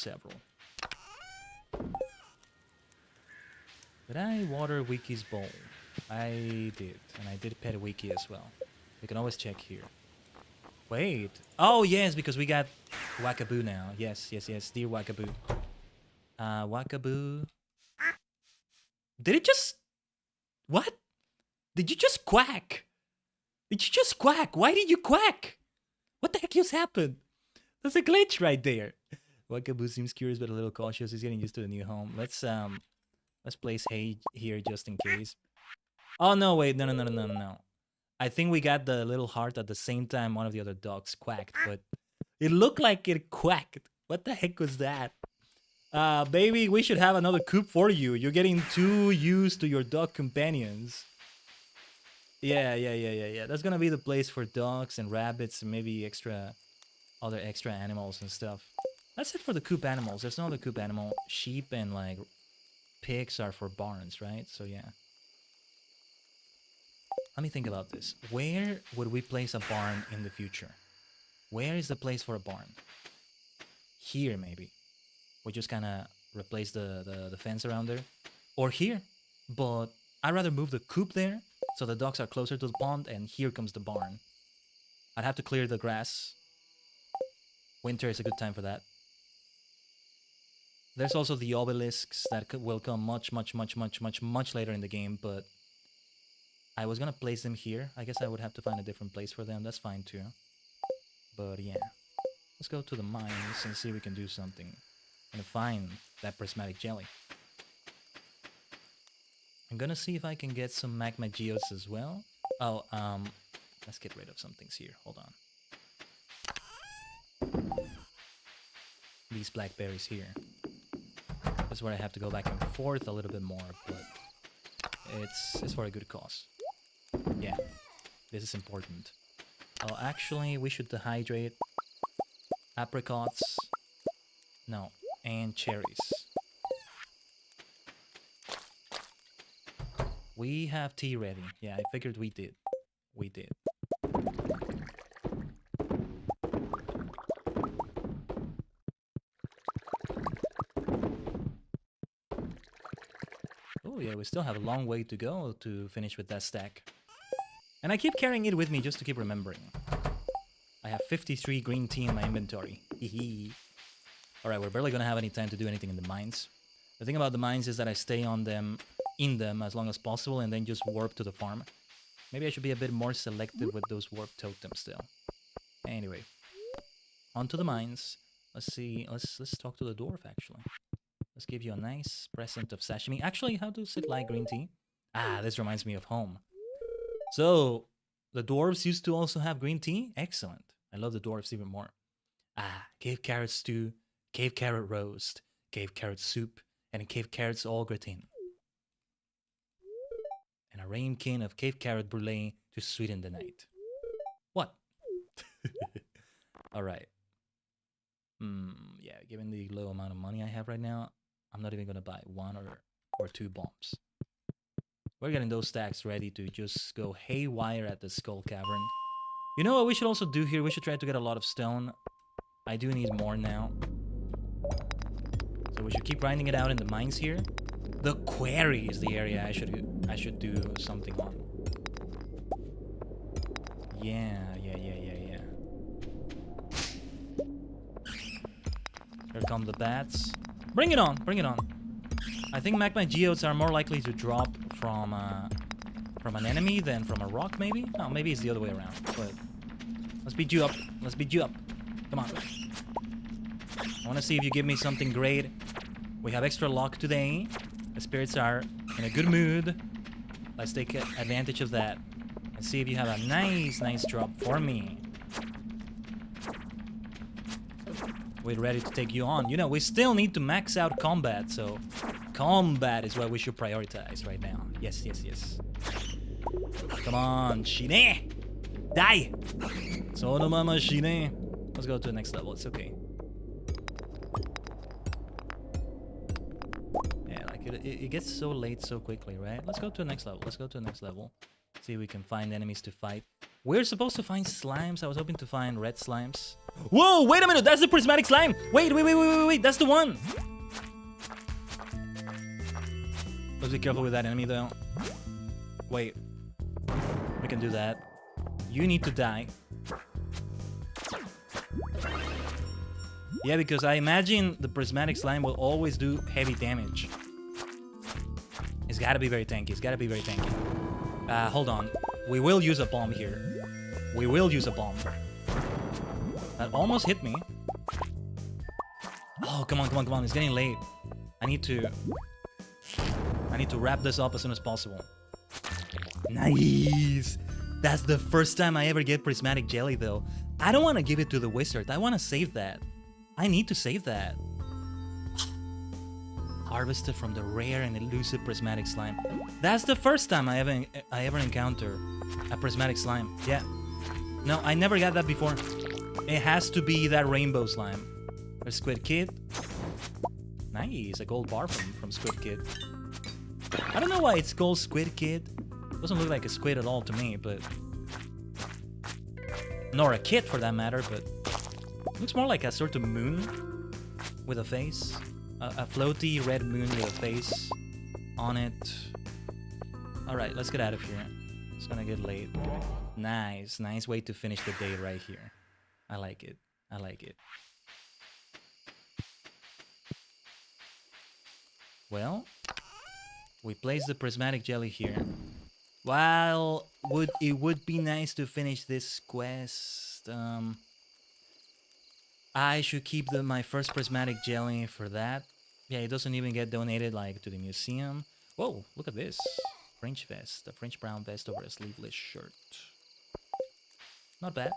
Did I water Wiki's bowl? I did, and I did pet Wiki as well. We can always check here. Wait. Oh, yes, because we got Wakaboo now. Yes, dear Wakaboo. Wakaboo. Did it just... What? Did you just quack? Why did you quack? What the heck just happened? There's a glitch right there. Wakaboo seems curious but a little cautious. He's getting used to the new home. Let's place hay here just in case. Oh, no, wait. No. I think we got the little heart at the same time one of the other dogs quacked, but it looked like it quacked. What the heck was that? Baby, we should have another coop for you. You're getting too used to your dog companions. Yeah. That's gonna be the place for dogs and rabbits and maybe other extra animals and stuff. That's it for the coop animals. There's no other coop animal. Sheep and like pigs are for barns, right? So yeah. Let me think about this. Where would we place a barn in the future? Where is the place for a barn? Here, maybe. We just kind of replace the fence around there. Or here. But I'd rather move the coop there, so the dogs are closer to the pond, and here comes the barn. I'd have to clear the grass. Winter is a good time for that. There's also the obelisks that will come much later in the game, but I was gonna place them here. I guess I would have to find a different place for them. That's fine too. But yeah. Let's go to the mines and see if we can do something. And find that prismatic jelly. I'm gonna see if I can get some magma geodes as well. Oh, let's get rid of some things here. Hold on. These blackberries here. That's where I have to go back and forth a little bit more, but it's for a good cause. Yeah, this is important. Oh, actually, we should dehydrate apricots. No, and cherries. We have tea ready. Yeah, I figured we did. We did. Oh yeah, we still have a long way to go to finish with that stack. And I keep carrying it with me just to keep remembering. I have 53 green tea in my inventory. Hehe. Alright, we're barely gonna have any time to do anything in the mines. The thing about the mines is that I stay on them, in them as long as possible, and then just warp to the farm. Maybe I should be a bit more selective with those warp totems still. Anyway, on to the mines. Let's see. Let's talk to the dwarf actually. Let's give you a nice present of sashimi. Actually, how does it like green tea? Ah, this reminds me of home. So, the dwarves used to also have green tea? Excellent. I love the dwarves even more. Ah, cave carrot stew, cave carrot roast, cave carrot soup, and cave carrots au gratin. And a ramekin of cave carrot brulee to sweeten the night. What? Alright. Yeah, given the low amount of money I have right now, I'm not even gonna buy one or two bombs. We're getting those stacks ready to just go haywire at the Skull Cavern. You know what we should also do here? We should try to get a lot of stone. I do need more now. So we should keep grinding it out in the mines here. The quarry is the area I should do something on. Yeah. Here come the bats. Bring it on, bring it on. I think magma geodes are more likely to drop from an enemy than from a rock, maybe? No, maybe it's the other way around, but let's beat you up. Let's beat you up. Come on. I want to see if you give me something great. We have extra luck today. The spirits are in a good mood. Let's take advantage of that and see if you have a nice drop for me. We're ready to take you on. You know, we still need to max out combat, so combat is what we should prioritize right now. Yes. Come on, Shine! Die! Sono mama Shine. Let's go to the next level. It's okay. Yeah, like it gets so late so quickly, right? Let's go to the next level. See if we can find enemies to fight. We're supposed to find slimes. I was hoping to find red slimes. Whoa, wait a minute. That's the prismatic slime. Wait. That's the one. Let's be careful with that enemy, though. Wait. We can do that. You need to die. Yeah, because I imagine the prismatic slime will always do heavy damage. It's gotta be very tanky. Hold on. We will use a bomb here. That almost hit me. Oh, come on. It's getting late. I need to wrap this up as soon as possible. Nice. That's the first time I ever get prismatic jelly, though. I don't want to give it to the wizard. I want to save that. I need to save that. harvested from the rare and elusive prismatic slime. That's the first time I ever encounter a prismatic slime. Yeah. No, I never got that before. It has to be that rainbow slime. There's Squid Kid. Nice, a gold bar from Squid Kid. I don't know why it's called Squid Kid. Doesn't look like a squid at all to me, but... Nor a kid for that matter, but... Looks more like a sort of moon with a face. A floaty red moon with a face on it. Alright, let's get out of here. It's gonna get late. Nice, nice way to finish the day right here. I like it. I like it. Well, we place the prismatic jelly here. While it would be nice to finish this quest, I should keep my first prismatic jelly for that. Yeah, it doesn't even get donated like to the museum. Whoa, look at this. French vest, a French brown vest over a sleeveless shirt. Not bad,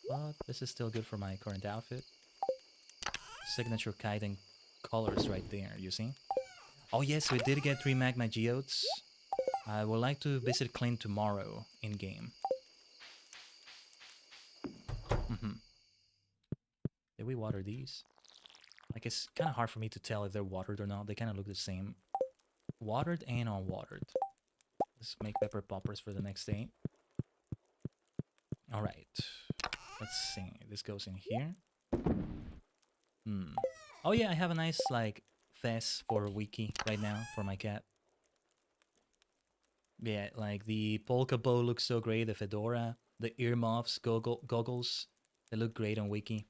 but this is still good for my current outfit. Signature Khaiden colors right there, you see? Oh yes, we did get 3 magma geodes. I would like to visit Clint tomorrow in-game. Did we water these? Like, it's kind of hard for me to tell if they're watered or not. They kind of look the same. Watered and unwatered. Let's make pepper poppers for the next day. Alright. Let's see. This goes in here. Oh yeah, I have a nice, like, fez for wiki right now for my cat. Yeah, like the polka bow looks so great, the fedora, the earmuffs, goggles, they look great on wiki.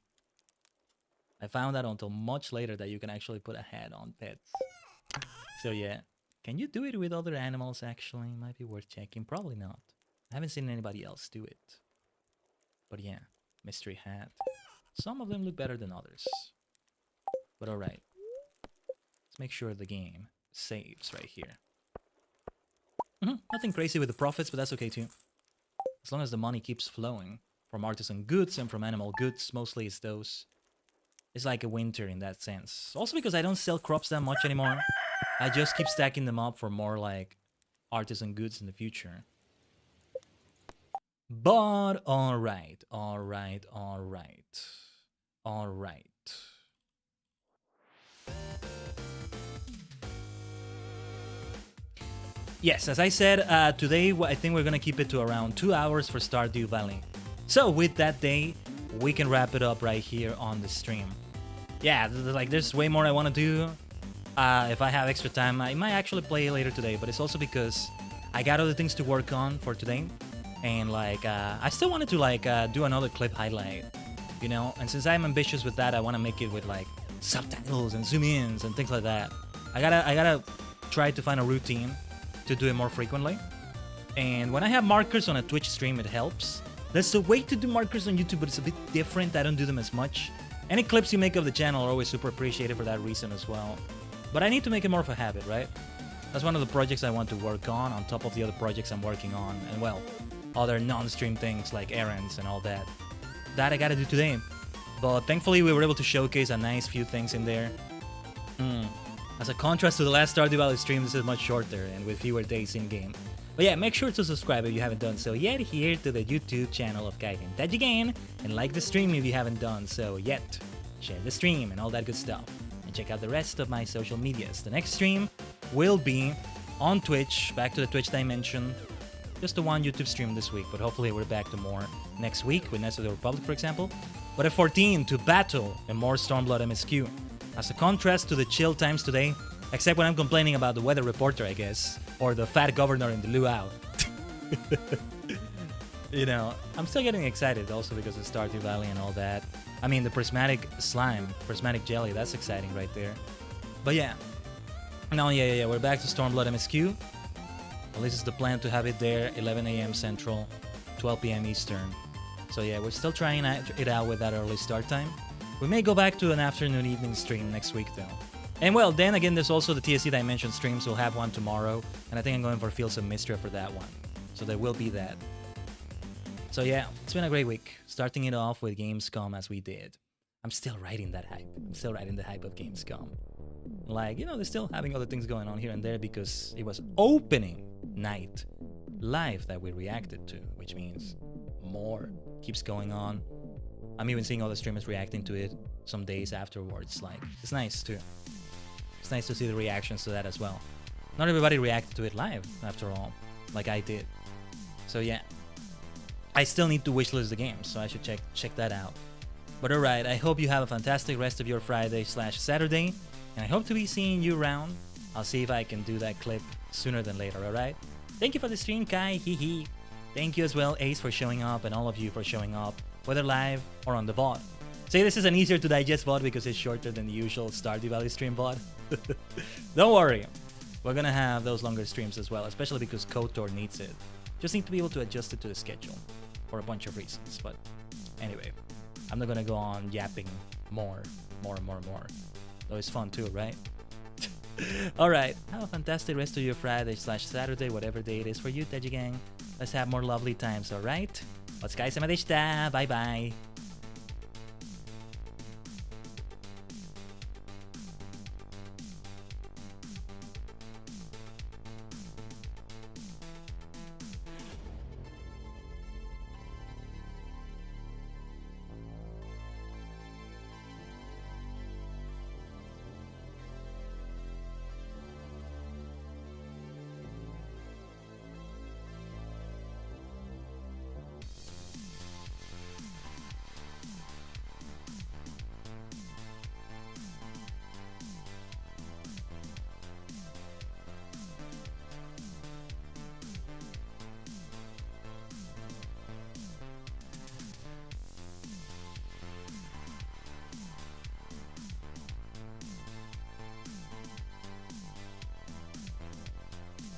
I found out until much later that you can actually put a hat on pets. So yeah, can you do it with other animals actually? Might be worth checking, probably not. I haven't seen anybody else do it. But yeah, mystery hat. Some of them look better than others. But alright. Let's make sure the game saves right here. Nothing crazy with the profits, but that's okay too. As long as the money keeps flowing from artisan goods and from animal goods, mostly it's those. It's like a winter in that sense. Also because I don't sell crops that much anymore. I just keep stacking them up for more like artisan goods in the future. But alright. Yes, as I said, today I think we're gonna keep it to around 2 hours for Stardew Valley. So with that day, we can wrap it up right here on the stream. Yeah, like there's way more I want to do. If I have extra time, I might actually play later today, but it's also because I got other things to work on for today. And like, I still wanted to like do another clip highlight, you know? And since I'm ambitious with that, I want to make it with like subtitles and zoom-ins and things like that. I gotta try to find a routine to do it more frequently. And when I have markers on a Twitch stream, it helps. There's a way to do markers on YouTube, but it's a bit different. I don't do them as much. Any clips you make of the channel are always super appreciated for that reason as well. But I need to make it more of a habit, right? That's one of the projects I want to work on top of the other projects I'm working on. And well, other non-stream things like errands and all that. That I gotta do today. But thankfully we were able to showcase a nice few things in there. As a contrast to the last Stardew Valley stream, this is much shorter and with fewer days in-game. But yeah, make sure to subscribe if you haven't done so yet here to the YouTube channel of Khaiden Tajigen, and like the stream if you haven't done so yet. Share the stream and all that good stuff. And check out the rest of my social medias. The next stream will be on Twitch, back to the Twitch dimension. Just the one YouTube stream this week, but hopefully we're back to more next week with Knights of the Republic, for example. But at 14, to battle and more Stormblood MSQ. As a contrast to the chill times today, except when I'm complaining about the weather reporter, I guess, or the fat governor in the luau. You know, I'm still getting excited also because of Stardew Valley and all that. I mean, the prismatic slime, prismatic jelly, that's exciting right there. But yeah. No, yeah, we're back to Stormblood MSQ. At least it's the plan to have it there, 11 a.m. Central, 12 p.m. Eastern. So yeah, we're still trying it out with that early start time. We may go back to an afternoon evening stream next week though. And well, then again, there's also the TSC Dimension streams. We'll have one tomorrow. And I think I'm going for Fields of Mystery for that one. So there will be that. So yeah, it's been a great week. Starting it off with Gamescom as we did. I'm still riding that hype. I'm still riding the hype of Gamescom. Like, you know, they're still having other things going on here and there because it was opening night live that we reacted to, which means more keeps going on. I'm even seeing other streamers reacting to it some days afterwards. Like, it's nice too. It's nice to see the reactions to that as well. Not everybody reacted to it live, after all, like I did. So yeah, I still need to wishlist the game, so I should check that out. But alright, I hope you have a fantastic rest of your Friday/Saturday, and I hope to be seeing you around. I'll see if I can do that clip sooner than later, alright? Thank you for the stream, Kai, hee. Thank you as well, Ace, for showing up, and all of you for showing up, whether live or on the VOD. Say this is an easier to digest VOD because it's shorter than the usual Stardew Valley stream VOD. Don't worry, we're gonna have those longer streams as well, especially because KOTOR needs it. Just need to be able to adjust it to the schedule for a bunch of reasons. But anyway, I'm not gonna go on yapping more. Though it's fun too, right? Alright, have a fantastic rest of your Friday/Saturday, whatever day it is for you, Tajigen. Let's have more lovely times, alright? Otsukaresama deshita. Bye bye.